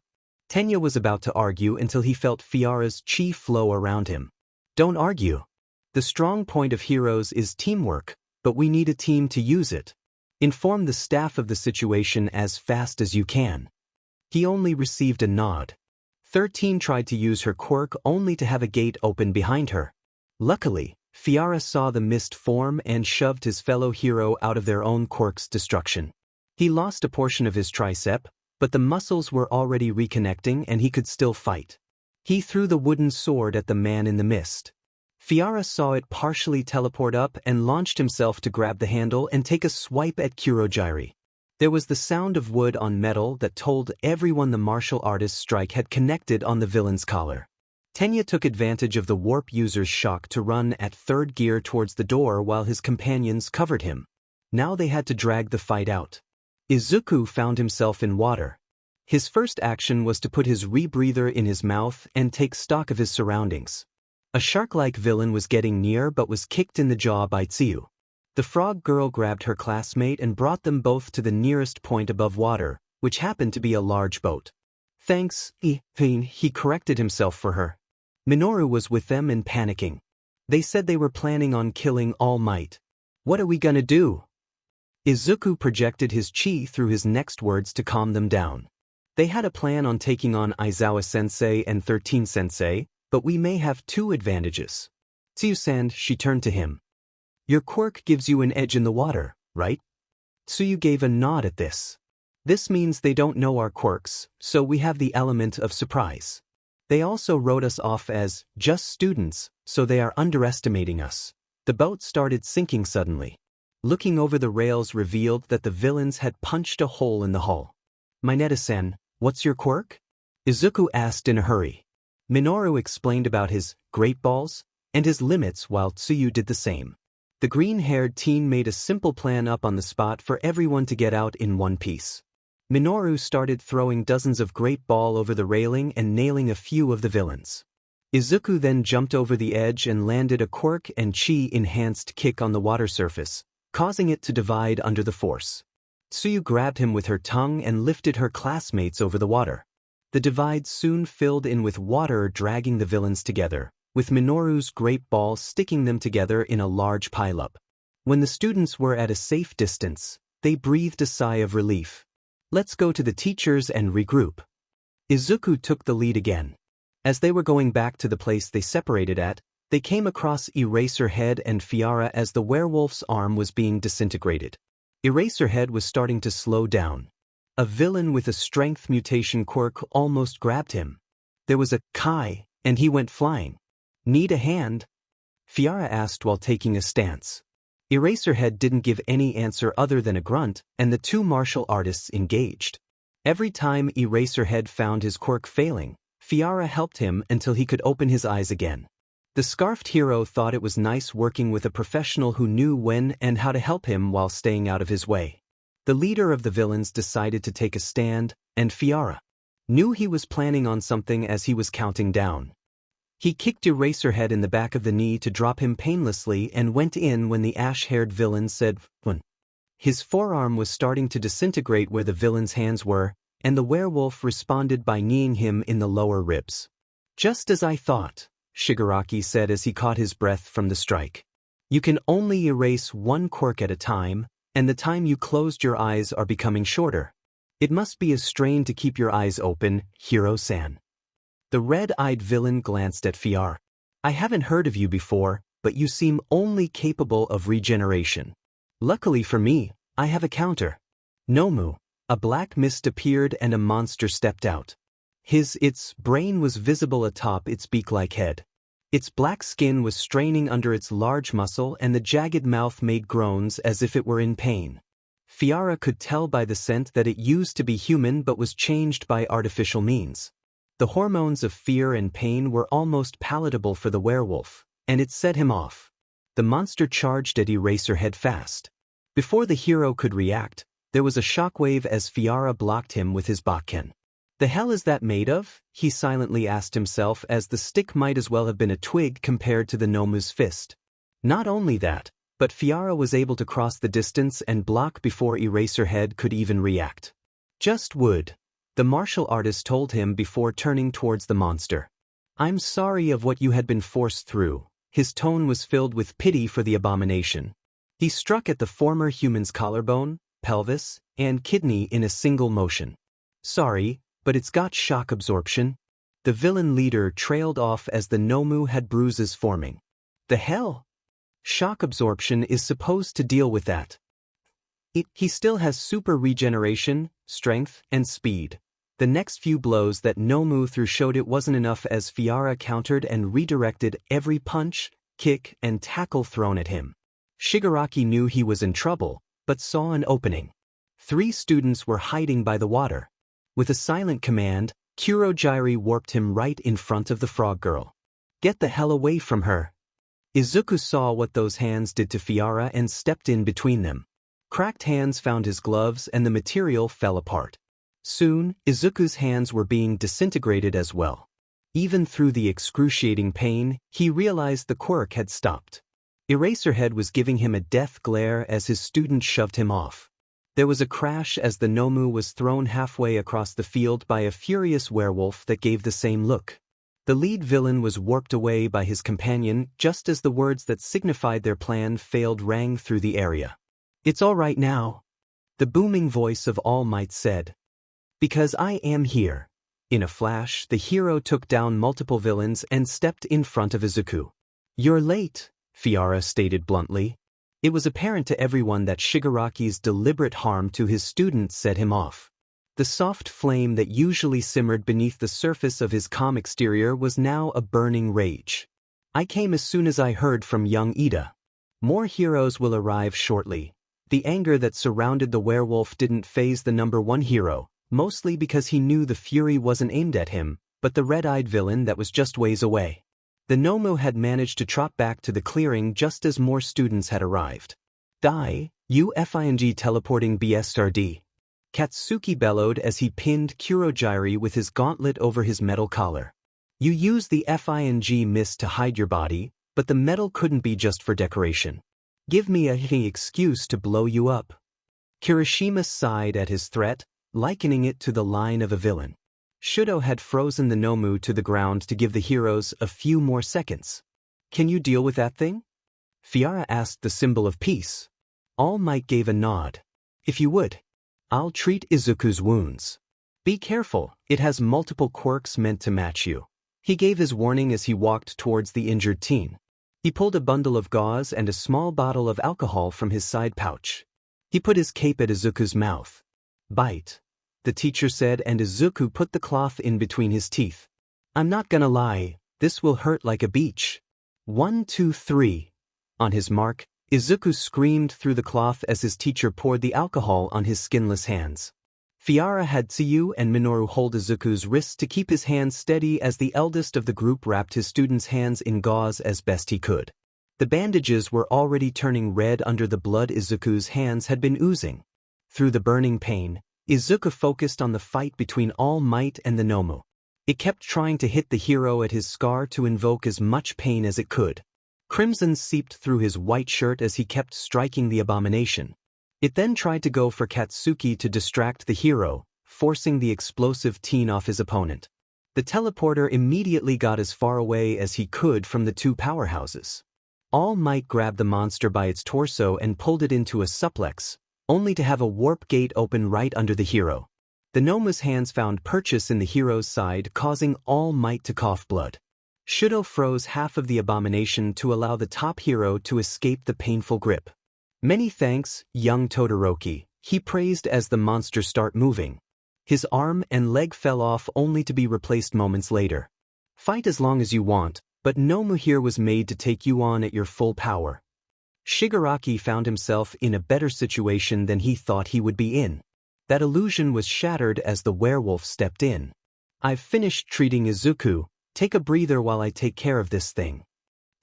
Tenya was about to argue until he felt Fiara's chi flow around him. Don't argue. The strong point of heroes is teamwork, but we need a team to use it. Inform the staff of the situation as fast as you can. He only received a nod. 13 tried to use her quirk only to have a gate open behind her. Luckily, Fiara saw the mist form and shoved his fellow hero out of their own quirk's destruction. He lost a portion of his tricep, but the muscles were already reconnecting and he could still fight. He threw the wooden sword at the man in the mist. Fiara saw it partially teleport up and launched himself to grab the handle and take a swipe at Kurogyari. There was the sound of wood on metal that told everyone the martial artist's strike had connected on the villain's collar. Tenya took advantage of the warp user's shock to run at third gear towards the door while his companions covered him. Now they had to drag the fight out. Izuku found himself in water. His first action was to put his rebreather in his mouth and take stock of his surroundings. A shark-like villain was getting near but was kicked in the jaw by Tsuyu. The frog girl grabbed her classmate and brought them both to the nearest point above water, which happened to be a large boat. Thanks, he corrected himself for her. Minoru was with them and panicking. They said they were planning on killing All Might. What are we gonna do? Izuku projected his chi through his next words to calm them down. They had a plan on taking on Aizawa-sensei and 13-sensei, but we may have two advantages. Tsuyu-san, she turned to him. Your quirk gives you an edge in the water, right? Tsuyu gave a nod at this. This means they don't know our quirks, so we have the element of surprise. They also wrote us off as just students, so they are underestimating us. The boat started sinking suddenly. Looking over the rails revealed that the villains had punched a hole in the hull. Mineta-san, what's your quirk? Izuku asked in a hurry. Minoru explained about his great balls and his limits while Tsuyu did the same. The green-haired teen made a simple plan up on the spot for everyone to get out in one piece. Minoru started throwing dozens of great ball over the railing and nailing a few of the villains. Izuku then jumped over the edge and landed a quirk and chi-enhanced kick on the water surface, causing it to divide under the force. Tsuyu grabbed him with her tongue and lifted her classmates over the water. The divide soon filled in with water dragging the villains together, with Minoru's great ball sticking them together in a large pileup. When the students were at a safe distance, they breathed a sigh of relief. Let's go to the teachers and regroup. Izuku took the lead again. As they were going back to the place they separated at, they came across Eraserhead and Fiara as the werewolf's arm was being disintegrated. Eraserhead was starting to slow down. A villain with a strength mutation quirk almost grabbed him. There was a kai, and he went flying. Need a hand? Fiara asked while taking a stance. Eraserhead didn't give any answer other than a grunt, and the two martial artists engaged. Every time Eraserhead found his quirk failing, Fiara helped him until he could open his eyes again. The scarfed hero thought it was nice working with a professional who knew when and how to help him while staying out of his way. The leader of the villains decided to take a stand, and Fiara knew he was planning on something as he was counting down. He kicked Eraserhead in the back of the knee to drop him painlessly and went in when the ash-haired villain said, "One." His forearm was starting to disintegrate where the villain's hands were, and the werewolf responded by kneeing him in the lower ribs. Just as I thought, Shigaraki said as he caught his breath from the strike. You can only erase one quirk at a time, and the time you closed your eyes are becoming shorter. It must be a strain to keep your eyes open, Hiro-san. The red-eyed villain glanced at Fiara. I haven't heard of you before, but you seem only capable of regeneration. Luckily for me, I have a counter. Nomu. A black mist appeared and a monster stepped out. Its brain was visible atop its beak-like head. Its black skin was straining under its large muscle and the jagged mouth made groans as if it were in pain. Fiara could tell by the scent that it used to be human but was changed by artificial means. The hormones of fear and pain were almost palatable for the werewolf, and it set him off. The monster charged at Eraserhead fast. Before the hero could react, there was a shockwave as Fiara blocked him with his bakken. The hell is that made of? He silently asked himself as the stick might as well have been a twig compared to the Nomu's fist. Not only that, but Fiara was able to cross the distance and block before Eraserhead could even react. Just wood. The martial artist told him before turning towards the monster. I'm sorry of what you had been forced through. His tone was filled with pity for the abomination. He struck at the former human's collarbone, pelvis, and kidney in a single motion. Sorry, but it's got shock absorption. The villain leader trailed off as the Nomu had bruises forming. The hell? Shock absorption is supposed to deal with that. He still has super regeneration, strength, and speed. The next few blows that Nomu threw showed it wasn't enough as Fiara countered and redirected every punch, kick, and tackle thrown at him. Shigaraki knew he was in trouble, but saw an opening. 3 students were hiding by the water. With a silent command, Kurogiri warped him right in front of the frog girl. Get the hell away from her. Izuku saw what those hands did to Fiara and stepped in between them. Cracked hands found his gloves and the material fell apart. Soon, Izuku's hands were being disintegrated as well. Even through the excruciating pain, he realized the quirk had stopped. Eraserhead was giving him a death glare as his student shoved him off. There was a crash as the Nomu was thrown halfway across the field by a furious werewolf that gave the same look. The lead villain was warped away by his companion just as the words that signified their plan failed rang through the area. It's all right now. The booming voice of All Might said. Because I am here. In a flash, the hero took down multiple villains and stepped in front of Izuku. You're late, Fiara stated bluntly. It was apparent to everyone that Shigaraki's deliberate harm to his student set him off. The soft flame that usually simmered beneath the surface of his calm exterior was now a burning rage. I came as soon as I heard from young Ida. More heroes will arrive shortly. The anger that surrounded the werewolf didn't faze the number one hero, mostly because he knew the fury wasn't aimed at him, but the red-eyed villain that was just ways away. The Nomu had managed to trot back to the clearing just as more students had arrived. Die, you FING teleporting BSRD. Katsuki bellowed as he pinned Kurogyri with his gauntlet over his metal collar. You use the FING mist to hide your body, but the metal couldn't be just for decoration. Give me a excuse to blow you up. Kirishima sighed at his threat, likening it to the line of a villain. Shudo had frozen the Nomu to the ground to give the heroes a few more seconds. Can you deal with that thing? Fiara asked the symbol of peace. All Might gave a nod. If you would. I'll treat Izuku's wounds. Be careful, it has multiple quirks meant to match you. He gave his warning as he walked towards the injured teen. He pulled a bundle of gauze and a small bottle of alcohol from his side pouch. He put his cape at Izuku's mouth. Bite, the teacher said, and Izuku put the cloth in between his teeth. I'm not gonna lie, this will hurt like a beach. 1, 2, 3. On his mark, Izuku screamed through the cloth as his teacher poured the alcohol on his skinless hands. Fiara had Tsuyu and Minoru hold Izuku's wrists to keep his hands steady as the eldest of the group wrapped his students' hands in gauze as best he could. The bandages were already turning red under the blood Izuku's hands had been oozing. Through the burning pain, Izuku focused on the fight between All Might and the Nomu. It kept trying to hit the hero at his scar to invoke as much pain as it could. Crimson seeped through his white shirt as he kept striking the abomination. It then tried to go for Katsuki to distract the hero, forcing the explosive teen off his opponent. The teleporter immediately got as far away as he could from the two powerhouses. All Might grabbed the monster by its torso and pulled it into a suplex, only to have a warp gate open right under the hero. The Nomu's hands found purchase in the hero's side, causing All Might to cough blood. Shudo froze half of the abomination to allow the top hero to escape the painful grip. Many thanks, young Todoroki, he praised as the monster started moving. His arm and leg fell off only to be replaced moments later. Fight as long as you want, but Nomu here was made to take you on at your full power. Shigaraki found himself in a better situation than he thought he would be in. That illusion was shattered as the werewolf stepped in. I've finished treating Izuku, take a breather while I take care of this thing.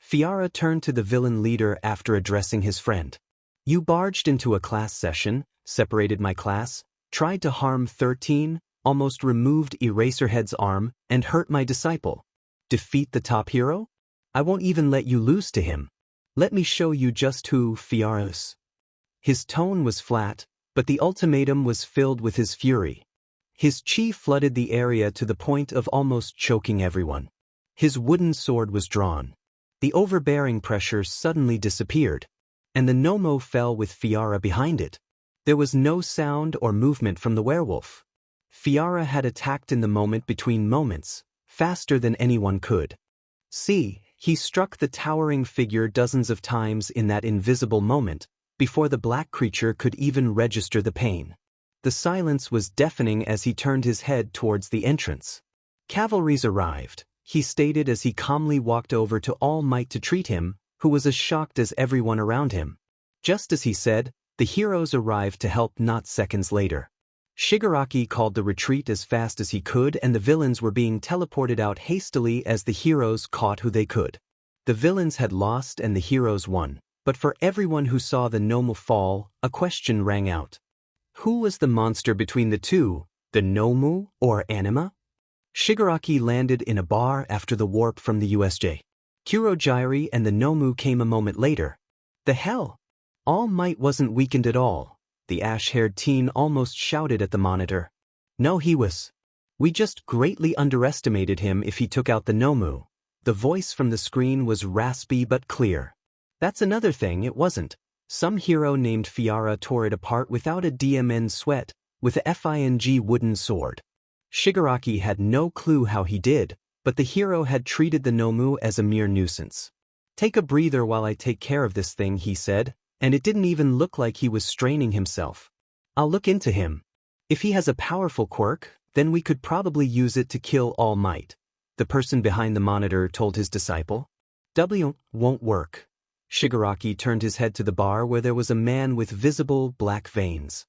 Fiara turned to the villain leader after addressing his friend. You barged into a class session, separated my class, tried to harm 13, almost removed Eraserhead's arm, and hurt my disciple. Defeat the top hero? I won't even let you lose to him. Let me show you just who Fiara is. His tone was flat, but the ultimatum was filled with his fury. His chi flooded the area to the point of almost choking everyone. His wooden sword was drawn. The overbearing pressure suddenly disappeared, and the Nomu fell with Fiara behind it. There was no sound or movement from the werewolf. Fiara had attacked in the moment between moments, faster than anyone could. See, he struck the towering figure dozens of times in that invisible moment, before the black creature could even register the pain. The silence was deafening as he turned his head towards the entrance. Cavalry's arrived, he stated as he calmly walked over to All Might to treat him, who was as shocked as everyone around him. Just as he said, the heroes arrived to help not seconds later. Shigaraki called the retreat as fast as he could, and the villains were being teleported out hastily as the heroes caught who they could. The villains had lost and the heroes won, but for everyone who saw the Nomu fall, a question rang out. Who was the monster between the two, the Nomu or Anima? Shigaraki landed in a bar after the warp from the USJ. Kurogyri and the Nomu came a moment later. The hell? All Might wasn't weakened at all, the ash-haired teen almost shouted at the monitor. No, he was. We just greatly underestimated him if he took out the Nomu. The voice from the screen was raspy but clear. That's another thing, it wasn't. Some hero named Fiara tore it apart without a DMN sweat, with a FING wooden sword. Shigaraki had no clue how he did, but the hero had treated the Nomu as a mere nuisance. Take a breather while I take care of this thing, he said, and it didn't even look like he was straining himself. I'll look into him. If he has a powerful quirk, then we could probably use it to kill All Might, the person behind the monitor told his disciple. Won't work. Shigaraki turned his head to the bar where there was a man with visible black veins.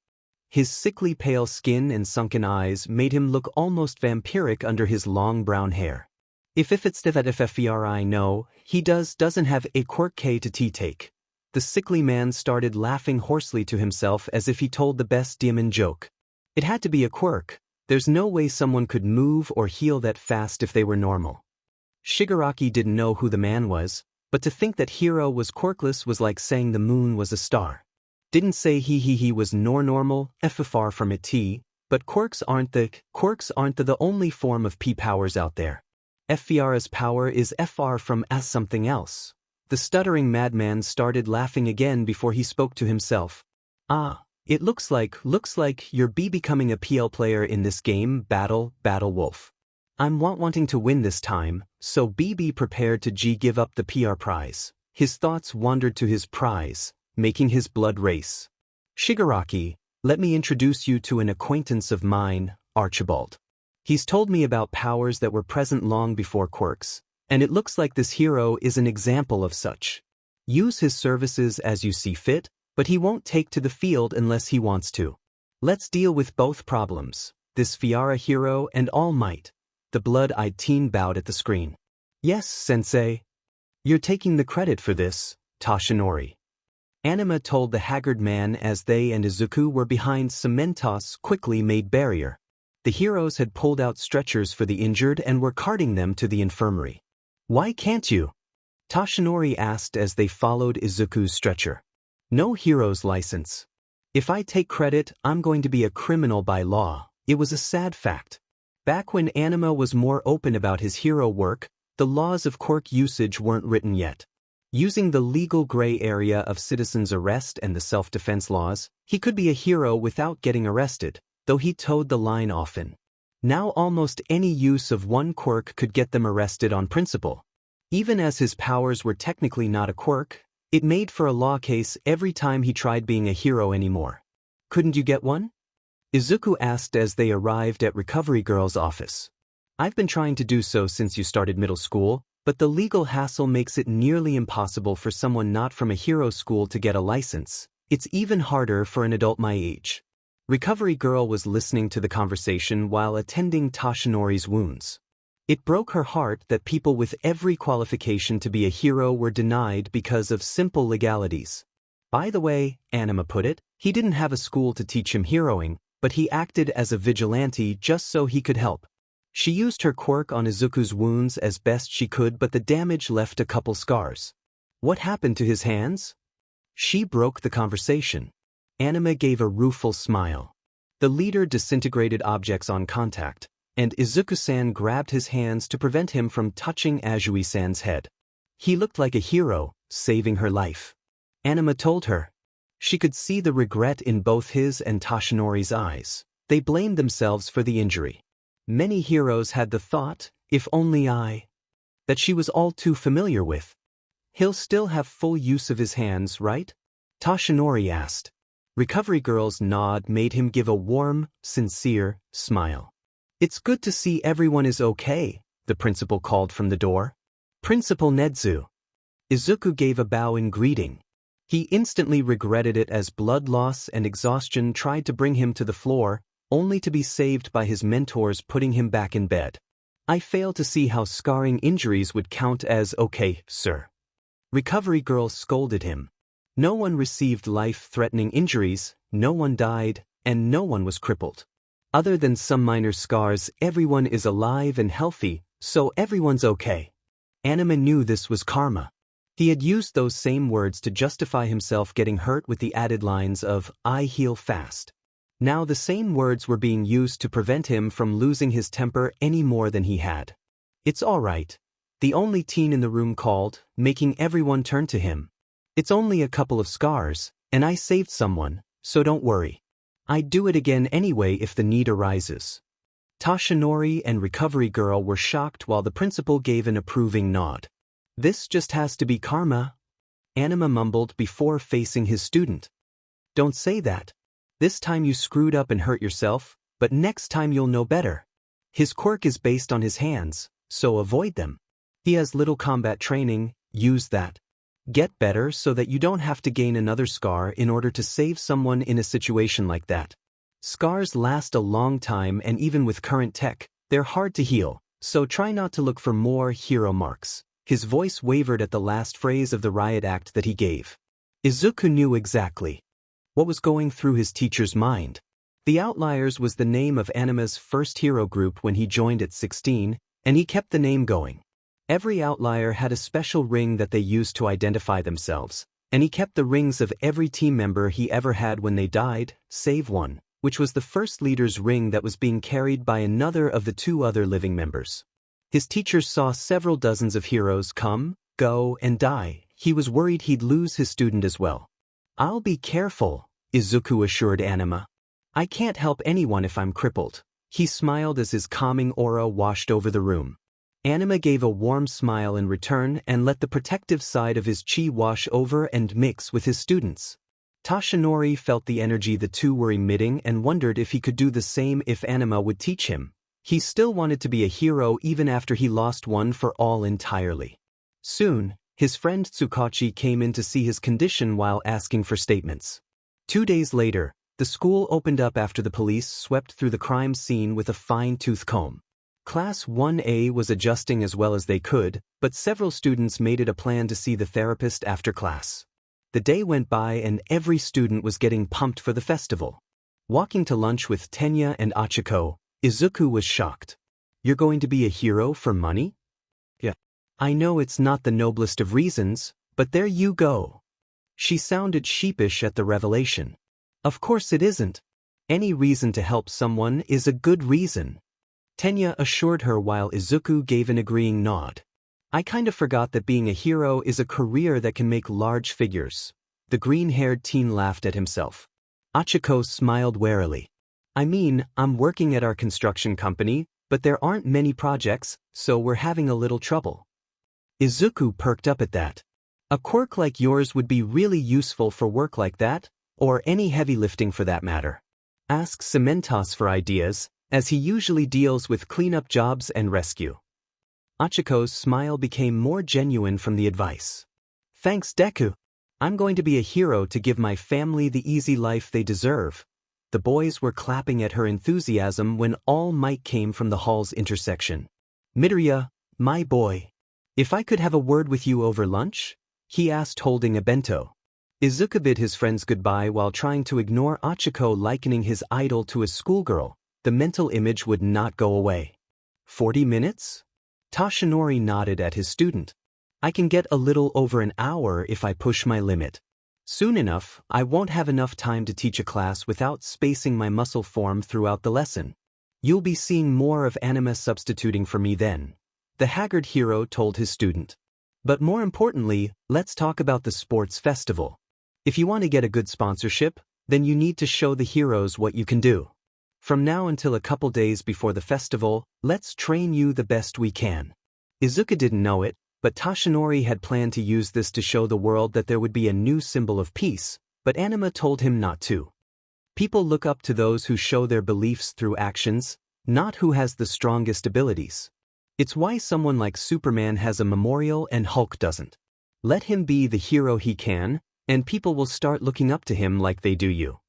His sickly pale skin and sunken eyes made him look almost vampiric under his long brown hair. If it's that FFRI no, he doesn't have a quirk K to take. The sickly man started laughing hoarsely to himself as if he told the best demon joke. It had to be a quirk. There's no way someone could move or heal that fast if they were normal. Shigaraki didn't know who the man was, but to think that Hiro was quirkless was like saying the moon was a star. Didn't say he was normal, far from it but quirks aren't the only form of P powers out there. FVR's power is FR from as something else. The stuttering madman started laughing again before he spoke to himself. It looks like you're becoming a PL player in this game, Battle Wolf. I'm wanting to win this time, so be prepared to give up the PR prize. His thoughts wandered to his prize, making his blood race. Shigaraki, let me introduce you to an acquaintance of mine, Archibald. He's told me about powers that were present long before quirks, and it looks like this hero is an example of such. Use his services as you see fit, but he won't take to the field unless he wants to. Let's deal with both problems, this Fiara hero and All Might. The blood-eyed teen bowed at the screen. Yes, sensei. You're taking the credit for this, Toshinori. Anima told the haggard man as they and Izuku were behind Cementos' quickly made barrier. The heroes had pulled out stretchers for the injured and were carting them to the infirmary. Why can't you? Toshinori asked as they followed Izuku's stretcher. No hero's license. If I take credit, I'm going to be a criminal by law. It was a sad fact. Back when Anima was more open about his hero work, the laws of quirk usage weren't written yet. Using the legal gray area of citizen's arrest and the self-defense laws, he could be a hero without getting arrested, though he towed the line often. Now almost any use of one quirk could get them arrested on principle. Even as his powers were technically not a quirk, it made for a law case every time he tried being a hero anymore. Couldn't you get one? Izuku asked as they arrived at Recovery Girl's office. I've been trying to do so since you started middle school, but the legal hassle makes it nearly impossible for someone not from a hero school to get a license. It's even harder for an adult my age. Recovery Girl was listening to the conversation while attending Toshinori's wounds. It broke her heart that people with every qualification to be a hero were denied because of simple legalities. By the way, Anima put it, he didn't have a school to teach him heroing, but he acted as a vigilante just so he could help. She used her quirk on Izuku's wounds as best she could, but the damage left a couple scars. What happened to his hands? She broke the conversation. Anima gave a rueful smile. The leader disintegrated objects on contact, and Izuku-san grabbed his hands to prevent him from touching Azui-san's head. He looked like a hero, saving her life. Anima told her. She could see the regret in both his and Toshinori's eyes. They blamed themselves for the injury. Many heroes had the thought, if only I, that she was all too familiar with. He'll still have full use of his hands, right? Toshinori asked. Recovery Girl's nod made him give a warm, sincere smile. It's good to see everyone is okay, the principal called from the door. Principal Nedzu. Izuku gave a bow in greeting. He instantly regretted it as blood loss and exhaustion tried to bring him to the floor, only to be saved by his mentors putting him back in bed. I fail to see how scarring injuries would count as okay, sir. Recovery Girl scolded him. No one received life-threatening injuries, no one died, and no one was crippled. Other than some minor scars, everyone is alive and healthy, so everyone's okay. Anima knew this was karma. He had used those same words to justify himself getting hurt with the added lines of, I heal fast. Now the same words were being used to prevent him from losing his temper any more than he had. It's all right. The only teen in the room called, making everyone turn to him. It's only a couple of scars, and I saved someone, so don't worry. I'd do it again anyway if the need arises. Toshinori and Recovery Girl were shocked while the principal gave an approving nod. This just has to be karma, Anima mumbled before facing his student. Don't say that. This time you screwed up and hurt yourself, but next time you'll know better. His quirk is based on his hands, so avoid them. He has little combat training, use that. Get better so that you don't have to gain another scar in order to save someone in a situation like that. Scars last a long time, and even with current tech, they're hard to heal, so try not to look for more hero marks. His voice wavered at the last phrase of the riot act that he gave. Izuku knew exactly what was going through his teacher's mind. The Outliers was the name of Anima's first hero group when he joined at 16, and he kept the name going. Every outlier had a special ring that they used to identify themselves, and he kept the rings of every team member he ever had when they died, save one, which was the first leader's ring that was being carried by another of the 2 other living members. His teachers saw several dozens of heroes come, go, and die. He was worried he'd lose his student as well. "I'll be careful," Izuku assured Anima. "I can't help anyone if I'm crippled." He smiled as his calming aura washed over the room. Anima gave a warm smile in return and let the protective side of his chi wash over and mix with his students. Toshinori felt the energy the two were emitting and wondered if he could do the same if Anima would teach him. He still wanted to be a hero even after he lost one for all entirely. Soon, his friend Tsukachi came in to see his condition while asking for statements. 2 days later, the school opened up after the police swept through the crime scene with a fine-tooth comb. Class 1A was adjusting as well as they could, but several students made it a plan to see the therapist after class. The day went by and every student was getting pumped for the festival. Walking to lunch with Tenya and Achiko, Izuku was shocked. "You're going to be a hero for money?" "Yeah. I know it's not the noblest of reasons, but there you go." She sounded sheepish at the revelation. "Of course it isn't. Any reason to help someone is a good reason." Tenya assured her while Izuku gave an agreeing nod. "I kind of forgot that being a hero is a career that can make large figures." The green-haired teen laughed at himself. Achiko smiled warily. "I mean, I'm working at our construction company, but there aren't many projects, so we're having a little trouble." Izuku perked up at that. "A quirk like yours would be really useful for work like that, or any heavy lifting for that matter. Ask Cementos for ideas, as he usually deals with cleanup jobs and rescue." Achiko's smile became more genuine from the advice. "Thanks, Deku. I'm going to be a hero to give my family the easy life they deserve." The boys were clapping at her enthusiasm when All Might came from the hall's intersection. "Midoriya, my boy. If I could have a word with you over lunch?" he asked, holding a bento. Izuku bid his friends goodbye while trying to ignore Achiko likening his idol to a schoolgirl. The mental image would not go away. 40 minutes? Toshinori nodded at his student. "I can get a little over an hour if I push my limit. Soon enough, I won't have enough time to teach a class without spacing my muscle form throughout the lesson. You'll be seeing more of Anima substituting for me then," the haggard hero told his student. "But more importantly, let's talk about the sports festival. If you want to get a good sponsorship, then you need to show the heroes what you can do. From now until a couple days before the festival, let's train you the best we can." Izuku didn't know it, but Toshinori had planned to use this to show the world that there would be a new symbol of peace, but Anima told him not to. People look up to those who show their beliefs through actions, not who has the strongest abilities. It's why someone like Superman has a memorial and Hulk doesn't. Let him be the hero he can, and people will start looking up to him like they do you.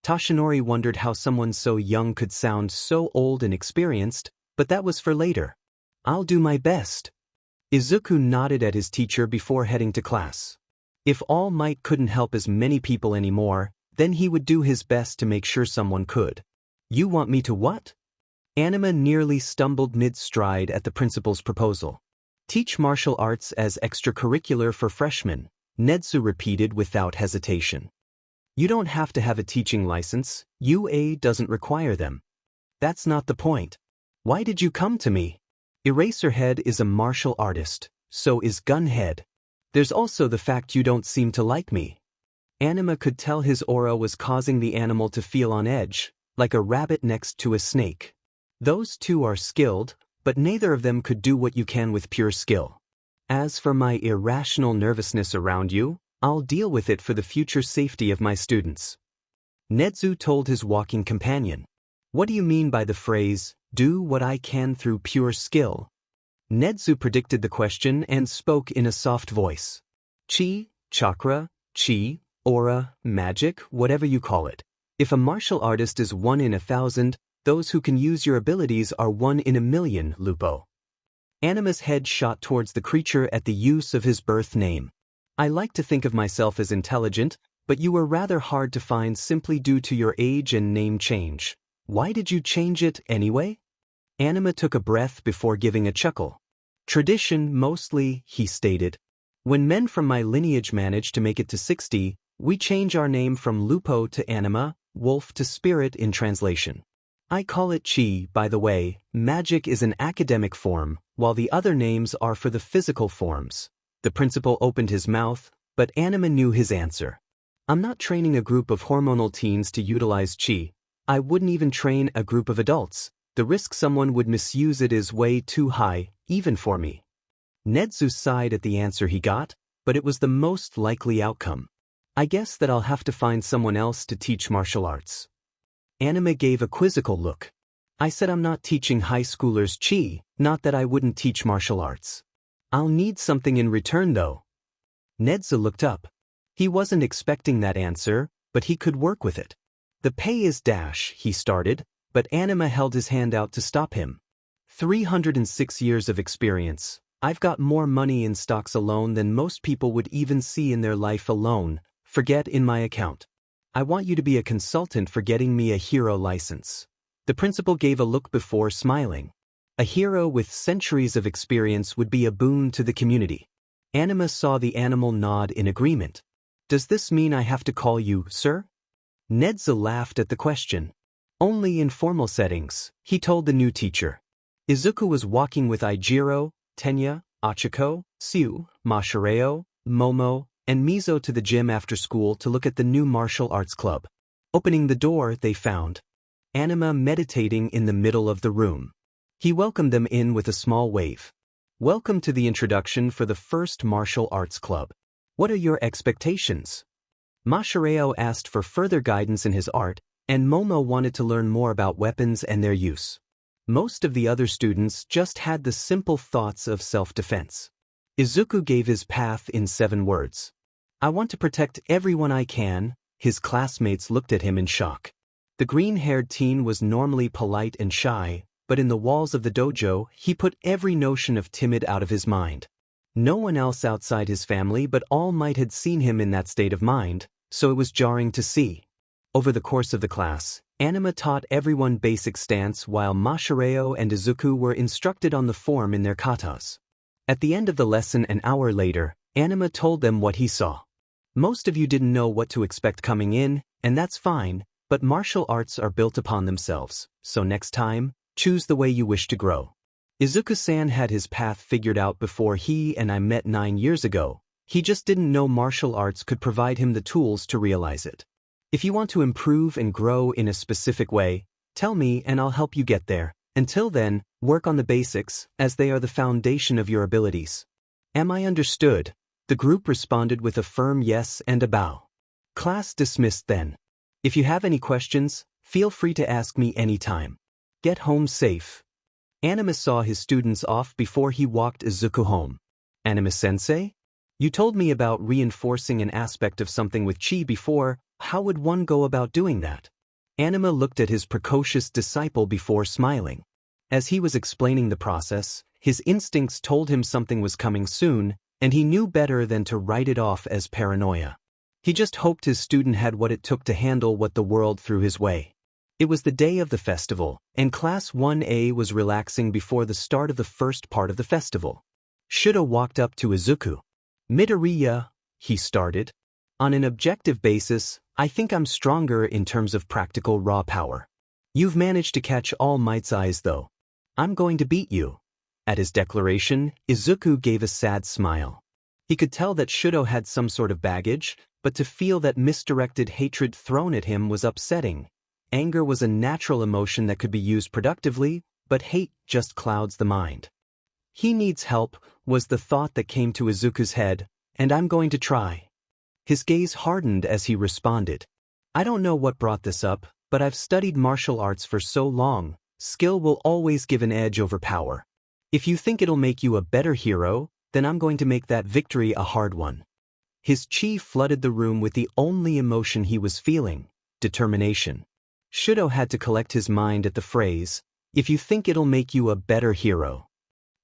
Toshinori wondered how someone so young could sound so old and experienced, but that was for later. "I'll do my best." Izuku nodded at his teacher before heading to class. If All Might couldn't help as many people anymore, then he would do his best to make sure someone could. "You want me to what?" Anima nearly stumbled mid-stride at the principal's proposal. "Teach martial arts as extracurricular for freshmen," Netsu repeated without hesitation. "You don't have to have a teaching license, UA doesn't require them." "That's not the point. Why did you come to me?" "Eraserhead is a martial artist, so is Gunhead. There's also the fact you don't seem to like me." Anima could tell his aura was causing the animal to feel on edge, like a rabbit next to a snake. "Those two are skilled, but neither of them could do what you can with pure skill. As for my irrational nervousness around you, I'll deal with it for the future safety of my students." Nedzu told his walking companion. What do you mean by the phrase, do what I can through pure skill? Nedzu predicted the question and spoke in a soft voice. Chi, chakra, chi, aura, magic, whatever you call it. If a martial artist is 1 in 1,000, those who can use your abilities are 1 in 1,000,000, Lupo. Anima's head shot towards the creature at the use of his birth name. I like to think of myself as intelligent, but you were rather hard to find simply due to your age and name change. Why did you change it anyway? Anima took a breath before giving a chuckle. Tradition mostly, he stated. When men from my lineage manage to make it to 60, we change our name from Lupo to Anima, wolf to spirit in translation. I call it chi, by the way. Magic is an academic form, while the other names are for the physical forms. The principal opened his mouth, but Anima knew his answer. I'm not training a group of hormonal teens to utilize chi. I wouldn't even train a group of adults. The risk someone would misuse it is way too high, even for me. Nedzu sighed at the answer he got, but it was the most likely outcome. I guess that I'll have to find someone else to teach martial arts. Anima gave a quizzical look. I said I'm not teaching high schoolers chi, not that I wouldn't teach martial arts. I'll need something in return though. Nedzu looked up. He wasn't expecting that answer, but he could work with it. The pay is dash, he started, but Anima held his hand out to stop him. 306 years of experience. I've got more money in stocks alone than most people would even see in their life alone. Forget in my account. I want you to be a consultant for getting me a hero license. The principal gave a look before smiling. A hero with centuries of experience would be a boon to the community. Anima saw the animal nod in agreement. Does this mean I have to call you, sir? Nedzu laughed at the question. Only in formal settings, he told the new teacher. Izuku was walking with Ijiro, Tenya, Achiko, Siu, Mashireo, Momo, and Mizo to the gym after school to look at the new martial arts club. Opening the door, they found Anima meditating in the middle of the room. He welcomed them in with a small wave. Welcome to the introduction for the first martial arts club. What are your expectations? Mashireo asked for further guidance in his art, and Momo wanted to learn more about weapons and their use. Most of the other students just had the simple thoughts of self-defense. Izuku gave his path in 7 words. I want to protect everyone I can. His classmates looked at him in shock. The green-haired teen was normally polite and shy, but in the walls of the dojo, he put every notion of timid out of his mind. No one else outside his family but All Might had seen him in that state of mind, so it was jarring to see. Over the course of the class, Anima taught everyone basic stance while Mashireo and Izuku were instructed on the form in their katas. At the end of the lesson an hour later, Anima told them what he saw. Most of you didn't know what to expect coming in, and that's fine, but martial arts are built upon themselves, so next time, choose the way you wish to grow. Izuku-san had his path figured out before he and I met 9 years ago. He just didn't know martial arts could provide him the tools to realize it. If you want to improve and grow in a specific way, tell me and I'll help you get there. Until then, work on the basics, as they are the foundation of your abilities. Am I understood? The group responded with a firm yes and a bow. Class dismissed then. If you have any questions, feel free to ask me anytime. Get home safe. Anima saw his students off before he walked Izuku home. Anima-sensei? You told me about reinforcing an aspect of something with chi before. How would one go about doing that? Anima looked at his precocious disciple before smiling. As he was explaining the process, his instincts told him something was coming soon, and he knew better than to write it off as paranoia. He just hoped his student had what it took to handle what the world threw his way. It was the day of the festival, and Class 1A was relaxing before the start of the first part of the festival. Shudo walked up to Izuku. Midoriya, he started. On an objective basis, I think I'm stronger in terms of practical raw power. You've managed to catch All Might's eyes though. I'm going to beat you. At his declaration, Izuku gave a sad smile. He could tell that Shudo had some sort of baggage, but to feel that misdirected hatred thrown at him was upsetting. Anger was a natural emotion that could be used productively, but hate just clouds the mind. He needs help, was the thought that came to Izuku's head, and I'm going to try. His gaze hardened as he responded. I don't know what brought this up, but I've studied martial arts for so long, skill will always give an edge over power. If you think it'll make you a better hero, then I'm going to make that victory a hard one. His chi flooded the room with the only emotion he was feeling, determination. Shudo had to collect his mind at the phrase, if you think it'll make you a better hero.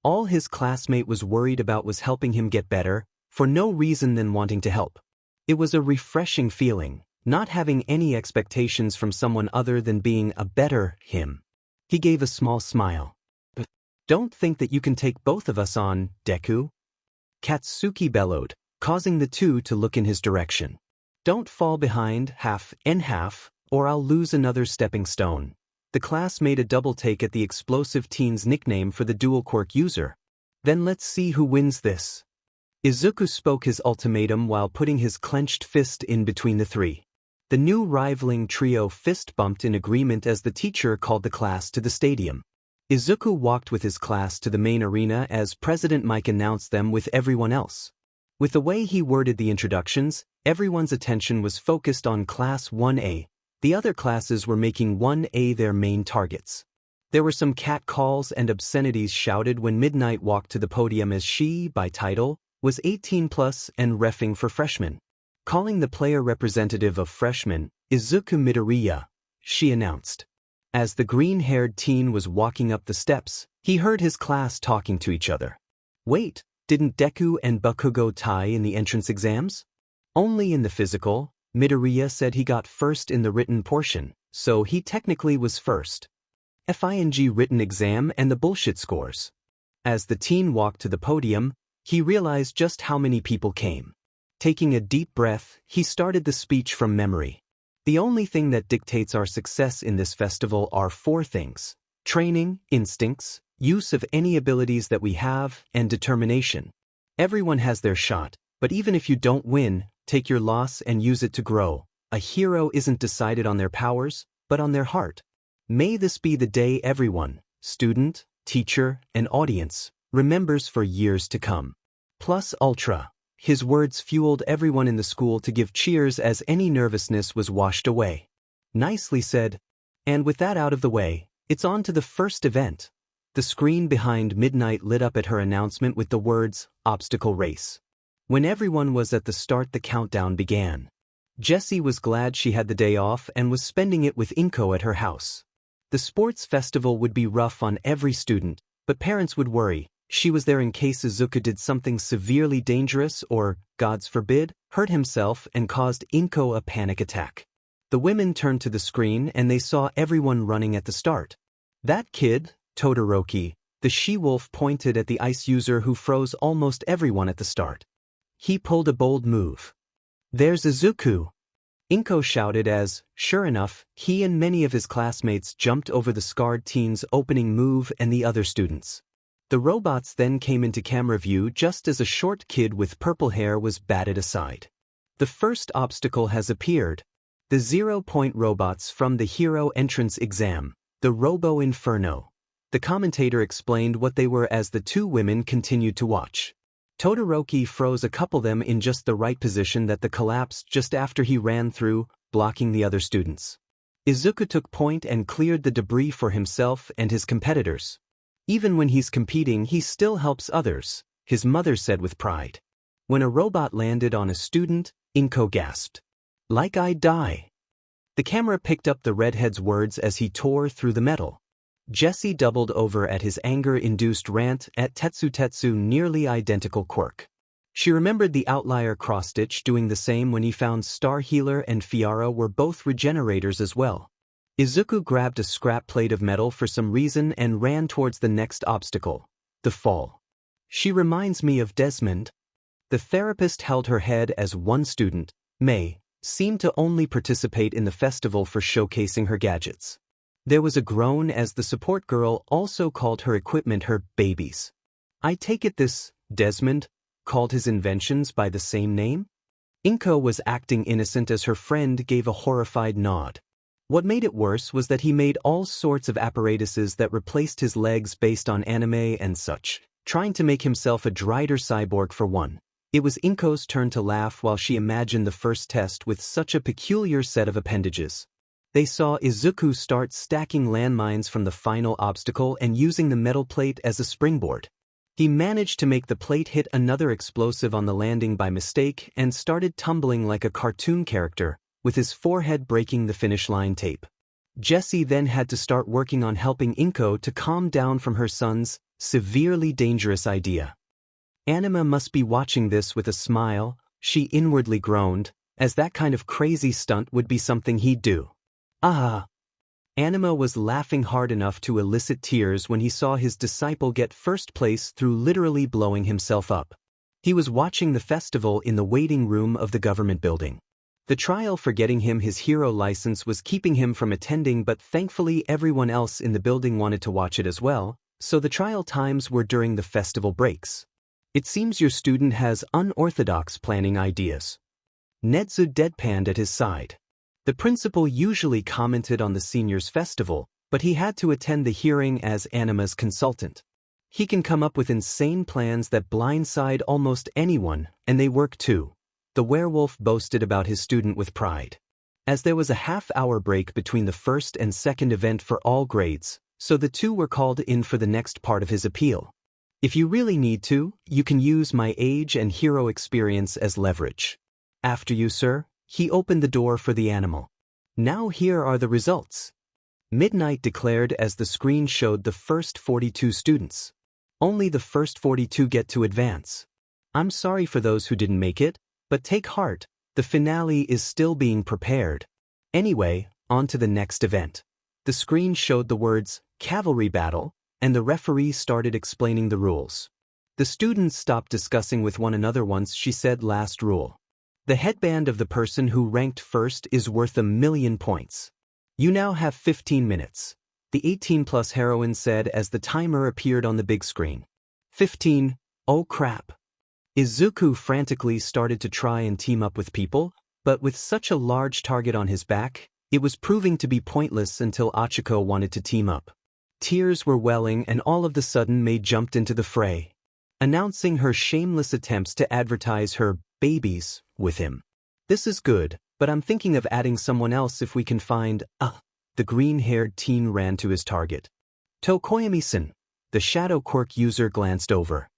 All his classmate was worried about was helping him get better, for no reason than wanting to help. It was a refreshing feeling, not having any expectations from someone other than being a better him. He gave a small smile. But don't think that you can take both of us on, Deku. Katsuki bellowed, causing the two to look in his direction. Don't fall behind, half and half, or I'll lose another stepping stone. The class made a double take at the explosive teen's nickname for the dual quirk user. Then let's see who wins this. Izuku spoke his ultimatum while putting his clenched fist in between the three. The new rivaling trio fist-bumped in agreement as the teacher called the class to the stadium. Izuku walked with his class to the main arena as President Mike announced them with everyone else. With the way he worded the introductions, everyone's attention was focused on Class 1A. The other classes were making 1A their main targets. There were some cat calls and obscenities shouted when Midnight walked to the podium as she, by title, was 18 plus and reffing for freshmen. Calling the player representative of freshmen, Izuku Midoriya, she announced. As the green-haired teen was walking up the steps, he heard his class talking to each other. Wait, didn't Deku and Bakugo tie in the entrance exams? Only in the physical, Midoriya said he got first in the written portion, so he technically was first. FING written exam and the bullshit scores. As the teen walked to the podium, he realized just how many people came. Taking a deep breath, he started the speech from memory. The only thing that dictates our success in this festival are 4 things: training, instincts, use of any abilities that we have, and determination. Everyone has their shot, but even if you don't win, take your loss and use it to grow. A hero isn't decided on their powers, but on their heart. May this be the day everyone, student, teacher, and audience, remembers for years to come. Plus ultra. His words fueled everyone in the school to give cheers as any nervousness was washed away. Nicely said. And with that out of the way, it's on to the first event. The screen behind Midnight lit up at her announcement with the words, Obstacle Race. When everyone was at the start, the countdown began. Jessie was glad she had the day off and was spending it with Inko at her house. The sports festival would be rough on every student, but parents would worry. She was there in case Izuku did something severely dangerous or, gods forbid, hurt himself and caused Inko a panic attack. The women turned to the screen and they saw everyone running at the start. That kid, Todoroki, the she-wolf, pointed at the ice user who froze almost everyone at the start. He pulled a bold move. There's Izuku! Inko shouted as, sure enough, he and many of his classmates jumped over the scarred teen's opening move and the other students. The robots then came into camera view just as a short kid with purple hair was batted aside. The first obstacle has appeared. The 0-point robots from the hero entrance exam, the Robo Inferno. The commentator explained what they were as the two women continued to watch. Todoroki froze a couple them in just the right position that the collapsed just after he ran through, blocking the other students. Izuku took point and cleared the debris for himself and his competitors. Even when he's competing, he still helps others, his mother said with pride. When a robot landed on a student, Inko gasped. Like I'd die. The camera picked up the redhead's words as he tore through the metal. Jessie doubled over at his anger-induced rant at Tetsu nearly identical quirk. She remembered the outlier cross-stitch doing the same when he found Star Healer and Fiara were both regenerators as well. Izuku grabbed a scrap plate of metal for some reason and ran towards the next obstacle, the fall. She reminds me of Desmond. The therapist held her head as one student, May, seemed to only participate in the festival for showcasing her gadgets. There was a groan as the support girl also called her equipment her babies. I take it this Desmond called his inventions by the same name? Inko was acting innocent as her friend gave a horrified nod. What made it worse was that he made all sorts of apparatuses that replaced his legs based on anime and such, trying to make himself a drider cyborg for one. It was Inko's turn to laugh while she imagined the first test with such a peculiar set of appendages. They saw Izuku start stacking landmines from the final obstacle and using the metal plate as a springboard. He managed to make the plate hit another explosive on the landing by mistake and started tumbling like a cartoon character, with his forehead breaking the finish line tape. Jessie then had to start working on helping Inko to calm down from her son's severely dangerous idea. Anima must be watching this with a smile, she inwardly groaned, as that kind of crazy stunt would be something he'd do. Ah! Anima was laughing hard enough to elicit tears when he saw his disciple get first place through literally blowing himself up. He was watching the festival in the waiting room of the government building. The trial for getting him his hero license was keeping him from attending, but thankfully everyone else in the building wanted to watch it as well, so the trial times were during the festival breaks. It seems your student has unorthodox planning ideas. Netsu deadpanned at his side. The principal usually commented on the seniors' festival, but he had to attend the hearing as Anima's consultant. He can come up with insane plans that blindside almost anyone, and they work too. The werewolf boasted about his student with pride. As there was a half-hour break between the first and second event for all grades, so the two were called in for the next part of his appeal. If you really need to, you can use my age and hero experience as leverage. After you, sir. He opened the door for the animal. Now here are the results. Midnight declared as the screen showed the first 42 students. Only the first 42 get to advance. I'm sorry for those who didn't make it, but take heart, the finale is still being prepared. Anyway, on to the next event. The screen showed the words, cavalry battle, and the referee started explaining the rules. The students stopped discussing with one another once she said last rule. The headband of the person who ranked first is worth 1,000,000 points. You now have 15 minutes. The 18-plus heroine said as the timer appeared on the big screen. 15, oh crap. Izuku frantically started to try and team up with people, but with such a large target on his back, it was proving to be pointless until Achiko wanted to team up. Tears were welling and all of a sudden Mei jumped into the fray, announcing her shameless attempts to advertise her babies with him. This is good, but I'm thinking of adding someone else if we can find, the green-haired teen ran to his target. Tokoyami-san, the shadow quirk user glanced over.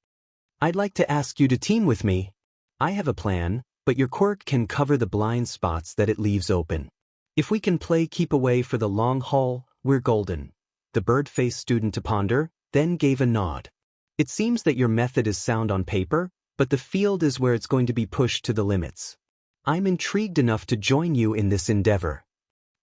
I'd like to ask you to team with me. I have a plan, but your quirk can cover the blind spots that it leaves open. If we can play keep away for the long haul, we're golden. The bird-faced student to ponder, then gave a nod. It seems that your method is sound on paper, but the field is where it's going to be pushed to the limits. I'm intrigued enough to join you in this endeavor.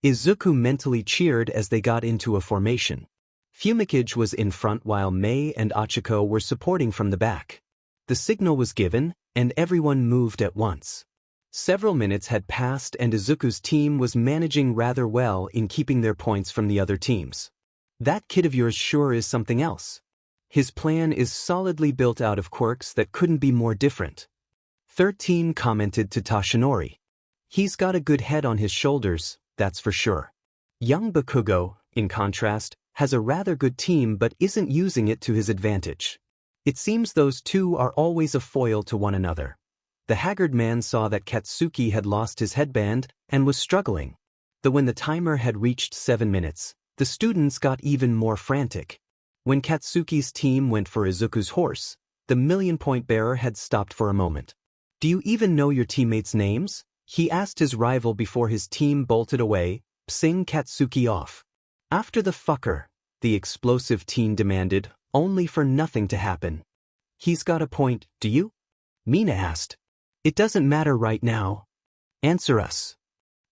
Izuku mentally cheered as they got into a formation. Fumikage was in front while Mei and Achiko were supporting from the back. The signal was given, and everyone moved at once. Several minutes had passed and Izuku's team was managing rather well in keeping their points from the other teams. That kid of yours sure is something else. His plan is solidly built out of quirks that couldn't be more different. 13 commented to Toshinori. He's got a good head on his shoulders, that's for sure. Young Bakugo, in contrast, has a rather good team but isn't using it to his advantage. It seems those two are always a foil to one another. The haggard man saw that Katsuki had lost his headband and was struggling. Though when the timer had reached 7 minutes, the students got even more frantic. When Katsuki's team went for Izuku's horse, the 1,000,000-point bearer had stopped for a moment. Do you even know your teammates' names? He asked his rival before his team bolted away, pissing Katsuki off. After the fucker, the explosive teen demanded, only for nothing to happen. He's got a point, do you? Mina asked. It doesn't matter right now. Answer us.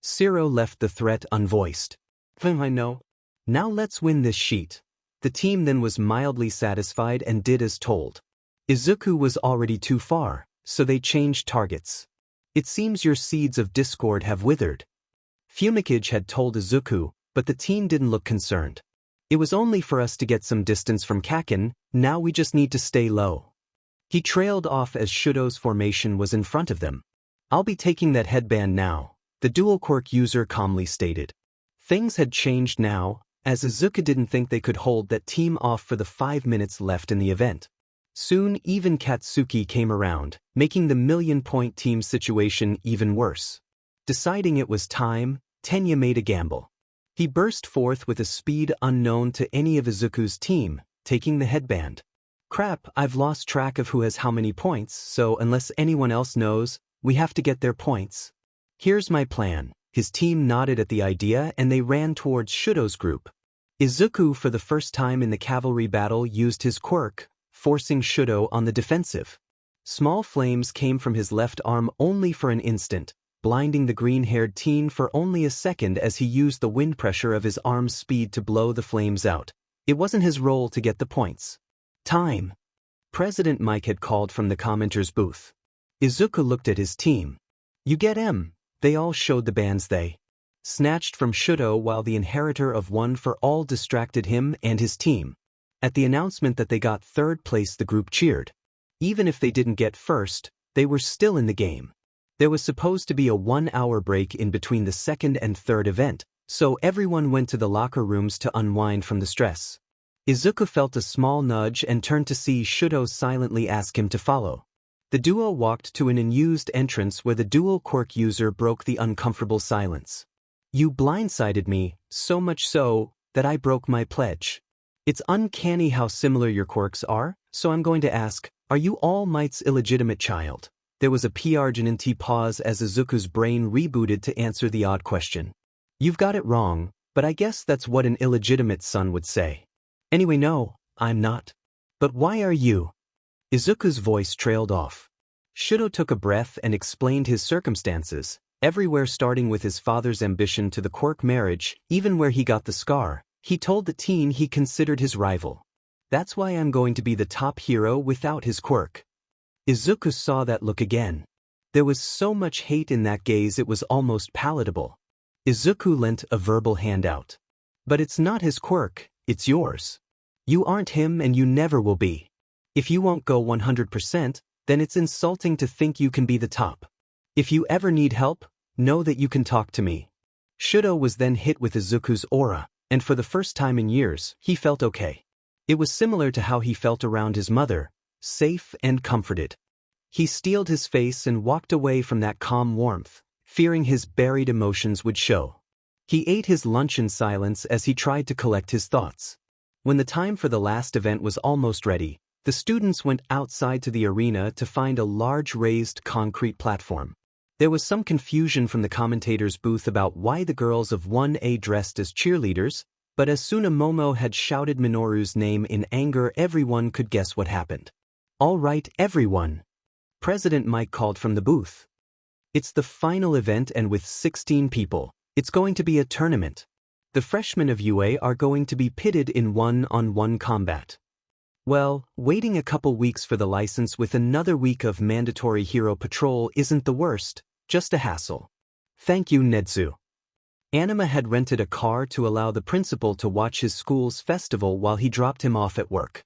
Ciro left the threat unvoiced. I know. Now let's win this sheet. The team then was mildly satisfied and did as told. Izuku was already too far, so they changed targets. It seems your seeds of discord have withered. Fumikage had told Izuku, but the team didn't look concerned. It was only for us to get some distance from Kaken, now we just need to stay low. He trailed off as Shudo's formation was in front of them. I'll be taking that headband now, the dual quirk user calmly stated. Things had changed now, as Izuku didn't think they could hold that team off for the 5 minutes left in the event. Soon even Katsuki came around, making the million-point team situation even worse. Deciding it was time, Tenya made a gamble. He burst forth with a speed unknown to any of Izuku's team, taking the headband. Crap, I've lost track of who has how many points, so unless anyone else knows, we have to get their points. Here's my plan. His team nodded at the idea and they ran towards Shudo's group. Izuku for the first time in the cavalry battle used his quirk, forcing Shudo on the defensive. Small flames came from his left arm only for an instant, blinding the green-haired teen for only a second as he used the wind pressure of his arm's speed to blow the flames out. It wasn't his role to get the points. Time. President Mike had called from the commenter's booth. Izuku looked at his team. You get M. They all showed the bands they snatched from Shudo while the inheritor of One for All distracted him and his team. At the announcement that they got third place, the group cheered. Even if they didn't get first, they were still in the game. There was supposed to be a 1-hour break in between the second and third event, so everyone went to the locker rooms to unwind from the stress. Izuku felt a small nudge and turned to see Shudo silently ask him to follow. The duo walked to an unused entrance where the dual quirk user broke the uncomfortable silence. You blindsided me, so much so that I broke my pledge. It's uncanny how similar your quirks are, so I'm going to ask, are you All Might's illegitimate child? There was a PRGNT pause as Izuku's brain rebooted to answer the odd question. You've got it wrong, but I guess that's what an illegitimate son would say. Anyway, no, I'm not. But why are you? Izuku's voice trailed off. Shudo took a breath and explained his circumstances, everywhere starting with his father's ambition to the quirk marriage, even where he got the scar. He told the teen he considered his rival. That's why I'm going to be the top hero without his quirk. Izuku saw that look again. There was so much hate in that gaze it was almost palatable. Izuku lent a verbal hand out. But it's not his quirk, it's yours. You aren't him and you never will be. If you won't go 100%, then it's insulting to think you can be the top. If you ever need help, know that you can talk to me. Shudo was then hit with Izuku's aura, and for the first time in years, he felt okay. It was similar to how he felt around his mother, safe and comforted. He steeled his face and walked away from that calm warmth, fearing his buried emotions would show. He ate his lunch in silence as he tried to collect his thoughts. When the time for the last event was almost ready, the students went outside to the arena to find a large raised concrete platform. There was some confusion from the commentator's booth about why the girls of 1A dressed as cheerleaders, but as soon as Momo had shouted Minoru's name in anger, everyone could guess what happened. All right, everyone. President Mike called from the booth. It's the final event and with 16 people, it's going to be a tournament. The freshmen of UA are going to be pitted in one-on-one combat. Well, waiting a couple weeks for the license with another week of mandatory hero patrol isn't the worst, just a hassle. Thank you, Nedzu. Anima had rented a car to allow the principal to watch his school's festival while he dropped him off at work.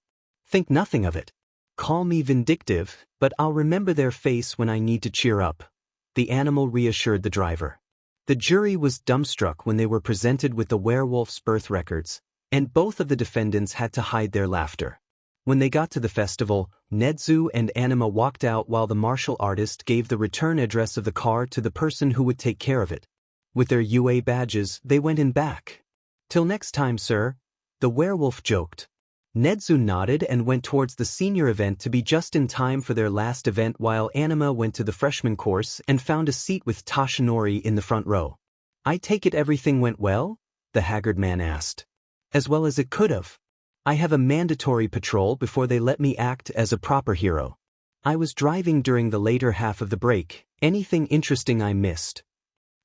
Think nothing of it. Call me vindictive, but I'll remember their face when I need to cheer up. The animal reassured the driver. The jury was dumbstruck when they were presented with the werewolf's birth records, and both of the defendants had to hide their laughter. When they got to the festival, Nedzu and Anima walked out while the martial artist gave the return address of the car to the person who would take care of it. With their UA badges, they went in back. Till next time, sir, the werewolf joked. Nedzu nodded and went towards the senior event to be just in time for their last event while Anima went to the freshman course and found a seat with Toshinori in the front row. I take it everything went well? The haggard man asked. As well as it could have. I have a mandatory patrol before they let me act as a proper hero. I was driving during the later half of the break. Anything interesting I missed?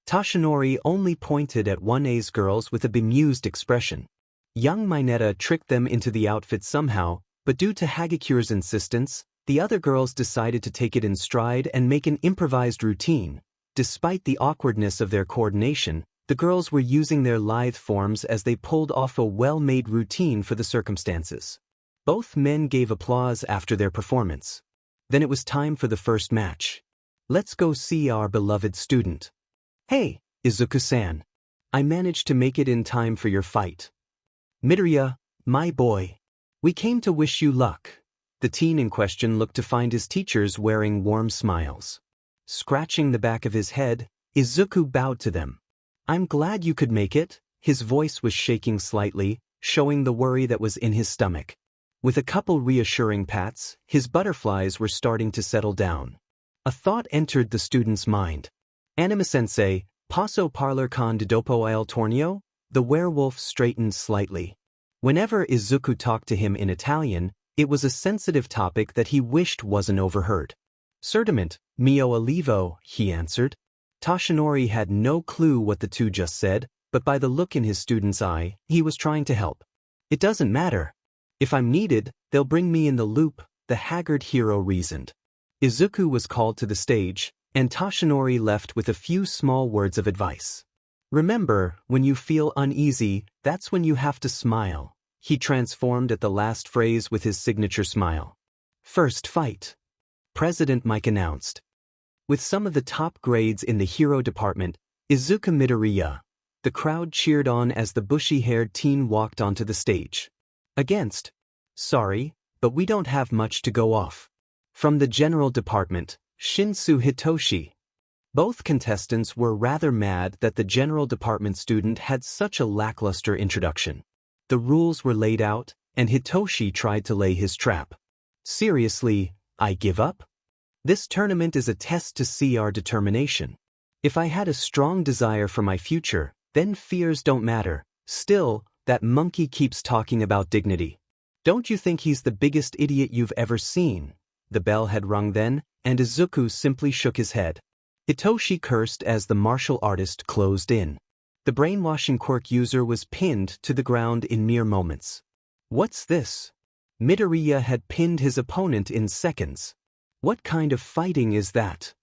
Toshinori only pointed at 1A's girls with a bemused expression. Young Mineta tricked them into the outfit somehow, but due to Hagakure's insistence, the other girls decided to take it in stride and make an improvised routine. Despite the awkwardness of their coordination, the girls were using their lithe forms as they pulled off a well-made routine for the circumstances. Both men gave applause after their performance. Then it was time for the first match. Let's go see our beloved student. Hey, Izuku-san. I managed to make it in time for your fight. Midoriya, my boy. We came to wish you luck. The teen in question looked to find his teachers wearing warm smiles. Scratching the back of his head, Izuku bowed to them. "I'm glad you could make it." His voice was shaking slightly, showing the worry that was in his stomach. With a couple reassuring pats, his butterflies were starting to settle down. A thought entered the student's mind. "Anima-sensei, posso parlar con dopo il torneo?" The werewolf straightened slightly. Whenever Izuku talked to him in Italian, it was a sensitive topic that he wished wasn't overheard. "Certamente, mio allievo," he answered. Toshinori had no clue what the two just said, but by the look in his student's eye, he was trying to help. "It doesn't matter. If I'm needed, they'll bring me in the loop," the haggard hero reasoned. Izuku was called to the stage, and Toshinori left with a few small words of advice. "Remember, when you feel uneasy, that's when you have to smile." He transformed at the last phrase with his signature smile. "First fight," President Mike announced. With some of the top grades in the hero department, Izuku Midoriya, the crowd cheered on as the bushy-haired teen walked onto the stage. Against, "Sorry, but we don't have much to go off." From the general department, Shinsu Hitoshi. Both contestants were rather mad that the general department student had such a lackluster introduction. The rules were laid out, and Hitoshi tried to lay his trap. "Seriously, I give up? This tournament is a test to see our determination. If I had a strong desire for my future, then fears don't matter. Still, that monkey keeps talking about dignity. Don't you think he's the biggest idiot you've ever seen?" The bell had rung then, and Izuku simply shook his head. Hitoshi cursed as the martial artist closed in. The brainwashing quirk user was pinned to the ground in mere moments. "What's this?" Midoriya had pinned his opponent in seconds. "What kind of fighting is that?"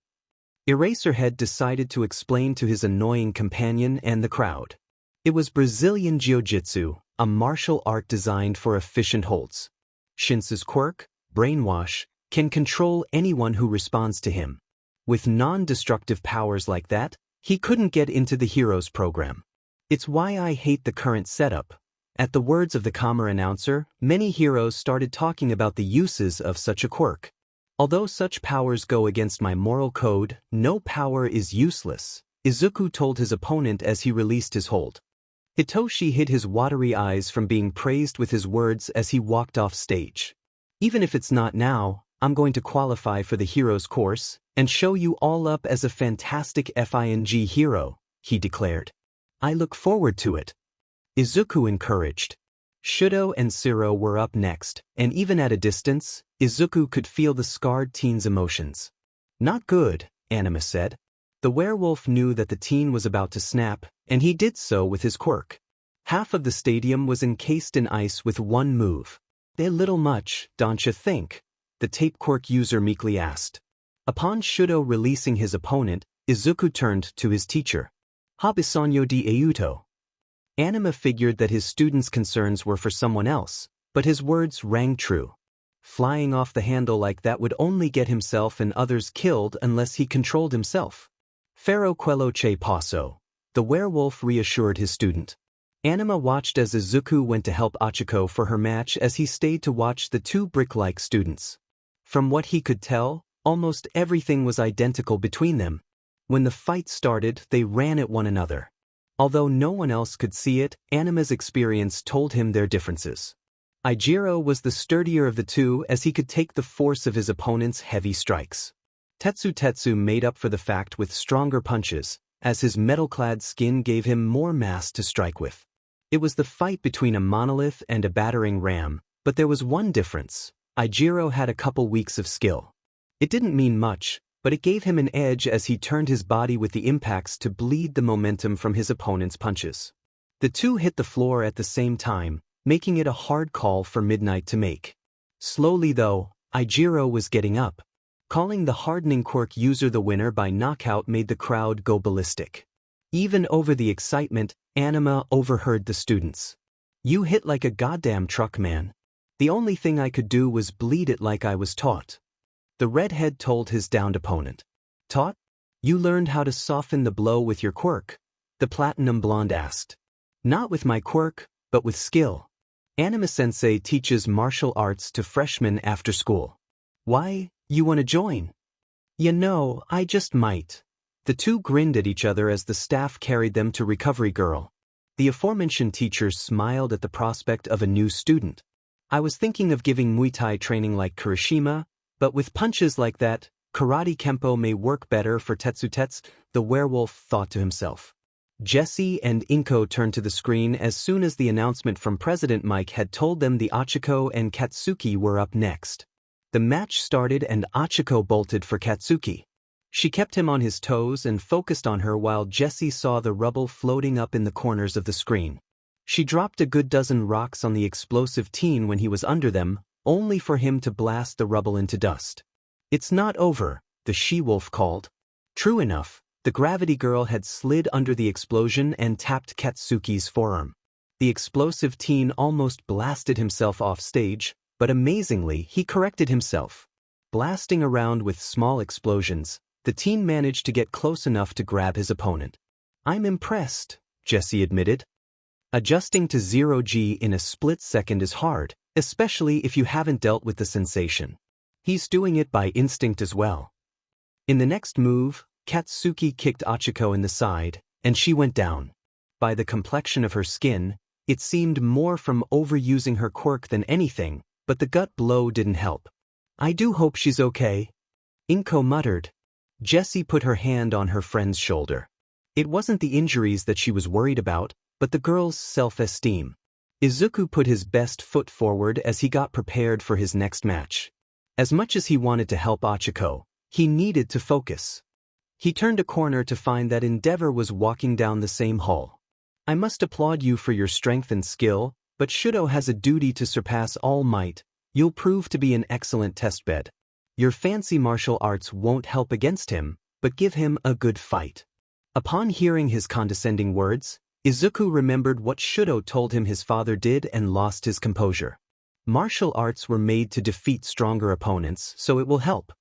Eraserhead decided to explain to his annoying companion and the crowd. It was Brazilian Jiu-Jitsu, a martial art designed for efficient holds. Shinsu's quirk, Brainwash, can control anyone who responds to him. With non-destructive powers like that, he couldn't get into the hero's program. "It's why I hate the current setup." At the words of the calmer announcer, many heroes started talking about the uses of such a quirk. "Although such powers go against my moral code, no power is useless," Izuku told his opponent as he released his hold. Hitoshi hid his watery eyes from being praised with his words as he walked off stage. "Even if it's not now, I'm going to qualify for the hero's course and show you all up as a fantastic FING hero," he declared. "I look forward to it." Izuku encouraged. Shudo and Siro were up next, and even at a distance, Izuku could feel the scarred teen's emotions. "Not good," Anima said. The werewolf knew that the teen was about to snap, and he did so with his quirk. Half of the stadium was encased in ice with one move. "A little much, don't you think?" the tape quirk user meekly asked. Upon Shudo releasing his opponent, Izuku turned to his teacher. "Ha bisogno di aiuto." Anima figured that his student's concerns were for someone else, but his words rang true. Flying off the handle like that would only get himself and others killed unless he controlled himself. "Farò quello che posso," the werewolf reassured his student. Anima watched as Izuku went to help Achiko for her match as he stayed to watch the two brick-like students. From what he could tell, almost everything was identical between them. When the fight started, they ran at one another. Although no one else could see it, Anima's experience told him their differences. Ijiro was the sturdier of the two as he could take the force of his opponent's heavy strikes. Tetsu made up for the fact with stronger punches, as his metal-clad skin gave him more mass to strike with. It was the fight between a monolith and a battering ram, but there was one difference. Ijiro had a couple weeks of skill. It didn't mean much, but it gave him an edge as he turned his body with the impacts to bleed the momentum from his opponent's punches. The two hit the floor at the same time, making it a hard call for Midnight to make. Slowly though, Ijiro was getting up. Calling the hardening quirk user the winner by knockout made the crowd go ballistic. Even over the excitement, Anima overheard the students. "You hit like a goddamn truck, man. The only thing I could do was bleed it like I was taught." The redhead told his downed opponent. "Taught? You learned how to soften the blow with your quirk?" the platinum blonde asked. "Not with my quirk, but with skill." Anima-sensei teaches martial arts to freshmen after school. Why, you wanna join? You know, I just might. The two grinned at each other as the staff carried them to Recovery Girl. The aforementioned teacher smiled at the prospect of a new student. I was thinking of giving Muay Thai training like Kirishima, but with punches like that, Karate Kempo may work better for Tetsutetsu, the werewolf thought to himself. Jesse and Inko turned to the screen as soon as the announcement from President Mike had told them the Achiko and Katsuki were up next. The match started and Achiko bolted for Katsuki. She kept him on his toes and focused on her while Jesse saw the rubble floating up in the corners of the screen. She dropped a good dozen rocks on the explosive teen when he was under them, only for him to blast the rubble into dust. It's not over, the she-wolf called. True enough, the gravity girl had slid under the explosion and tapped Katsuki's forearm. The explosive teen almost blasted himself off stage, but amazingly he corrected himself. Blasting around with small explosions, the teen managed to get close enough to grab his opponent. I'm impressed, Jesse admitted. Adjusting to 0G in a split second is hard, especially if you haven't dealt with the sensation. He's doing it by instinct as well. In the next move, Katsuki kicked Achiko in the side, and she went down. By the complexion of her skin, it seemed more from overusing her quirk than anything, but the gut blow didn't help. I do hope she's okay, Inko muttered. Jessie put her hand on her friend's shoulder. It wasn't the injuries that she was worried about, but the girl's self-esteem. Izuku put his best foot forward as he got prepared for his next match. As much as he wanted to help Achiko, he needed to focus. He turned a corner to find that Endeavor was walking down the same hall. I must applaud you for your strength and skill, but Shudo has a duty to surpass All Might. You'll prove to be an excellent testbed. Your fancy martial arts won't help against him, but give him a good fight. Upon hearing his condescending words, Izuku remembered what Shudo told him his father did and lost his composure. Martial arts were made to defeat stronger opponents, so it will help.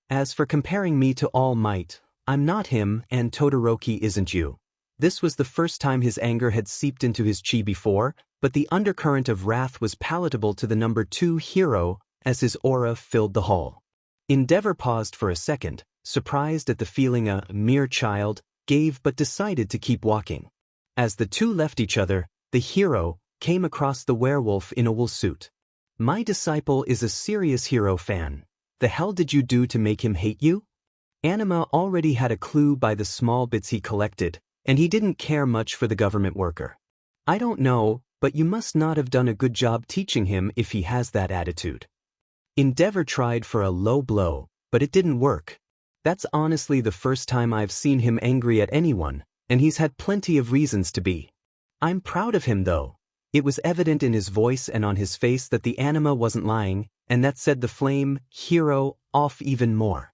As for comparing me to All Might, I'm not him and Todoroki isn't you. This was the first time his anger had seeped into his chi before, but the undercurrent of wrath was palatable to the number 2 hero as his aura filled the hall. Endeavor paused for a second, surprised at the feeling a mere child gave but decided to keep walking. As the two left each other, the hero came across the werewolf in a wool suit. My disciple is a serious hero fan. The hell did you do to make him hate you? Anima already had a clue by the small bits he collected, and he didn't care much for the government worker. I don't know, but you must not have done a good job teaching him if he has that attitude. Endeavor tried for a low blow, but it didn't work. That's honestly the first time I've seen him angry at anyone, and he's had plenty of reasons to be. I'm proud of him though. It was evident in his voice and on his face that the anima wasn't lying, and that set the flame hero off even more.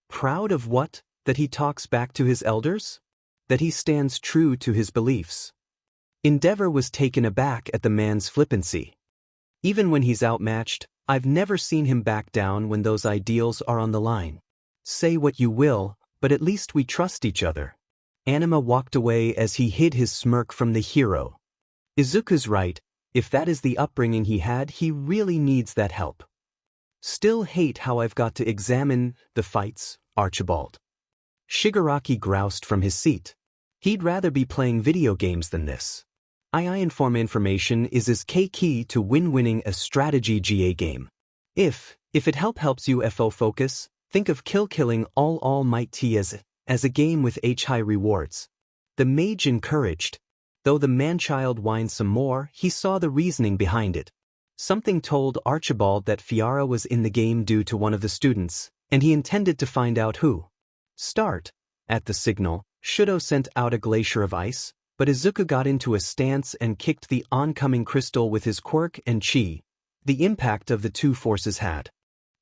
Proud of what? That he talks back to his elders? That he stands true to his beliefs? Endeavor was taken aback at the man's flippancy. Even when he's outmatched, I've never seen him back down when those ideals are on the line. Say what you will, but at least we trust each other. Anima walked away as he hid his smirk from the hero. Izuku's right, if that is the upbringing he had, he really needs that help. Still hate how I've got to examine the fights, Archibald. Shigaraki groused from his seat. He'd rather be playing video games than this. Inform information is as key to winning a strategy GA game. If it helps you focus, think of killing All Might T as a game with high rewards. The mage encouraged. Though the man-child whined some more, he saw the reasoning behind it. Something told Archibald that Fiara was in the game due to one of the students, and he intended to find out who. Start. At the signal, Shudo sent out a glacier of ice, but Izuku got into a stance and kicked the oncoming crystal with his quirk and chi. The impact of the two forces had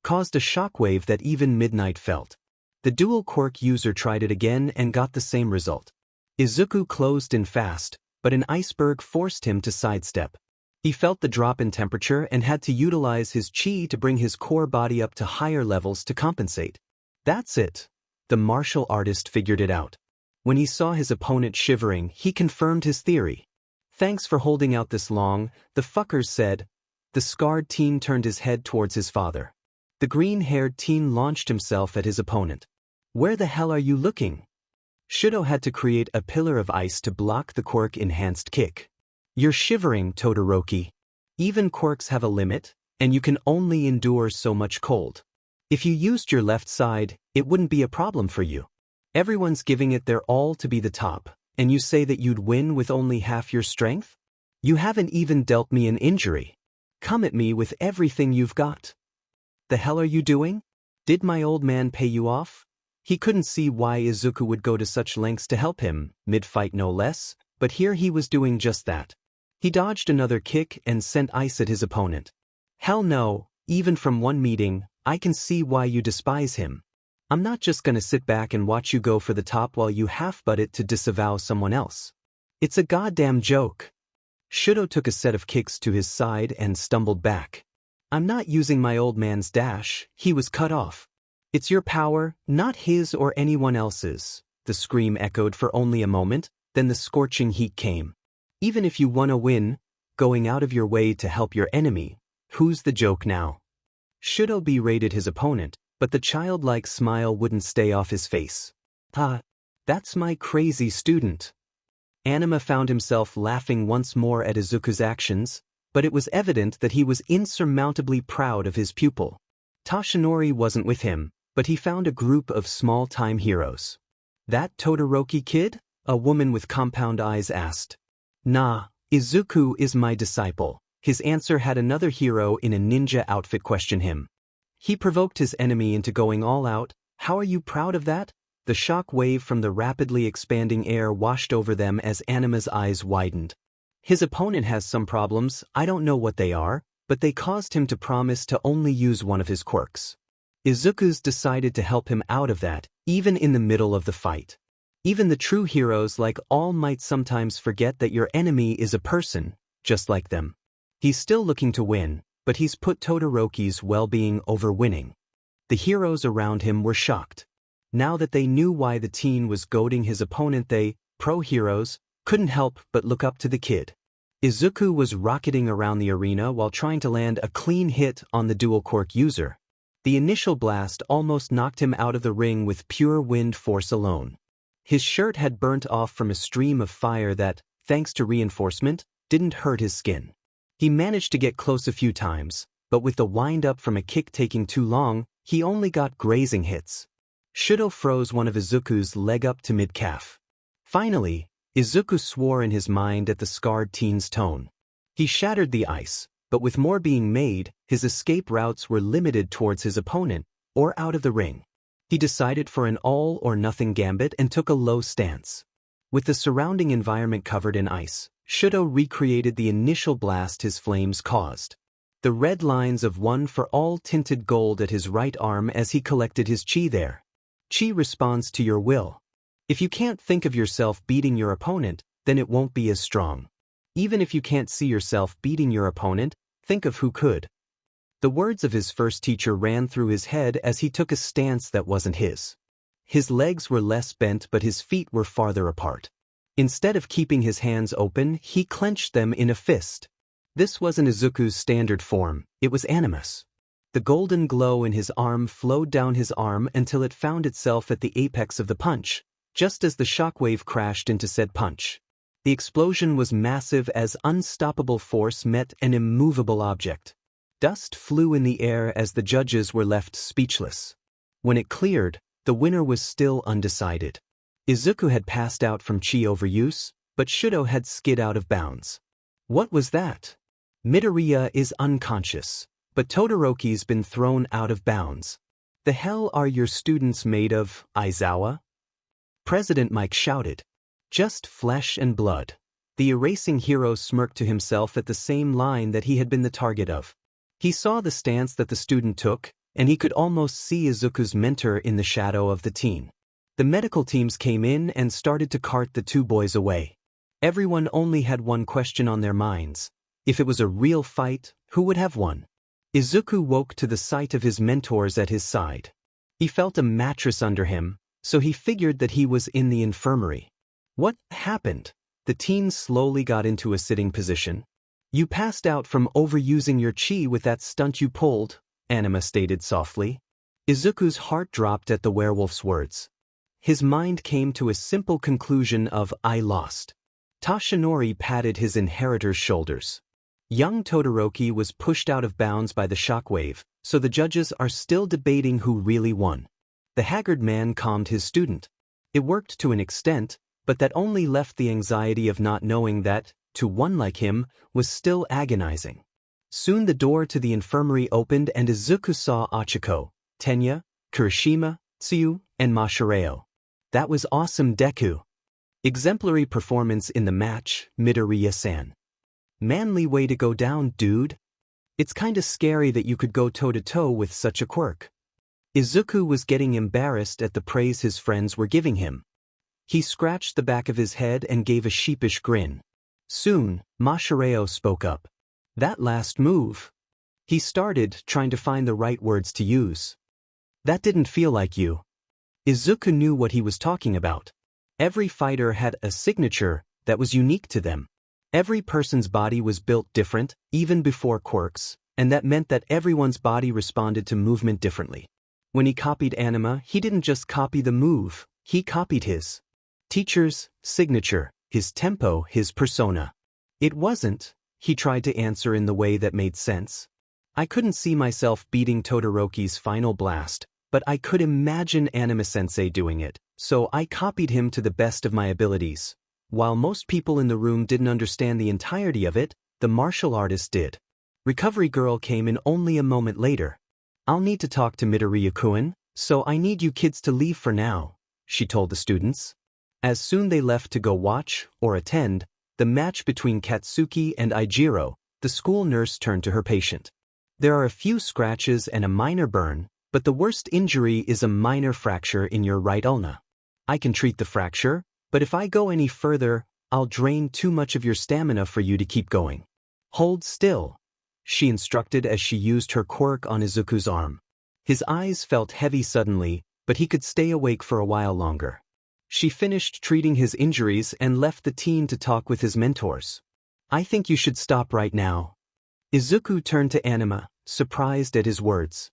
caused a shockwave that even Midnight felt. The dual quirk user tried it again and got the same result. Izuku closed in fast, but an iceberg forced him to sidestep. He felt the drop in temperature and had to utilize his chi to bring his core body up to higher levels to compensate. That's it. The martial artist figured it out. When he saw his opponent shivering, he confirmed his theory. Thanks for holding out this long, the fuckers said. The scarred teen turned his head towards his father. The green-haired teen launched himself at his opponent. "Where the hell are you looking?" Shudo had to create a pillar of ice to block the quirk-enhanced kick. "You're shivering, Todoroki. Even quirks have a limit, and you can only endure so much cold. If you used your left side, it wouldn't be a problem for you. Everyone's giving it their all to be the top, and you say that you'd win with only half your strength? You haven't even dealt me an injury. Come at me with everything you've got. The hell are you doing? Did my old man pay you off?" He couldn't see why Izuku would go to such lengths to help him, mid-fight no less, but here he was doing just that. He dodged another kick and sent ice at his opponent. "Hell no, even from one meeting, I can see why you despise him. I'm not just gonna sit back and watch you go for the top while you half-butt it to disavow someone else. It's a goddamn joke." Shudo took a set of kicks to his side and stumbled back. "I'm not using my old man's dash," he was cut off. "It's your power, not his or anyone else's." The scream echoed for only a moment, then the scorching heat came. "Even if you wanna win, going out of your way to help your enemy, who's the joke now?" Shudo berated his opponent, but the childlike smile wouldn't stay off his face. "Ah, that's my crazy student." Anima found himself laughing once more at Izuku's actions, but it was evident that he was insurmountably proud of his pupil. Toshinori wasn't with him, but he found a group of small-time heroes. "That Todoroki kid?" a woman with compound eyes asked. "Nah, Izuku is my disciple." His answer had another hero in a ninja outfit question him. He provoked his enemy into going all out. "How are you proud of that?" The shock wave from the rapidly expanding air washed over them as Anima's eyes widened. "His opponent has some problems, I don't know what they are, but they caused him to promise to only use one of his quirks. Izuku's decided to help him out of that, even in the middle of the fight. Even the true heroes like All Might sometimes forget that your enemy is a person, just like them. He's still looking to win, but he's put Todoroki's well-being over winning." The heroes around him were shocked. Now that they knew why the teen was goading his opponent, they, pro-heroes, couldn't help but look up to the kid. Izuku was rocketing around the arena while trying to land a clean hit on the dual quirk user. The initial blast almost knocked him out of the ring with pure wind force alone. His shirt had burnt off from a stream of fire that, thanks to reinforcement, didn't hurt his skin. He managed to get close a few times, but with the wind-up from a kick taking too long, he only got grazing hits. Shudo froze one of Izuku's leg up to mid-calf. Finally, Izuku swore in his mind at the scarred teen's tone. He shattered the ice, but with more being made, his escape routes were limited towards his opponent, or out of the ring. He decided for an all-or-nothing gambit and took a low stance. With the surrounding environment covered in ice, Shudo recreated the initial blast his flames caused. The red lines of one for all tinted gold at his right arm as he collected his chi there. Chi responds to your will. If you can't think of yourself beating your opponent, then it won't be as strong. Even if you can't see yourself beating your opponent, think of who could. The words of his first teacher ran through his head as he took a stance that wasn't his. His legs were less bent but his feet were farther apart. Instead of keeping his hands open, he clenched them in a fist. This wasn't Izuku's standard form, it was Animus. The golden glow in his arm flowed down his arm until it found itself at the apex of the punch, just as the shockwave crashed into said punch. The explosion was massive as unstoppable force met an immovable object. Dust flew in the air as the judges were left speechless. When it cleared, the winner was still undecided. Izuku had passed out from chi overuse, but Shudo had skid out of bounds. What was that? Midoriya is unconscious, but Todoroki's been thrown out of bounds. The hell are your students made of, Aizawa? President Mike shouted. Just flesh and blood. The erasing hero smirked to himself at the same line that he had been the target of. He saw the stance that the student took, and he could almost see Izuku's mentor in the shadow of the teen. The medical teams came in and started to cart the two boys away. Everyone only had one question on their minds. If it was a real fight, who would have won? Izuku woke to the sight of his mentors at his side. He felt a mattress under him, so he figured that he was in the infirmary. What happened? The teen slowly got into a sitting position. You passed out from overusing your chi with that stunt you pulled, Anima stated softly. Izuku's heart dropped at the werewolf's words. His mind came to a simple conclusion of I lost. Tashinori patted his inheritor's shoulders. Young Todoroki was pushed out of bounds by the shockwave, so the judges are still debating who really won. The haggard man calmed his student. It worked to an extent, but that only left the anxiety of not knowing that, to one like him, was still agonizing. Soon the door to the infirmary opened and Izuku saw Achiko, Tenya, Kirishima, Tsuyu, and Mashireo. That was awesome, Deku. Exemplary performance in the match, Midoriya-san. Manly way to go down, dude. It's kinda scary that you could go toe-to-toe with such a quirk. Izuku was getting embarrassed at the praise his friends were giving him. He scratched the back of his head and gave a sheepish grin. Soon, Mashireo spoke up. That last move. He started trying to find the right words to use. That didn't feel like you. Izuku knew what he was talking about. Every fighter had a signature that was unique to them. Every person's body was built different, even before quirks, and that meant that everyone's body responded to movement differently. When he copied Anima, he didn't just copy the move, he copied his teacher's signature, his tempo, his persona. It wasn't, he tried to answer in the way that made sense. I couldn't see myself beating Todoroki's final blast, but I could imagine Anima-sensei doing it, so I copied him to the best of my abilities. While most people in the room didn't understand the entirety of it, the martial artist did. Recovery Girl came in only a moment later. I'll need to talk to Midoriya-kun, so I need you kids to leave for now, she told the students. As soon they left to go watch, or attend, the match between Katsuki and Eijiro, the school nurse turned to her patient. There are a few scratches and a minor burn, but the worst injury is a minor fracture in your right ulna. I can treat the fracture, but if I go any further, I'll drain too much of your stamina for you to keep going. Hold still, she instructed as she used her quirk on Izuku's arm. His eyes felt heavy suddenly, but he could stay awake for a while longer. She finished treating his injuries and left the teen to talk with his mentors. I think you should stop right now. Izuku turned to Anima, surprised at his words.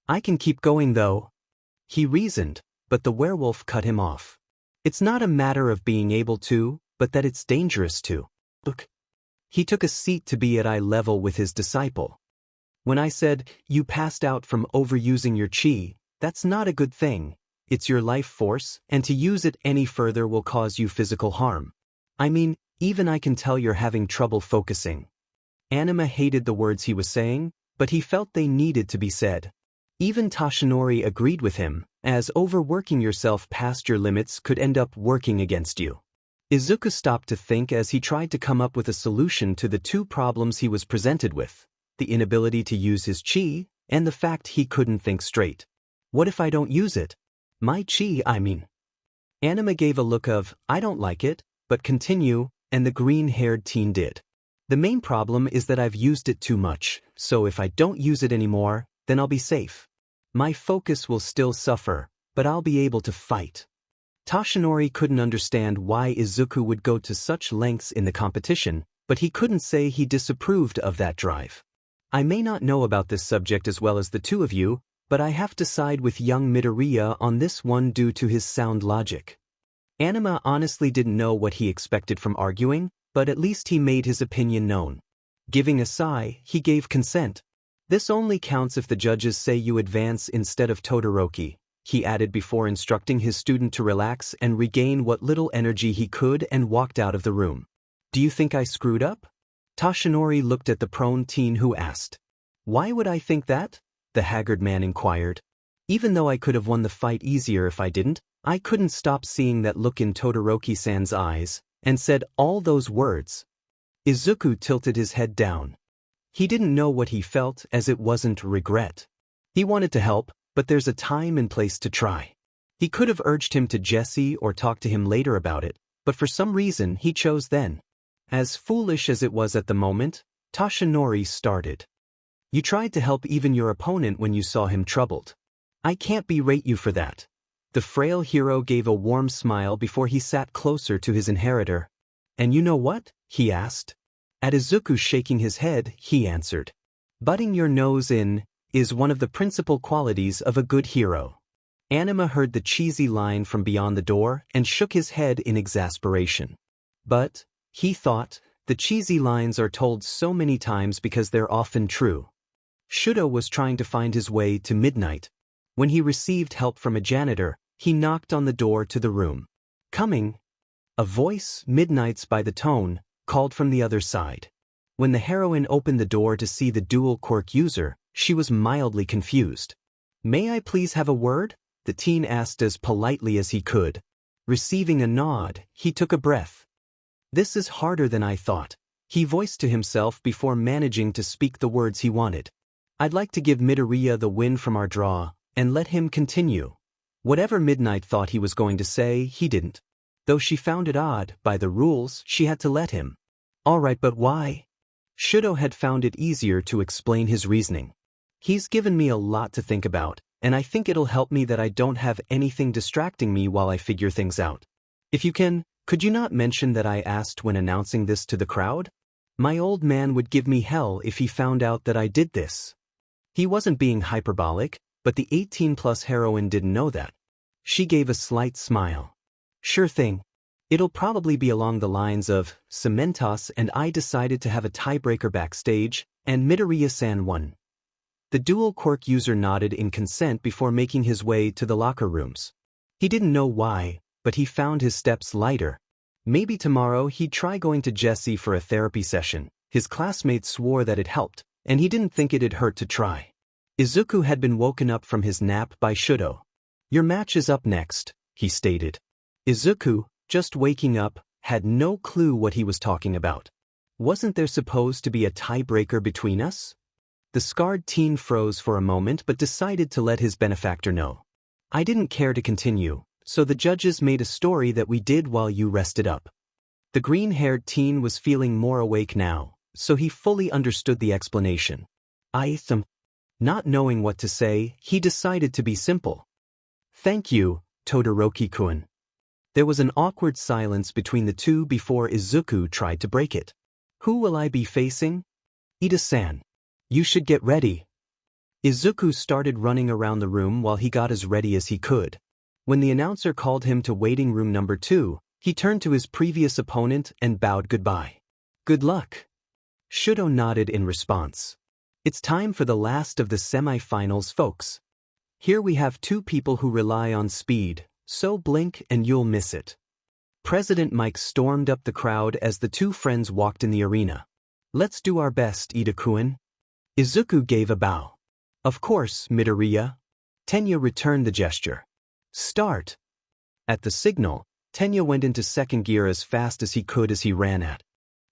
I can keep going though. He reasoned, but the werewolf cut him off. It's not a matter of being able to, but that it's dangerous to. Look. He took a seat to be at eye level with his disciple. When I said, you passed out from overusing your chi, that's not a good thing. It's your life force, and to use it any further will cause you physical harm. I mean, even I can tell you're having trouble focusing. Anima hated the words he was saying, but he felt they needed to be said. Even Tashinori agreed with him, as overworking yourself past your limits could end up working against you. Izuku stopped to think as he tried to come up with a solution to the two problems he was presented with, the inability to use his chi, and the fact he couldn't think straight. What if I don't use it? My chi, I mean. Anima gave a look of, I don't like it, but continue, and the green-haired teen did. The main problem is that I've used it too much, so if I don't use it anymore, then I'll be safe. My focus will still suffer, but I'll be able to fight. Tashinori couldn't understand why Izuku would go to such lengths in the competition, but he couldn't say he disapproved of that drive. I may not know about this subject as well as the two of you, but I have to side with young Midoriya on this one due to his sound logic. Anima honestly didn't know what he expected from arguing, but at least he made his opinion known. Giving a sigh, he gave consent. This only counts if the judges say you advance instead of Todoroki, he added before instructing his student to relax and regain what little energy he could and walked out of the room. Do you think I screwed up? Tashinori looked at the prone teen who asked. Why would I think that? The haggard man inquired. Even though I could have won the fight easier if I didn't, I couldn't stop seeing that look in Todoroki-san's eyes, and said all those words. Izuku tilted his head down. He didn't know what he felt as it wasn't regret. He wanted to help, but there's a time and place to try. He could have urged him to Jesse or talk to him later about it, but for some reason he chose then. As foolish as it was at the moment, Tashinori started. You tried to help even your opponent when you saw him troubled. I can't berate you for that. The frail hero gave a warm smile before he sat closer to his inheritor. And you know what? He asked. At Izuku shaking his head, he answered. Butting your nose in is one of the principal qualities of a good hero. Anima heard the cheesy line from beyond the door and shook his head in exasperation. But, he thought, the cheesy lines are told so many times because they're often true. Shudo was trying to find his way to midnight. When he received help from a janitor, he knocked on the door to the room. Coming. A voice, Midnight's by the tone, called from the other side. When the heroine opened the door to see the dual quirk user, she was mildly confused. May I please have a word? The teen asked as politely as he could. Receiving a nod, he took a breath. This is harder than I thought, he voiced to himself before managing to speak the words he wanted. I'd like to give Midoriya the win from our draw, and let him continue. Whatever Midnight thought he was going to say, he didn't. Though she found it odd, by the rules, she had to let him. Alright, but why? Shudo had found it easier to explain his reasoning. He's given me a lot to think about, and I think it'll help me that I don't have anything distracting me while I figure things out. If you can, could you not mention that I asked when announcing this to the crowd? My old man would give me hell if he found out that I did this. He wasn't being hyperbolic, but the 18-plus heroine didn't know that. She gave a slight smile. Sure thing. It'll probably be along the lines of, Cementos and I decided to have a tiebreaker backstage, and Midoriya-san won. The dual quirk user nodded in consent before making his way to the locker rooms. He didn't know why, but he found his steps lighter. Maybe tomorrow he'd try going to Jessie for a therapy session. His classmates swore that it helped, and he didn't think it'd hurt to try. Izuku had been woken up from his nap by Shudo. Your match is up next, he stated. Izuku, just waking up, had no clue what he was talking about. Wasn't there supposed to be a tiebreaker between us? The scarred teen froze for a moment but decided to let his benefactor know. I didn't care to continue, so the judges made a story that we did while you rested up. The green-haired teen was feeling more awake now, so he fully understood the explanation. Not knowing what to say, he decided to be simple. Thank you, Todoroki-kun. There was an awkward silence between the two before Izuku tried to break it. Who will I be facing? Ida-san. You should get ready. Izuku started running around the room while he got as ready as he could. When the announcer called him to waiting room number 2, he turned to his previous opponent and bowed goodbye. Good luck. Shudo nodded in response. It's time for the last of the semi-finals, folks. Here we have two people who rely on speed, so blink and you'll miss it. President Mike stormed up the crowd as the two friends walked in the arena. Let's do our best, Ida-kun. Izuku gave a bow. Of course, Midoriya. Tenya returned the gesture. Start. At the signal, Tenya went into second gear as fast as he could as he ran at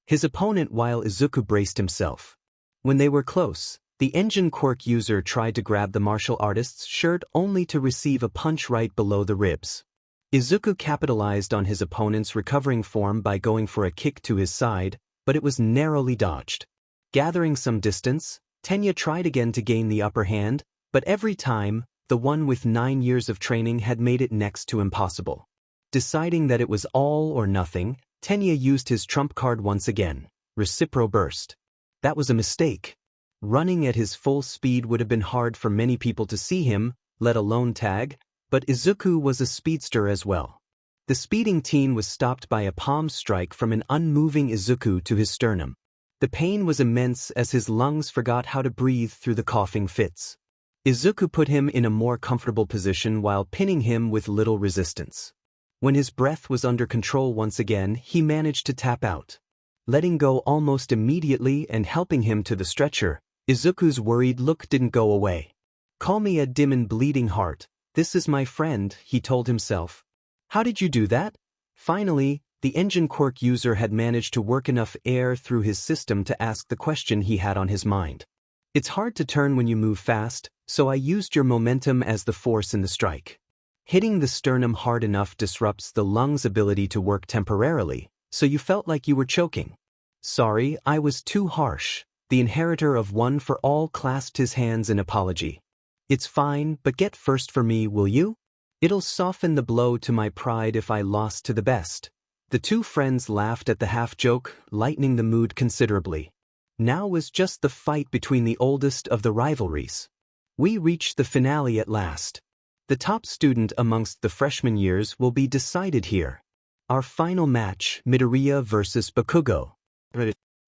his opponent while Izuku braced himself. When they were close, the engine quirk user tried to grab the martial artist's shirt only to receive a punch right below the ribs. Izuku capitalized on his opponent's recovering form by going for a kick to his side, but it was narrowly dodged. Gathering some distance, Tenya tried again to gain the upper hand, but every time, the one with 9 years of training had made it next to impossible. Deciding that it was all or nothing, Tenya used his trump card once again, Recipro Burst. That was a mistake. Running at his full speed would have been hard for many people to see him, let alone tag, but Izuku was a speedster as well. The speeding teen was stopped by a palm strike from an unmoving Izuku to his sternum. The pain was immense as his lungs forgot how to breathe through the coughing fits. Izuku put him in a more comfortable position while pinning him with little resistance. When his breath was under control once again, he managed to tap out. Letting go almost immediately and helping him to the stretcher, Izuku's worried look didn't go away. Call me a dim and bleeding heart, this is my friend, he told himself. How did you do that? Finally, the engine quirk user had managed to work enough air through his system to ask the question he had on his mind. It's hard to turn when you move fast, so I used your momentum as the force in the strike. Hitting the sternum hard enough disrupts the lungs' ability to work temporarily, so you felt like you were choking. Sorry, I was too harsh. The inheritor of One for All clasped his hands in apology. It's fine, but get first for me, will you? It'll soften the blow to my pride if I lost to the best. The two friends laughed at the half-joke, lightening the mood considerably. Now was just the fight between the oldest of the rivalries. We reached the finale at last. The top student amongst the freshman years will be decided here. Our final match, Midoriya versus Bakugo.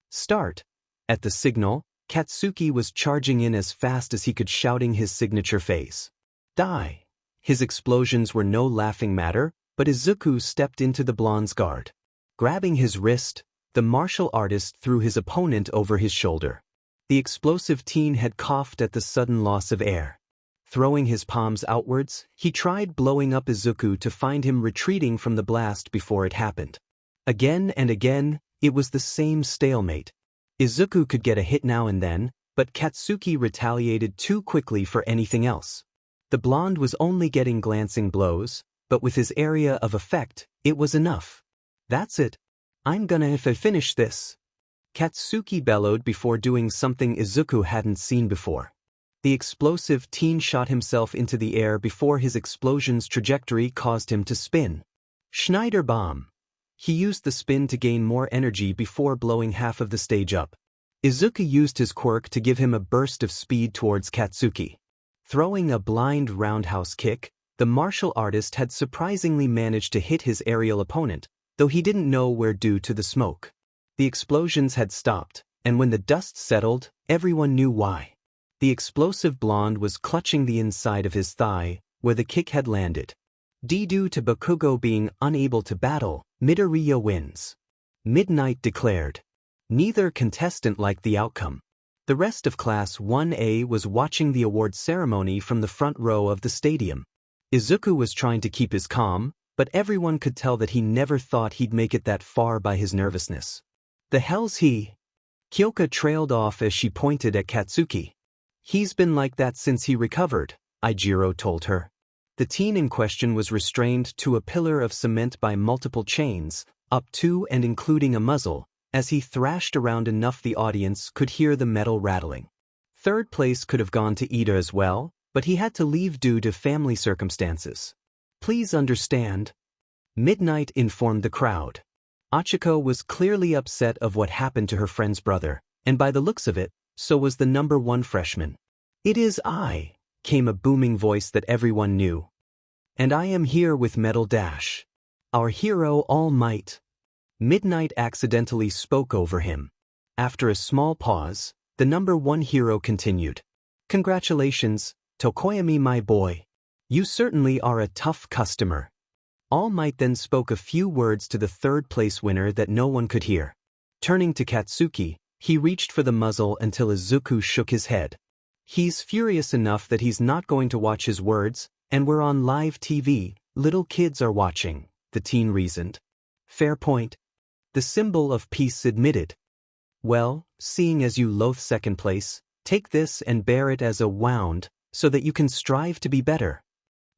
Start. At the signal, Katsuki was charging in as fast as he could, shouting his signature phase. Die. His explosions were no laughing matter, but Izuku stepped into the blonde's guard. Grabbing his wrist, the martial artist threw his opponent over his shoulder. The explosive teen had coughed at the sudden loss of air. Throwing his palms outwards, he tried blowing up Izuku to find him retreating from the blast before it happened. Again and again, it was the same stalemate. Izuku could get a hit now and then, but Katsuki retaliated too quickly for anything else. The blonde was only getting glancing blows, but with his area of effect, it was enough. That's it. I'm gonna finish this. Katsuki bellowed before doing something Izuku hadn't seen before. The explosive teen shot himself into the air before his explosion's trajectory caused him to spin. Schneider bomb. He used the spin to gain more energy before blowing half of the stage up. Izuku used his quirk to give him a burst of speed towards Katsuki. Throwing a blind roundhouse kick, the martial artist had surprisingly managed to hit his aerial opponent, though he didn't know where due to the smoke. The explosions had stopped, and when the dust settled, everyone knew why. The explosive blonde was clutching the inside of his thigh, where the kick had landed. Due to Bakugo being unable to battle, Midoriya wins. Midnight declared. Neither contestant liked the outcome. The rest of Class 1A was watching the award ceremony from the front row of the stadium. Izuku was trying to keep his calm, but everyone could tell that he never thought he'd make it that far by his nervousness. The hell's he? Kyoka trailed off as she pointed at Katsuki. He's been like that since he recovered, Ijiro told her. The teen in question was restrained to a pillar of cement by multiple chains, up to and including a muzzle, as he thrashed around enough the audience could hear the metal rattling. Third place could have gone to Ida as well, but he had to leave due to family circumstances. Please understand. Midnight informed the crowd. Achiko was clearly upset of what happened to her friend's brother, and by the looks of it, so was the number 1 freshman. It is I, came a booming voice that everyone knew. And I am here with Metal Dash. Our hero All Might. Midnight accidentally spoke over him. After a small pause, the number 1 hero continued. Congratulations, Tokoyami my boy. You certainly are a tough customer. All Might then spoke a few words to the third-place winner that no one could hear. Turning to Katsuki, he reached for the muzzle until Izuku shook his head. He's furious enough that he's not going to watch his words, and we're on live TV, little kids are watching, the teen reasoned. Fair point. The symbol of peace admitted. Well, seeing as you loathe second place, take this and bear it as a wound, so that you can strive to be better.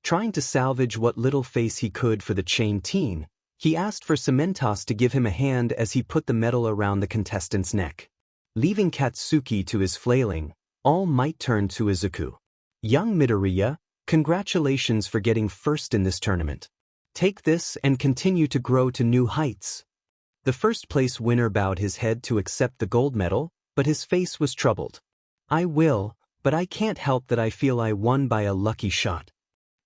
Trying to salvage what little face he could for the chained teen, he asked for Cementos to give him a hand as he put the medal around the contestant's neck. Leaving Katsuki to his flailing, All Might turned to Izuku. Young Midoriya, congratulations for getting first in this tournament. Take this and continue to grow to new heights. The first-place winner bowed his head to accept the gold medal, but his face was troubled. I will, but I can't help that I feel I won by a lucky shot.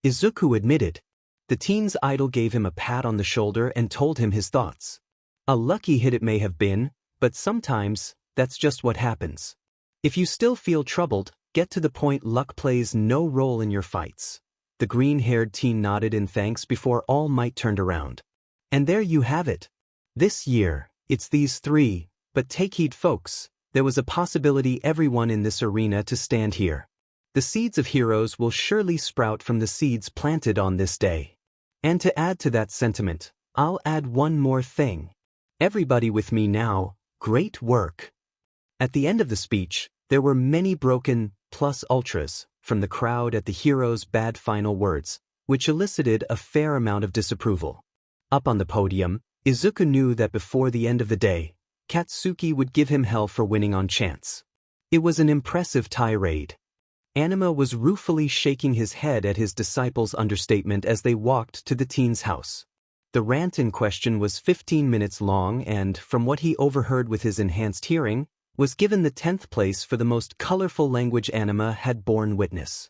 Izuku admitted. The teen's idol gave him a pat on the shoulder and told him his thoughts. A lucky hit it may have been, but sometimes, that's just what happens. If you still feel troubled, get to the point. Luck plays no role in your fights. The green-haired teen nodded in thanks before All Might turned around. And there you have it. This year, it's these 3, but take heed folks, there was a possibility everyone in this arena to stand here. The seeds of heroes will surely sprout from the seeds planted on this day. And to add to that sentiment, I'll add one more thing. Everybody with me now, great work. At the end of the speech, there were many broken plus ultras from the crowd at the hero's bad final words, which elicited a fair amount of disapproval. Up on the podium, Izuku knew that before the end of the day, Katsuki would give him hell for winning on chance. It was an impressive tirade. Anima was ruefully shaking his head at his disciples' understatement as they walked to the teen's house. The rant in question was 15 minutes long and, from what he overheard with his enhanced hearing, was given the 10th place for the most colorful language Anima had borne witness.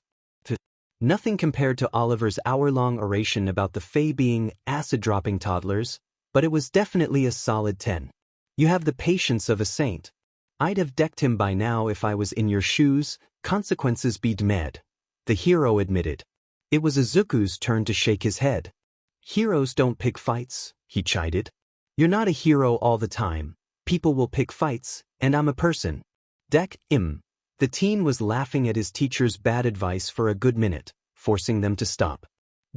Nothing compared to Oliver's hour-long oration about the Fae being acid-dropping toddlers, but it was definitely a solid 10. You have the patience of a saint. I'd have decked him by now if I was in your shoes, consequences be damned, the hero admitted. It was Izuku's turn to shake his head. Heroes don't pick fights, he chided. You're not a hero all the time. People will pick fights, and I'm a person. The teen was laughing at his teacher's bad advice for a good minute, forcing them to stop.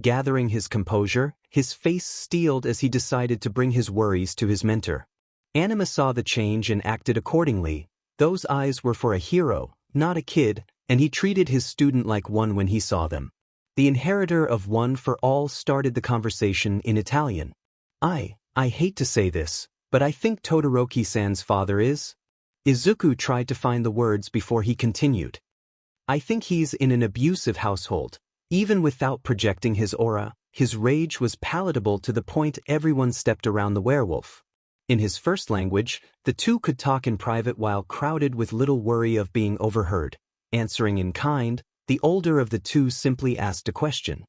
Gathering his composure, his face steeled as he decided to bring his worries to his mentor. Anima saw the change and acted accordingly. Those eyes were for a hero, not a kid, and he treated his student like one when he saw them. The inheritor of One for All started the conversation in Italian. I hate to say this, but I think Todoroki-san's father is. Izuku tried to find the words before he continued. I think he's in an abusive household. Even without projecting his aura, his rage was palatable to the point everyone stepped around the werewolf. In his first language, the two could talk in private while crowded with little worry of being overheard. Answering in kind, the older of the two simply asked a question.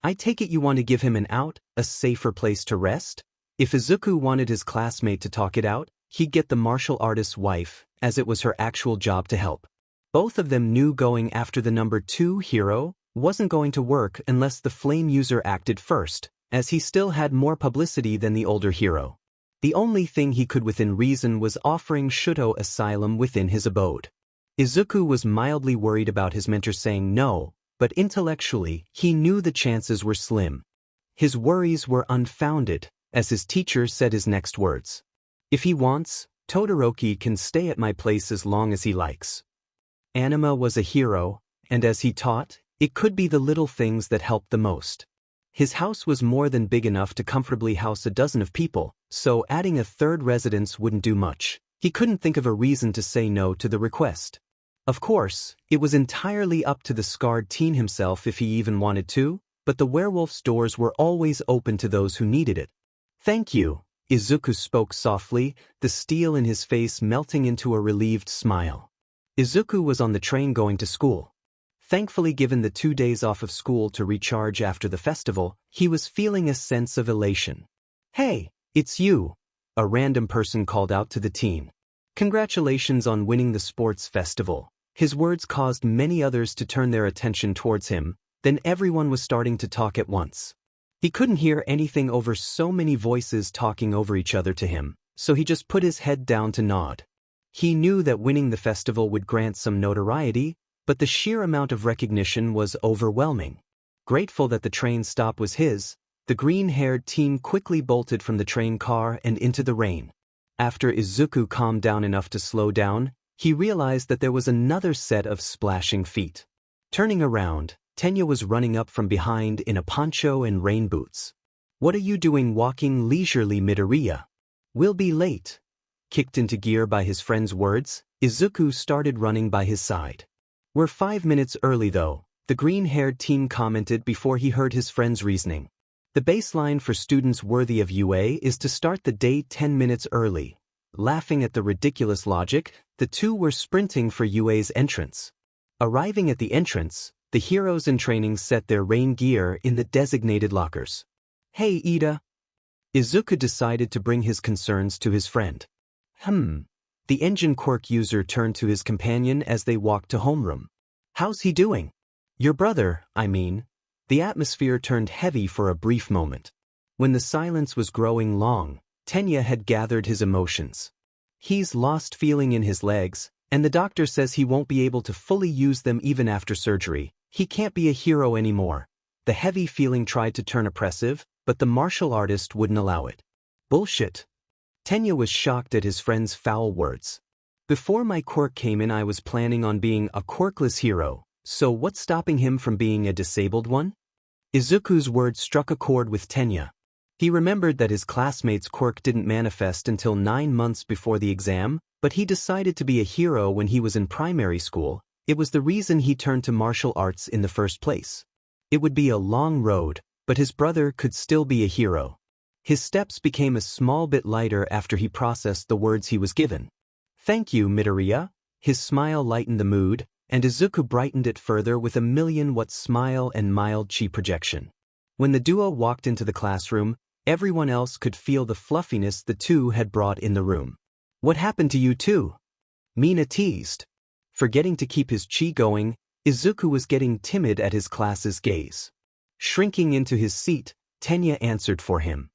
I take it you want to give him an out, a safer place to rest? If Izuku wanted his classmate to talk it out, he'd get the martial artist's wife, as it was her actual job to help. Both of them knew going after the number 2 hero wasn't going to work unless the flame user acted first, as he still had more publicity than the older hero. The only thing he could within reason was offering Shuto asylum within his abode. Izuku was mildly worried about his mentor saying no, but intellectually, he knew the chances were slim. His worries were unfounded, as his teacher said his next words. If he wants, Todoroki can stay at my place as long as he likes. Anima was a hero, and as he taught, it could be the little things that helped the most. His house was more than big enough to comfortably house a dozen of people, so adding a third residence wouldn't do much. He couldn't think of a reason to say no to the request. Of course, it was entirely up to the scarred teen himself if he even wanted to, but the werewolf's doors were always open to those who needed it. Thank you, Izuku spoke softly, the steel in his face melting into a relieved smile. Izuku was on the train going to school. Thankfully, given the 2 days off of school to recharge after the festival, he was feeling a sense of elation. Hey, it's you, a random person called out to the teen. Congratulations on winning the sports festival. His words caused many others to turn their attention towards him, then everyone was starting to talk at once. He couldn't hear anything over so many voices talking over each other to him, so he just put his head down to nod. He knew that winning the festival would grant some notoriety, but the sheer amount of recognition was overwhelming. Grateful that the train stop was his, the green-haired teen quickly bolted from the train car and into the rain. After Izuku calmed down enough to slow down, he realized that there was another set of splashing feet. Turning around, Tenya was running up from behind in a poncho and rain boots. What are you doing walking leisurely Midoriya? We'll be late. Kicked into gear by his friend's words, Izuku started running by his side. We're 5 minutes early though, the green-haired teen commented before he heard his friend's reasoning. The baseline for students worthy of UA is to start the day 10 minutes early. Laughing at the ridiculous logic, the two were sprinting for UA's entrance. Arriving at the entrance, the heroes in training set their rain gear in the designated lockers. Hey Ida. Izuku decided to bring his concerns to his friend. The engine quirk user turned to his companion as they walked to homeroom. How's he doing? Your brother, I mean. The atmosphere turned heavy for a brief moment. When the silence was growing long, Tenya had gathered his emotions. He's lost feeling in his legs, and the doctor says he won't be able to fully use them even after surgery. He can't be a hero anymore. The heavy feeling tried to turn oppressive, but the martial artist wouldn't allow it. Bullshit. Tenya was shocked at his friend's foul words. Before my quirk came in, I was planning on being a quirkless hero, so what's stopping him from being a disabled one? Izuku's words struck a chord with Tenya. He remembered that his classmate's quirk didn't manifest until 9 months before the exam, but he decided to be a hero when he was in primary school. It was the reason he turned to martial arts in the first place. It would be a long road, but his brother could still be a hero. His steps became a small bit lighter after he processed the words he was given. "Thank you, Midoriya." His smile lightened the mood, and Izuku brightened it further with a million-watt smile and mild chi projection. When the duo walked into the classroom, everyone else could feel the fluffiness the two had brought in the room. "What happened to you two?" Mina teased. Forgetting to keep his chi going, Izuku was getting timid at his class's gaze. Shrinking into his seat, Tenya answered for him.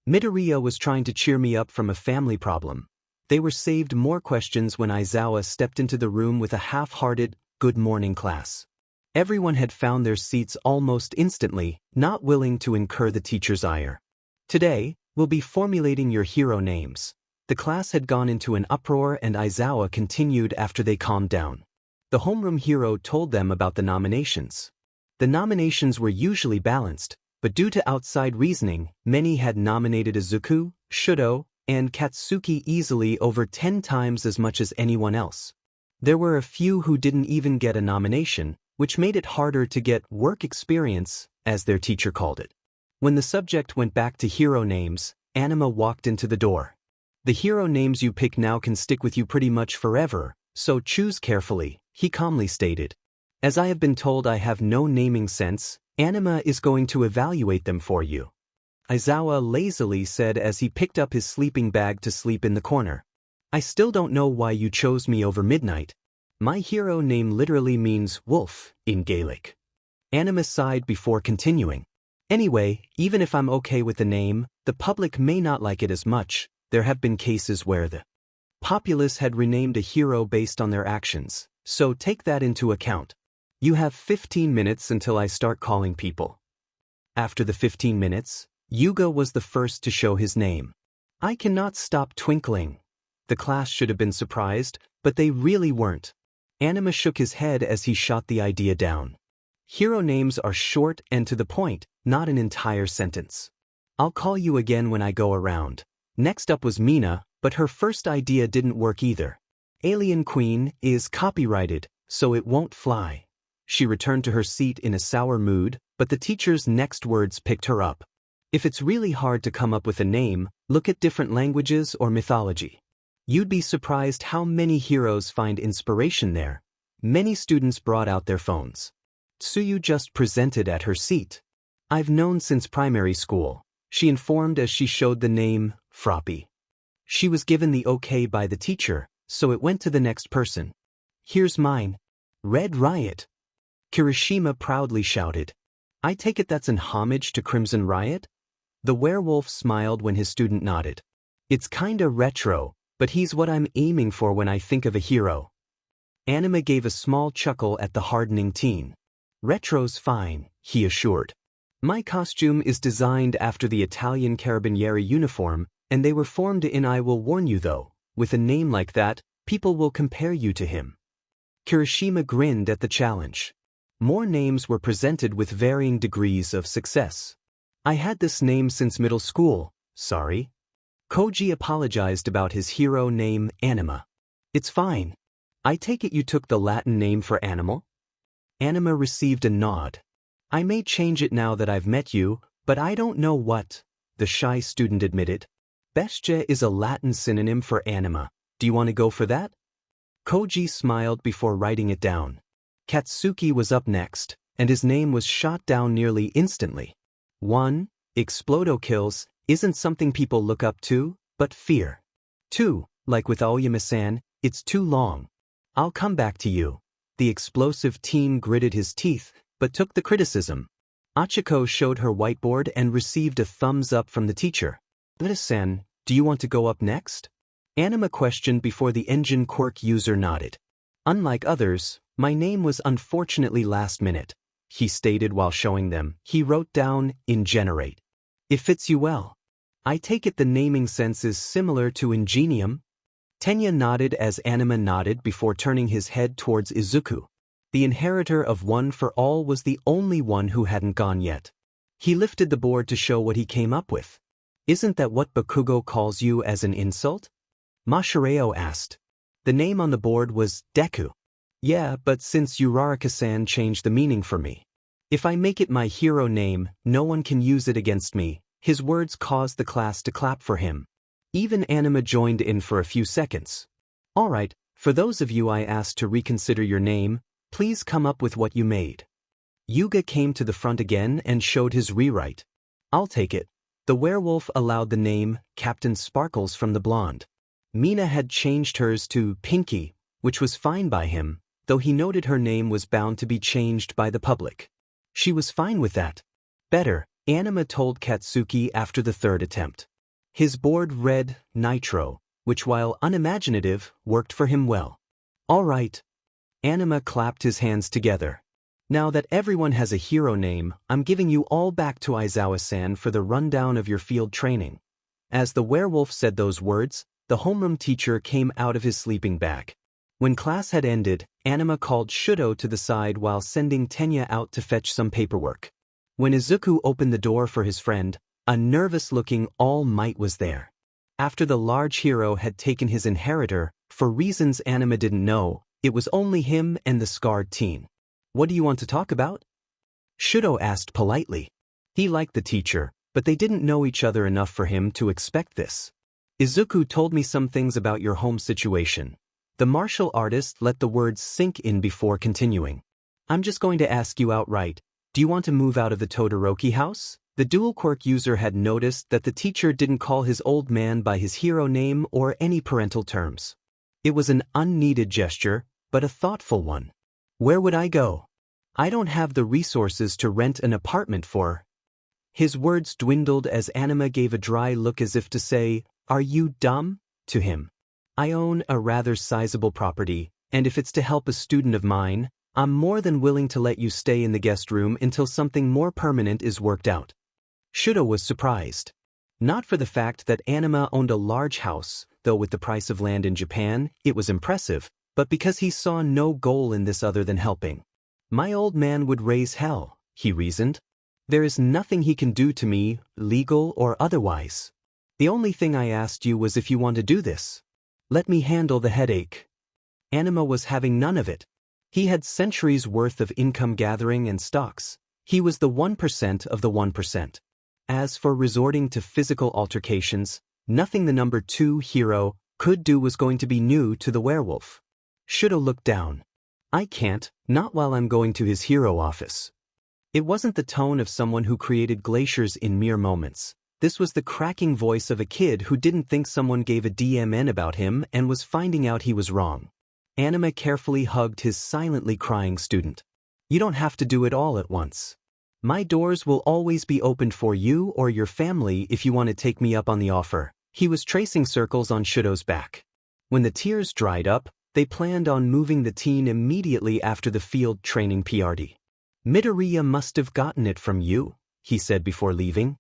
"Midoriya was trying to cheer me up from a family problem." They were saved more questions when Aizawa stepped into the room with a half-hearted, "Good morning, class." Everyone had found their seats almost instantly, not willing to incur the teacher's ire. "Today, we'll be formulating your hero names." The class had gone into an uproar and Aizawa continued after they calmed down. The homeroom hero told them about the nominations. The nominations were usually balanced, but due to outside reasoning, many had nominated Izuku, Shudo, and Katsuki easily over 10 times as much as anyone else. There were a few who didn't even get a nomination, which made it harder to get work experience, as their teacher called it. When the subject went back to hero names, Anima walked into the door. "The hero names you pick now can stick with you pretty much forever, so choose carefully," he calmly stated. "As I have been told I have no naming sense, Anima is going to evaluate them for you," Aizawa lazily said as he picked up his sleeping bag to sleep in the corner. "I still don't know why you chose me over Midnight. My hero name literally means wolf in Gaelic." Anima sighed before continuing. "Anyway, even if I'm okay with the name, the public may not like it as much. There have been cases where the populace had renamed a hero based on their actions, so take that into account. You have 15 minutes until I start calling people." After the 15 minutes, Yuga was the first to show his name. "I cannot stop twinkling." The class should have been surprised, but they really weren't. Anima shook his head as he shot the idea down. Hero names are short and to the point, not an entire sentence. "I'll call you again when I go around." Next up was Mina, but her first idea didn't work either. "Alien Queen" is copyrighted, so it won't fly. She returned to her seat in a sour mood, but the teacher's next words picked her up. "If it's really hard to come up with a name, look at different languages or mythology. You'd be surprised how many heroes find inspiration there." Many students brought out their phones. Tsuyu just presented at her seat. "I've known since primary school," she informed as she showed the name, Froppy. She was given the okay by the teacher, so it went to the next person. "Here's mine. Red Riot." Kirishima proudly shouted. "I take it that's an homage to Crimson Riot?" The werewolf smiled when his student nodded. "It's kinda retro, but he's what I'm aiming for when I think of a hero." Anima gave a small chuckle at the hardening teen. "Retro's fine," he assured. "My costume is designed after the Italian Carabinieri uniform, and they were formed in. I will warn you though, with a name like that, people will compare you to him." Kirishima grinned at the challenge. More names were presented with varying degrees of success. "I had this name since middle school, sorry." Koji apologized about his hero name, Anima. "It's fine. I take it you took the Latin name for animal?" Anima received a nod. "I may change it now that I've met you, but I don't know what," the shy student admitted. "Bestia is a Latin synonym for anima. Do you want to go for that?" Koji smiled before writing it down. Katsuki was up next, and his name was shot down nearly instantly. 1. Explodo kills isn't something people look up to, but fear. 2. Like with Aoyama-san, it's too long. I'll come back to you. The explosive teen gritted his teeth, but took the criticism. Achiko showed her whiteboard and received a thumbs up from the teacher. "San, do you want to go up next?" Anima questioned before the engine quirk user nodded. "Unlike others, my name was unfortunately last minute," he stated while showing them. He wrote down, "in generate." "It fits you well. I take it the naming sense is similar to ingenium?" Tenya nodded as Anima nodded before turning his head towards Izuku. The inheritor of One for All was the only one who hadn't gone yet. He lifted the board to show what he came up with. "Isn't that what Bakugo calls you as an insult?" Mashireo asked. The name on the board was Deku. "Yeah, but since Uraraka-san changed the meaning for me. If I make it my hero name, no one can use it against me," His words caused the class to clap for him. Even Anima joined in for a few seconds. Alright, for those of you I asked to reconsider your name, please come up with what you made. Yuga came to the front again and showed his rewrite. I'll take it. The werewolf allowed the name Captain Sparkles from the blonde. Mina had changed hers to Pinky, which was fine by him, though he noted her name was bound to be changed by the public. She was fine with that. Better, Anima told Katsuki after the third attempt. His board read Nitro, which while unimaginative, worked for him well. All right. Anima clapped his hands together. Now that everyone has a hero name, I'm giving you all back to Aizawa-san for the rundown of your field training. As the werewolf said those words, the homeroom teacher came out of his sleeping bag. When class had ended, Anima called Shudo to the side while sending Tenya out to fetch some paperwork. When Izuku opened the door for his friend, a nervous-looking All Might was there. After the large hero had taken his inheritor, for reasons Anima didn't know, it was only him and the scarred teen. What do you want to talk about? Shudo asked politely. He liked the teacher, but they didn't know each other enough for him to expect this. Izuku told me some things about your home situation. The martial artist let the words sink in before continuing. I'm just going to ask you outright, do you want to move out of the Todoroki house? The dual quirk user had noticed that the teacher didn't call his old man by his hero name or any parental terms. It was an unneeded gesture, but a thoughtful one. Where would I go? I don't have the resources to rent an apartment for. His words dwindled as Anima gave a dry look as if to say, "Are you dumb?" to him. I own a rather sizable property, and if it's to help a student of mine, I'm more than willing to let you stay in the guest room until something more permanent is worked out. Shudo was surprised. Not for the fact that Anima owned a large house, though with the price of land in Japan, it was impressive, but because he saw no goal in this other than helping. My old man would raise hell, he reasoned. There is nothing he can do to me, legal or otherwise. The only thing I asked you was if you want to do this. Let me handle the headache. Anima was having none of it. He had centuries' worth of income gathering and stocks. He was the 1% of the 1%. As for resorting to physical altercations, nothing the number 2 hero could do was going to be new to the werewolf. Shudo looked down. I can't, not while I'm going to his hero office. It wasn't the tone of someone who created glaciers in mere moments. This was the cracking voice of a kid who didn't think someone gave a DMN about him and was finding out he was wrong. Anima carefully hugged his silently crying student. You don't have to do it all at once. My doors will always be opened for you or your family if you want to take me up on the offer. He was tracing circles on Shudo's back. When the tears dried up, they planned on moving the teen immediately after the field training PRD. Midoriya must have gotten it from you, he said before leaving.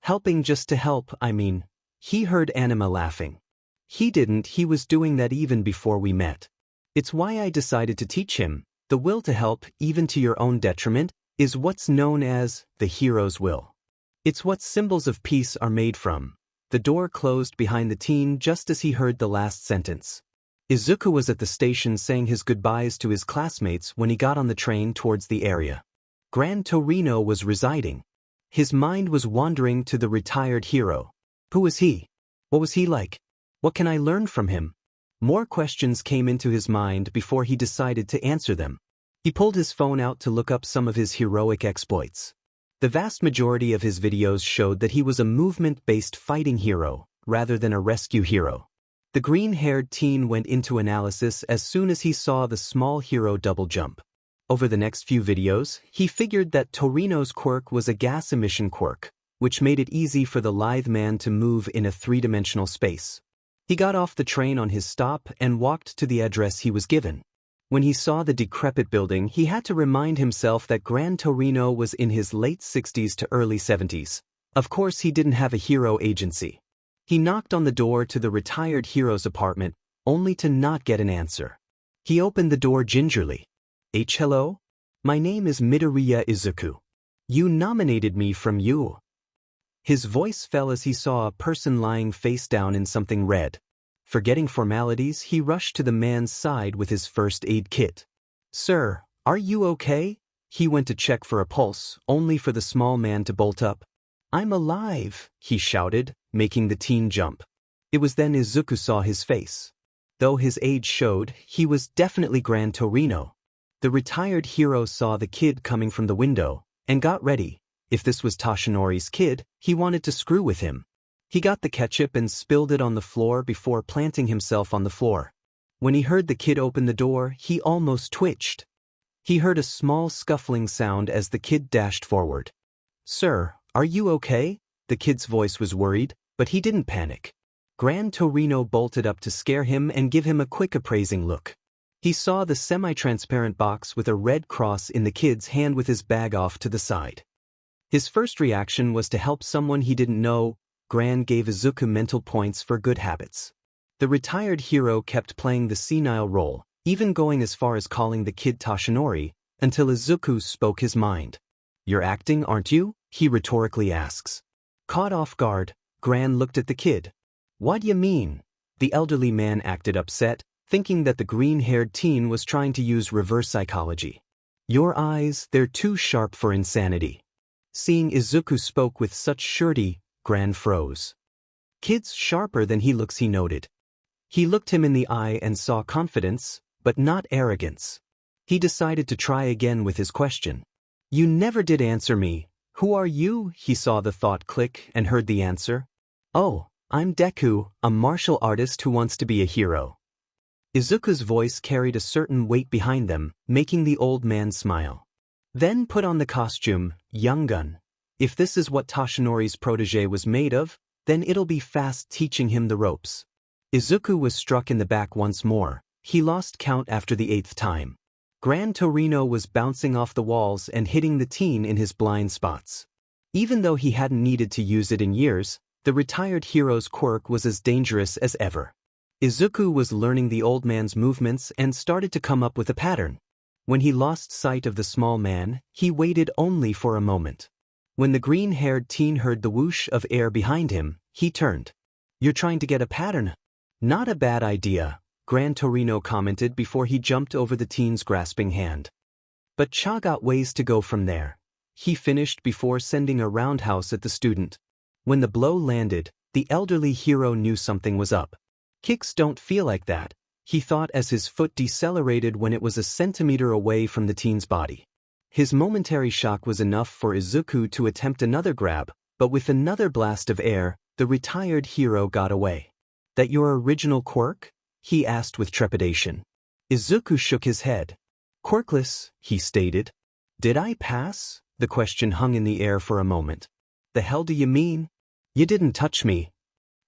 Helping just to help, I mean. He heard Anima laughing. He didn't, he was doing that even before we met. It's why I decided to teach him. The will to help, even to your own detriment, is what's known as the hero's will. It's what symbols of peace are made from. The door closed behind the teen just as he heard the last sentence. Izuku was at the station saying his goodbyes to his classmates when he got on the train towards the area. Gran Torino was residing. His mind was wandering to the retired hero. Who was he? What was he like? What can I learn from him? More questions came into his mind before he decided to answer them. He pulled his phone out to look up some of his heroic exploits. The vast majority of his videos showed that he was a movement-based fighting hero, rather than a rescue hero. The green-haired teen went into analysis as soon as he saw the small hero double jump. Over the next few videos, he figured that Torino's quirk was a gas emission quirk, which made it easy for the lithe man to move in a three-dimensional space. He got off the train on his stop and walked to the address he was given. When he saw the decrepit building, he had to remind himself that Gran Torino was in his late 60s to early 70s. Of course, he didn't have a hero agency. He knocked on the door to the retired hero's apartment, only to not get an answer. He opened the door gingerly. Hello? My name is Midoriya Izuku. You nominated me from you. His voice fell as he saw a person lying face down in something red. Forgetting formalities, he rushed to the man's side with his first aid kit. Sir, are you okay? He went to check for a pulse, only for the small man to bolt up. I'm alive, he shouted, making the teen jump. It was then Izuku saw his face. Though his age showed, he was definitely Gran Torino. The retired hero saw the kid coming from the window, and got ready. If this was Toshinori's kid, he wanted to screw with him. He got the ketchup and spilled it on the floor before planting himself on the floor. When he heard the kid open the door, he almost twitched. He heard a small scuffling sound as the kid dashed forward. "Sir, are you okay?" The kid's voice was worried, but he didn't panic. Gran Torino bolted up to scare him and give him a quick appraising look. He saw the semi-transparent box with a red cross in the kid's hand with his bag off to the side. His first reaction was to help someone he didn't know. Gran gave Izuku mental points for good habits. The retired hero kept playing the senile role, even going as far as calling the kid Toshinori, until Izuku spoke his mind. "You're acting, aren't you?" he rhetorically asks. Caught off guard, Gran looked at the kid. "What do you mean?" The elderly man acted upset, thinking that the green-haired teen was trying to use reverse psychology. "Your eyes, they're too sharp for insanity." Seeing Izuku spoke with such surety, Gran froze. "Kid's sharper than he looks," he noted. He looked him in the eye and saw confidence, but not arrogance. He decided to try again with his question. "You never did answer me. Who are you?" He saw the thought click and heard the answer. "Oh, I'm Deku, a martial artist who wants to be a hero." Izuku's voice carried a certain weight behind them, making the old man smile. "Then put on the costume, young gun. If this is what Toshinori's protege was made of, then it'll be fast teaching him the ropes." Izuku was struck in the back once more. He lost count after the 8th time. Gran Torino was bouncing off the walls and hitting the teen in his blind spots. Even though he hadn't needed to use it in years, the retired hero's quirk was as dangerous as ever. Izuku was learning the old man's movements and started to come up with a pattern. When he lost sight of the small man, he waited only for a moment. When the green-haired teen heard the whoosh of air behind him, he turned. "You're trying to get a pattern?" "Not a bad idea," Gran Torino commented before he jumped over the teen's grasping hand. "But Cha got ways to go from there," he finished before sending a roundhouse at the student. When the blow landed, the elderly hero knew something was up. Kicks don't feel like that, he thought as his foot decelerated when it was a centimeter away from the teen's body. His momentary shock was enough for Izuku to attempt another grab, but with another blast of air, the retired hero got away. "That your original quirk?" he asked with trepidation. Izuku shook his head. "Quirkless," he stated. "Did I pass?" The question hung in the air for a moment. "The hell do you mean?" "You didn't touch me."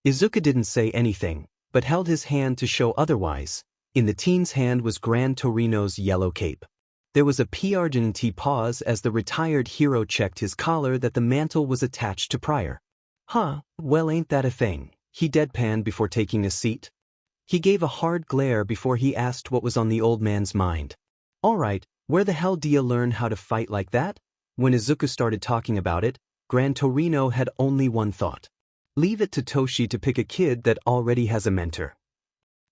Izuku didn't say anything, but held his hand to show otherwise. In the teen's hand was Gran Torino's yellow cape. There was a PRGNT pause as the retired hero checked his collar that the mantle was attached to prior. "Huh, well ain't that a thing?" he deadpanned before taking a seat. He gave a hard glare before he asked what was on the old man's mind. "All right, where the hell do you learn how to fight like that?" When Izuku started talking about it, Gran Torino had only one thought. Leave it to Toshi to pick a kid that already has a mentor.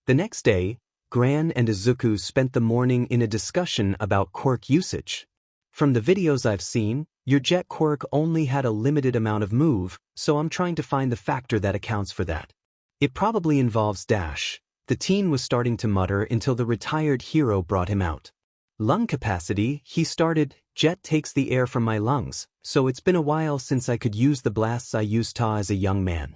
The next day, Gran and Izuku spent the morning in a discussion about quirk usage. "From the videos I've seen, your jet quirk only had a limited amount of move, so I'm trying to find the factor that accounts for that. It probably involves dash." The teen was starting to mutter until the retired hero brought him out. "Lung capacity," he started. "Jet takes the air from my lungs, so it's been a while since I could use the blasts I used to as a young man."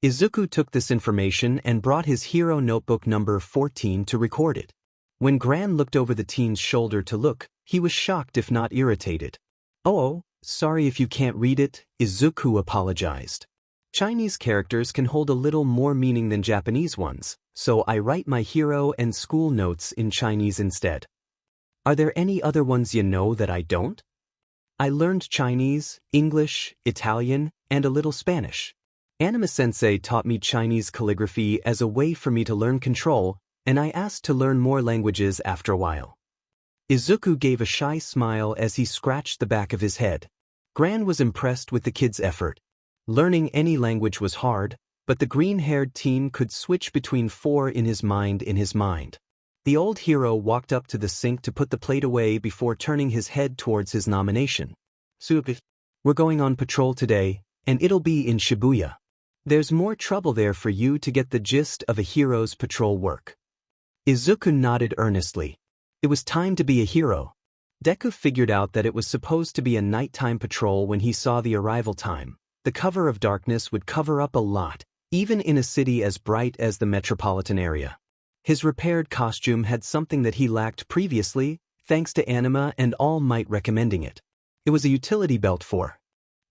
Izuku took this information and brought his hero notebook number 14 to record it. When Gran looked over the teen's shoulder to look, he was shocked if not irritated. "Oh, sorry if you can't read it," Izuku apologized. "Chinese characters can hold a little more meaning than Japanese ones, so I write my hero and school notes in Chinese instead." "Are there any other ones you know that I don't?" "I learned Chinese, English, Italian, and a little Spanish. Anima-sensei taught me Chinese calligraphy as a way for me to learn control, and I asked to learn more languages after a while." Izuku gave a shy smile as he scratched the back of his head. Gran was impressed with the kid's effort. Learning any language was hard, but the green-haired teen could switch between 4 in his mind. The old hero walked up to the sink to put the plate away before turning his head towards his nomination. "We're going on patrol today," And it'll be in Shibuya. There's more trouble there for you to get the gist of a hero's patrol work. Izuku nodded earnestly. It was time to be a hero. Deku figured out that it was supposed to be a nighttime patrol when he saw the arrival time. The cover of darkness would cover up a lot, even in a city as bright as the metropolitan area. His repaired costume had something that he lacked previously, thanks to Anima and All Might recommending it. It was a utility belt for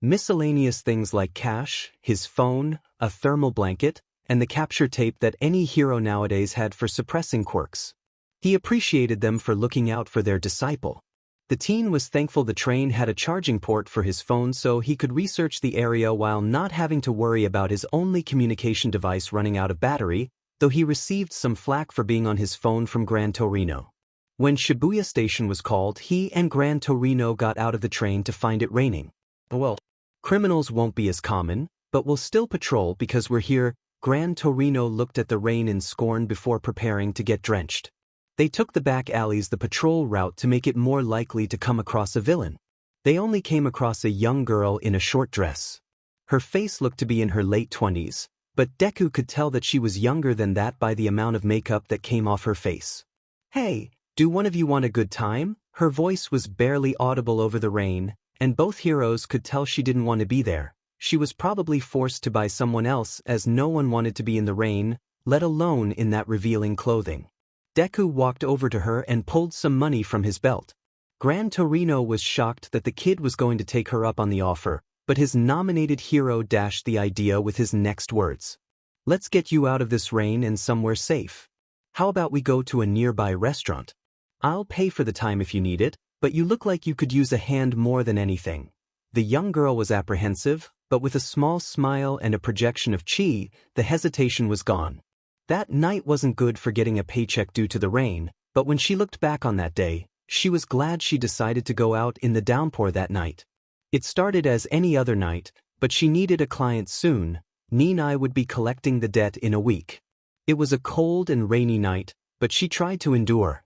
miscellaneous things like cash, his phone, a thermal blanket, and the capture tape that any hero nowadays had for suppressing quirks. He appreciated them for looking out for their disciple. The teen was thankful the train had a charging port for his phone so he could research the area while not having to worry about his only communication device running out of battery, though he received some flack for being on his phone from Gran Torino. When Shibuya Station was called, he and Gran Torino got out of the train to find it raining. Well, criminals won't be as common, but we'll still patrol because we're here. Gran Torino looked at the rain in scorn before preparing to get drenched. They took the back alleys, the patrol route, to make it more likely to come across a villain. They only came across a young girl in a short dress. Her face looked to be in her late 20s, but Deku could tell that she was younger than that by the amount of makeup that came off her face. Hey, do one of you want a good time? Her voice was barely audible over the rain, and both heroes could tell she didn't want to be there. She was probably forced to by someone else as no one wanted to be in the rain, let alone in that revealing clothing. Deku walked over to her and pulled some money from his belt. Gran Torino was shocked that the kid was going to take her up on the offer, but his nominated hero dashed the idea with his next words. Let's get you out of this rain and somewhere safe. How about we go to a nearby restaurant? I'll pay for the time if you need it, but you look like you could use a hand more than anything. The young girl was apprehensive, but with a small smile and a projection of chi, the hesitation was gone. That night wasn't good for getting a paycheck due to the rain, but when she looked back on that day, she was glad she decided to go out in the downpour that night. It started as any other night, but she needed a client soon. Ninai would be collecting the debt in a week. It was a cold and rainy night, but she tried to endure.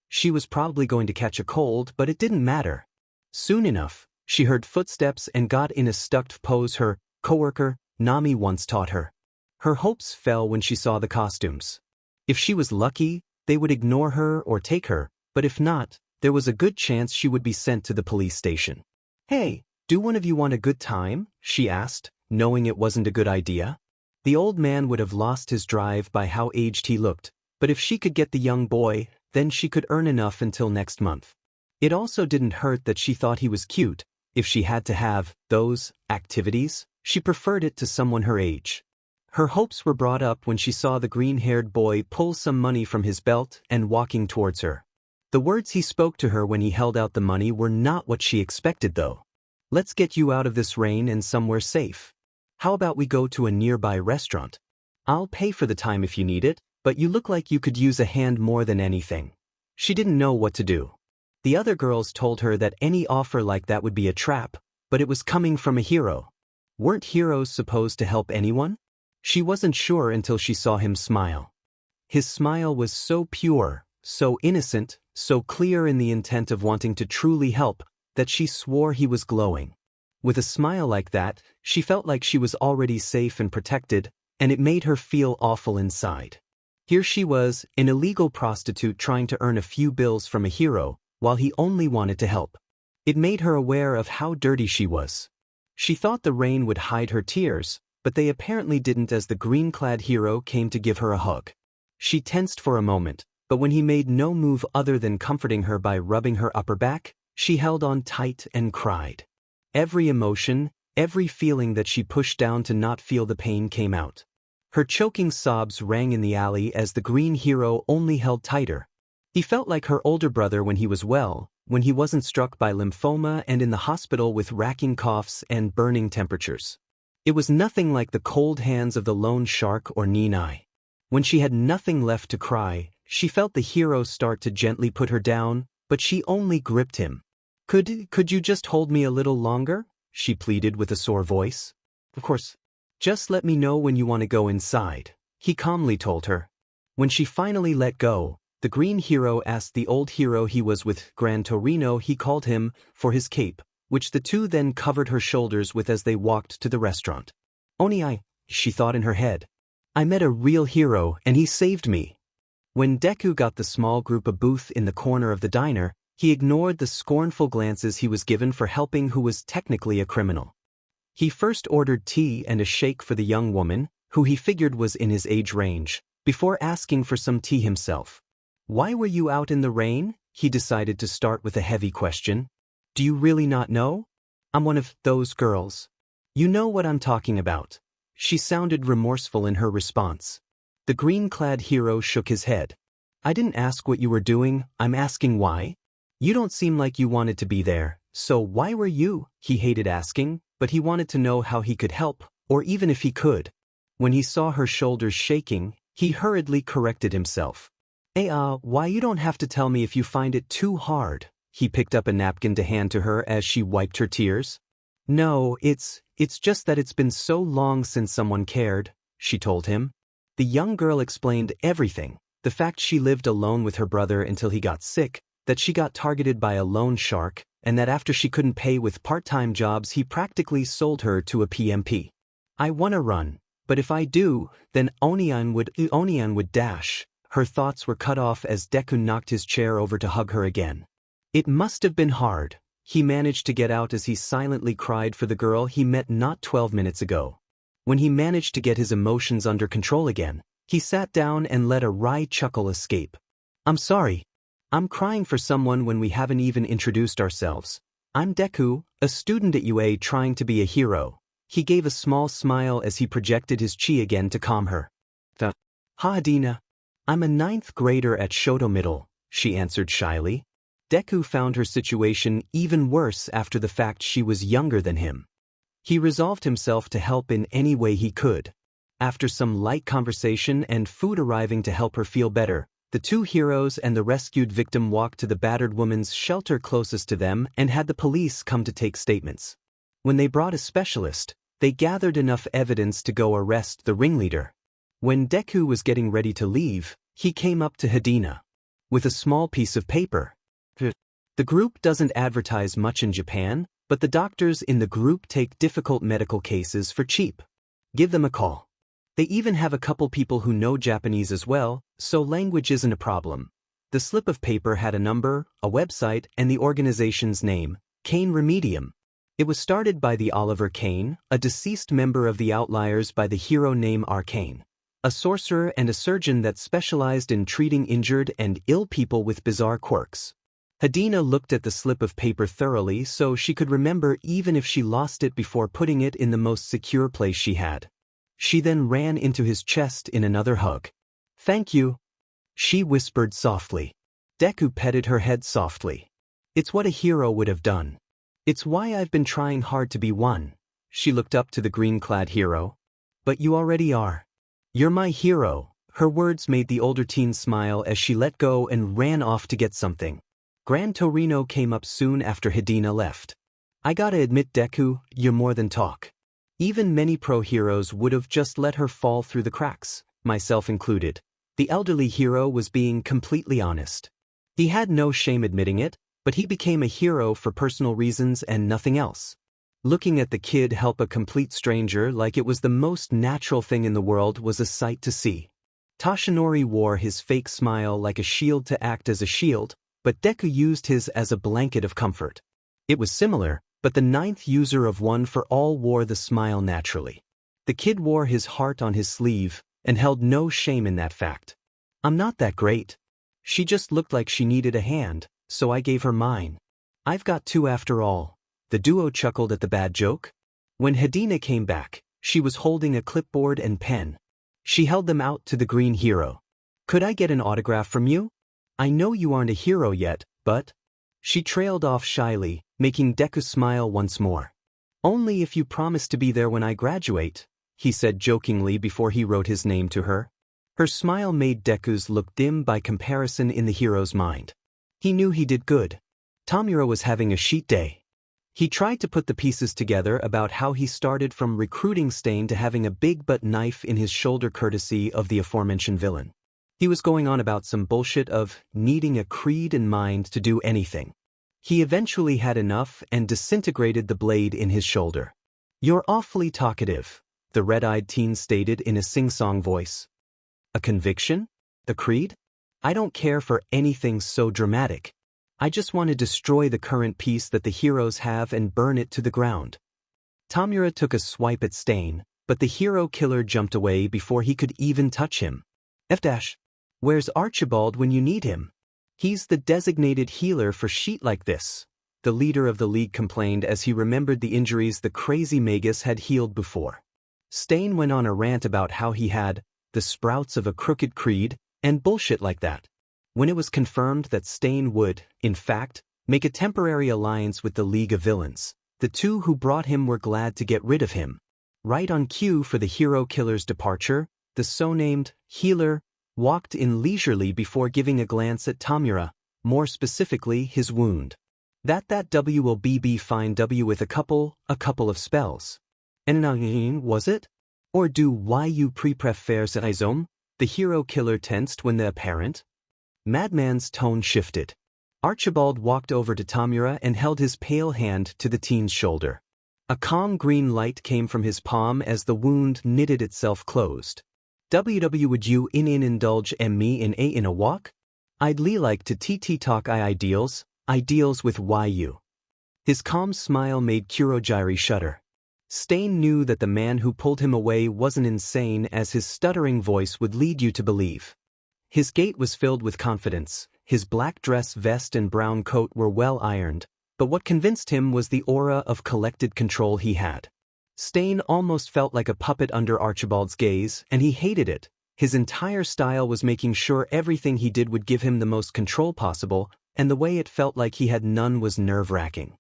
She was probably going to catch a cold, but it didn't matter. Soon enough, she heard footsteps and got in a stuck pose her coworker, Nami, once taught her. Her hopes fell when she saw the costumes. If she was lucky, they would ignore her or take her, but if not, there was a good chance she would be sent to the police station. Hey, do one of you want a good time? She asked, knowing it wasn't a good idea. The old man would have lost his drive by how aged he looked, but if she could get the young boy, then she could earn enough until next month. It also didn't hurt that she thought he was cute. If she had to have those activities, she preferred it to someone her age. Her hopes were brought up when she saw the green-haired boy pull some money from his belt and walking towards her. The words he spoke to her when he held out the money were not what she expected though. Let's get you out of this rain and somewhere safe. How about we go to a nearby restaurant? I'll pay for the time if you need it, but you look like you could use a hand more than anything. She didn't know what to do. The other girls told her that any offer like that would be a trap, but it was coming from a hero. Weren't heroes supposed to help anyone? She wasn't sure until she saw him smile. His smile was so pure, so innocent, so clear in the intent of wanting to truly help, that she swore he was glowing. With a smile like that, she felt like she was already safe and protected, and it made her feel awful inside. Here she was, an illegal prostitute trying to earn a few bills from a hero, while he only wanted to help. It made her aware of how dirty she was. She thought the rain would hide her tears, but they apparently didn't as the green-clad hero came to give her a hug. She tensed for a moment, but when he made no move other than comforting her by rubbing her upper back, she held on tight and cried. Every emotion, every feeling that she pushed down to not feel the pain came out. Her choking sobs rang in the alley as the green hero only held tighter. He felt like her older brother when he was well, when he wasn't struck by lymphoma and in the hospital with racking coughs and burning temperatures. It was nothing like the cold hands of the lone shark or Ninai. When she had nothing left to cry, she felt the hero start to gently put her down, but she only gripped him. Could you just hold me a little longer? She pleaded with a sore voice. Of course. Just let me know when you want to go inside, he calmly told her. When she finally let go, the green hero asked the old hero he was with, Gran Torino he called him, for his cape, which the two then covered her shoulders with as they walked to the restaurant. Only she thought in her head. I met a real hero and he saved me. When Deku got the small group a booth in the corner of the diner, he ignored the scornful glances he was given for helping who was technically a criminal. He first ordered tea and a shake for the young woman, who he figured was in his age range, before asking for some tea himself. Why were you out in the rain? He decided to start with a heavy question. Do you really not know? I'm one of those girls. You know what I'm talking about. She sounded remorseful in her response. The green-clad hero shook his head. I didn't ask what you were doing, I'm asking why. You don't seem like you wanted to be there, so why were you? He hated asking, but he wanted to know how he could help, or even if he could. When he saw her shoulders shaking, he hurriedly corrected himself. Why you don't have to tell me if you find it too hard. He picked up a napkin to hand to her as she wiped her tears. No, it's just that it's been so long since someone cared, she told him. The young girl explained everything, the fact she lived alone with her brother until he got sick, that she got targeted by a loan shark, and that after she couldn't pay with part-time jobs he practically sold her to a PMP. I wanna run, but if I do, then Onion would dash. Her thoughts were cut off as Deku knocked his chair over to hug her again. It must have been hard. He managed to get out as he silently cried for the girl he met not 12 minutes ago. When he managed to get his emotions under control again, he sat down and let a wry chuckle escape. I'm sorry. I'm crying for someone when we haven't even introduced ourselves. I'm Deku, a student at UA trying to be a hero. He gave a small smile as he projected his chi again to calm her. Hadina. I'm a 9th grader at Shoto Middle, she answered shyly. Deku found her situation even worse after the fact she was younger than him. He resolved himself to help in any way he could. After some light conversation and food arriving to help her feel better, the two heroes and the rescued victim walked to the battered woman's shelter closest to them and had the police come to take statements. When they brought a specialist, they gathered enough evidence to go arrest the ringleader. When Deku was getting ready to leave, he came up to Hadina with a small piece of paper. The group doesn't advertise much in Japan, but the doctors in the group take difficult medical cases for cheap. Give them a call. They even have a couple people who know Japanese as well, so language isn't a problem. The slip of paper had a number, a website, and the organization's name, Kane Remedium. It was started by the Oliver Kane, a deceased member of the Outliers by the hero name Arcane, a sorcerer and a surgeon that specialized in treating injured and ill people with bizarre quirks. Hadina looked at the slip of paper thoroughly so she could remember even if she lost it before putting it in the most secure place she had. She then ran into his chest in another hug. Thank you, she whispered softly. Deku petted her head softly. It's what a hero would have done. It's why I've been trying hard to be one. She looked up to the green-clad hero. But you already are. You're my hero. Her words made the older teen smile as she let go and ran off to get something. Gran Torino came up soon after Hadina left. I gotta admit, Deku, you're more than talk. Even many pro heroes would have just let her fall through the cracks, myself included. The elderly hero was being completely honest. He had no shame admitting it, but he became a hero for personal reasons and nothing else. Looking at the kid help a complete stranger like it was the most natural thing in the world was a sight to see. Toshinori wore his fake smile like a shield to act as a shield, but Deku used his as a blanket of comfort. It was similar, but the 9th user of One for All wore the smile naturally. The kid wore his heart on his sleeve, and held no shame in that fact. I'm not that great. She just looked like she needed a hand, so I gave her mine. I've got two after all. The duo chuckled at the bad joke. When Hadina came back, she was holding a clipboard and pen. She held them out to the green hero. Could I get an autograph from you? I know you aren't a hero yet, but... She trailed off shyly, making Deku smile once more. Only if you promise to be there when I graduate, he said jokingly before he wrote his name to her. Her smile made Deku's look dim by comparison in the hero's mind. He knew he did good. Tomura was having a sheet day. He tried to put the pieces together about how he started from recruiting stain to having a big butt knife in his shoulder courtesy of the aforementioned villain. He was going on about some bullshit of needing a creed in mind to do anything. He eventually had enough and disintegrated the blade in his shoulder. "You're awfully talkative," the red-eyed teen stated in a sing-song voice. "A conviction? A creed? I don't care for anything so dramatic. I just want to destroy the current peace that the heroes have and burn it to the ground." Tamura took a swipe at Stain, but the hero killer jumped away before he could even touch him. "Where's Archibald when you need him? He's the designated healer for shit like this," the leader of the league complained as he remembered the injuries the crazy Magus had healed before. Stain went on a rant about how he had the sprouts of a crooked creed and bullshit like that. When it was confirmed that Stain would, in fact, make a temporary alliance with the League of Villains, the two who brought him were glad to get rid of him. Right on cue for the hero killer's departure, the so-named healer walked in leisurely before giving a glance at Tamura, more specifically his wound. That W will be fine W with a couple of spells. And was it? Or do why you préfères raison? The hero killer tensed when the apparent madman's tone shifted. Archibald walked over to Tamura and held his pale hand to the teen's shoulder. A calm green light came from his palm as the wound knitted itself closed. "WW would you indulge me in a walk? I'd like to talk ideals with YU." His calm smile made Kurojiri shudder. Stain knew that the man who pulled him away wasn't insane as his stuttering voice would lead you to believe. His gait was filled with confidence, his black dress vest and brown coat were well ironed, but what convinced him was the aura of collected control he had. Stain almost felt like a puppet under Archibald's gaze, and he hated it. His entire style was making sure everything he did would give him the most control possible, and the way it felt like he had none was nerve-wracking.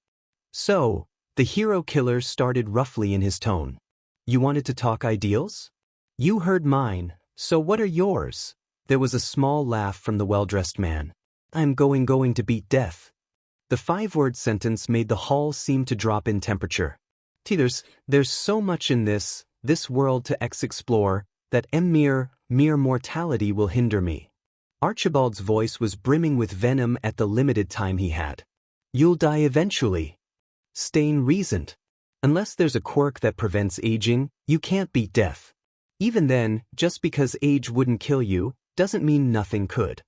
"So," the hero killer started roughly in his tone. "You wanted to talk ideals? You heard mine, so what are yours?" There was a small laugh from the well-dressed man. "I'm going to beat death." The 5-word sentence made the hall seem to drop in temperature. There's so much in this world to explore, that mere mortality will hinder me." Archibald's voice was brimming with venom at the limited time he had. "You'll die eventually," Stain reasoned. "Unless there's a quirk that prevents aging, you can't beat death. Even then, just because age wouldn't kill you, doesn't mean nothing could."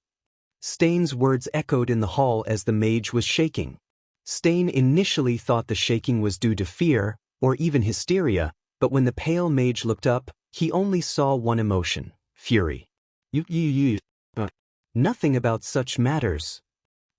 Stain's words echoed in the hall as the mage was shaking. Stain initially thought the shaking was due to fear, or even hysteria, but when the pale mage looked up, he only saw one emotion: fury. Nothing about such matters."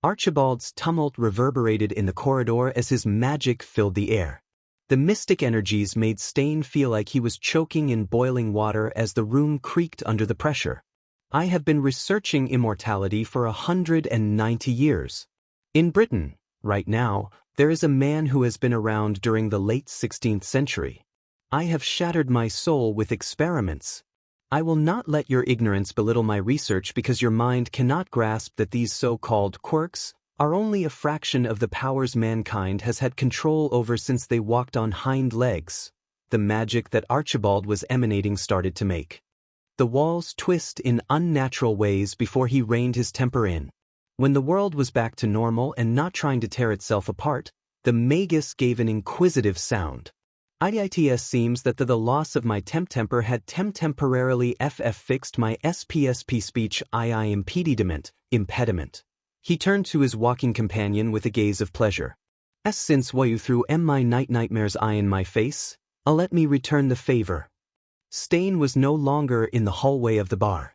Archibald's tumult reverberated in the corridor as his magic filled the air. The mystic energies made Stain feel like he was choking in boiling water as the room creaked under the pressure. "I have been researching immortality for 190 years. In Britain, right now, there is a man who has been around during the late 16th century. I have shattered my soul with experiments. I will not let your ignorance belittle my research because your mind cannot grasp that these so-called quirks are only a fraction of the powers mankind has had control over since they walked on hind legs." The magic that Archibald was emanating started to make the walls twist in unnatural ways before he reined his temper in. When the world was back to normal and not trying to tear itself apart, the magus gave an inquisitive sound. "It seems that the loss of my temper had temporarily fixed my SPSP speech impediment." He turned to his walking companion with a gaze of pleasure. "Since you threw my nightmares in my face, let me return the favor." Stain was no longer in the hallway of the bar.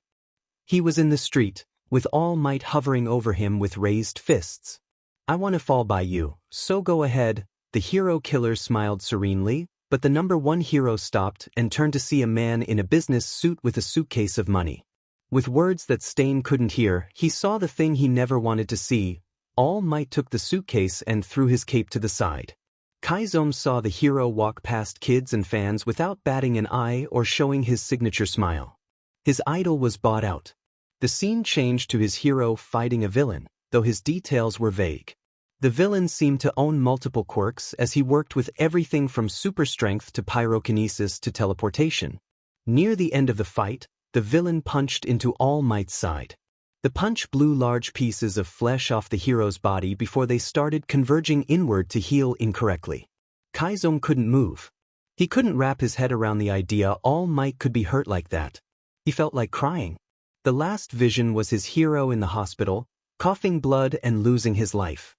He was in the street, with All Might hovering over him with raised fists. "I want to fall by you, so go ahead." The hero killer smiled serenely, but the #1 hero stopped and turned to see a man in a business suit with a suitcase of money. With words that Stain couldn't hear, he saw the thing he never wanted to see. All Might took the suitcase and threw his cape to the side. Kaizome saw the hero walk past kids and fans without batting an eye or showing his signature smile. His idol was bought out. The scene changed to his hero fighting a villain, though his details were vague. The villain seemed to own multiple quirks as he worked with everything from super strength to pyrokinesis to teleportation. Near the end of the fight, the villain punched into All Might's side. The punch blew large pieces of flesh off the hero's body before they started converging inward to heal incorrectly. Kaizong couldn't move. He couldn't wrap his head around the idea All Might could be hurt like that. He felt like crying. The last vision was his hero in the hospital, coughing blood and losing his life.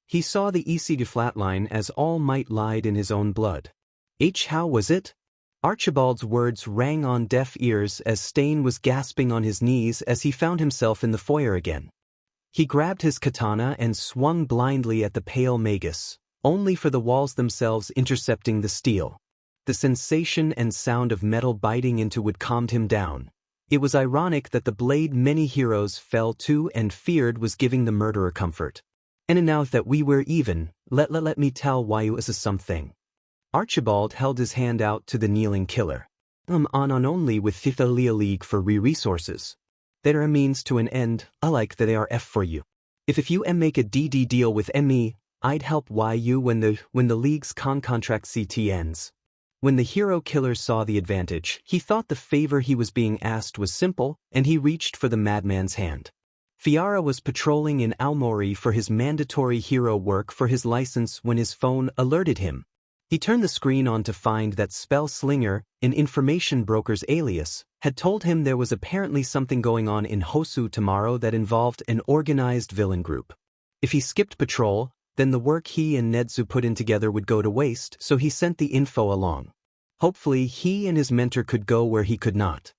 He saw the ECD flatline as All Might lied in his own blood. How was it? Archibald's words rang on deaf ears as Stain was gasping on his knees as he found himself in the foyer again. He grabbed his katana and swung blindly at the pale magus, only for the walls themselves intercepting the steel. The sensation and sound of metal biting into wood calmed him down. It was ironic that the blade many heroes fell to and feared was giving the murderer comfort. And now that we were even, let me tell why you is a something. Archibald held his hand out to the kneeling killer. On only with Thithalia League for resources. There are means to an end, alike that they are F for you. If you make a DD deal with me, I'd help you when the League's contract CT ends. When the hero killer saw the advantage, he thought the favor he was being asked was simple, and he reached for the madman's hand. Fiara was patrolling in Aomori for his mandatory hero work for his license when his phone alerted him. He turned the screen on to find that Spell Slinger, an information broker's alias, had told him there was apparently something going on in Hosu tomorrow that involved an organized villain group. If he skipped patrol, then the work he and Nedzu put in together would go to waste, so he sent the info along. Hopefully he and his mentor could go where he could not.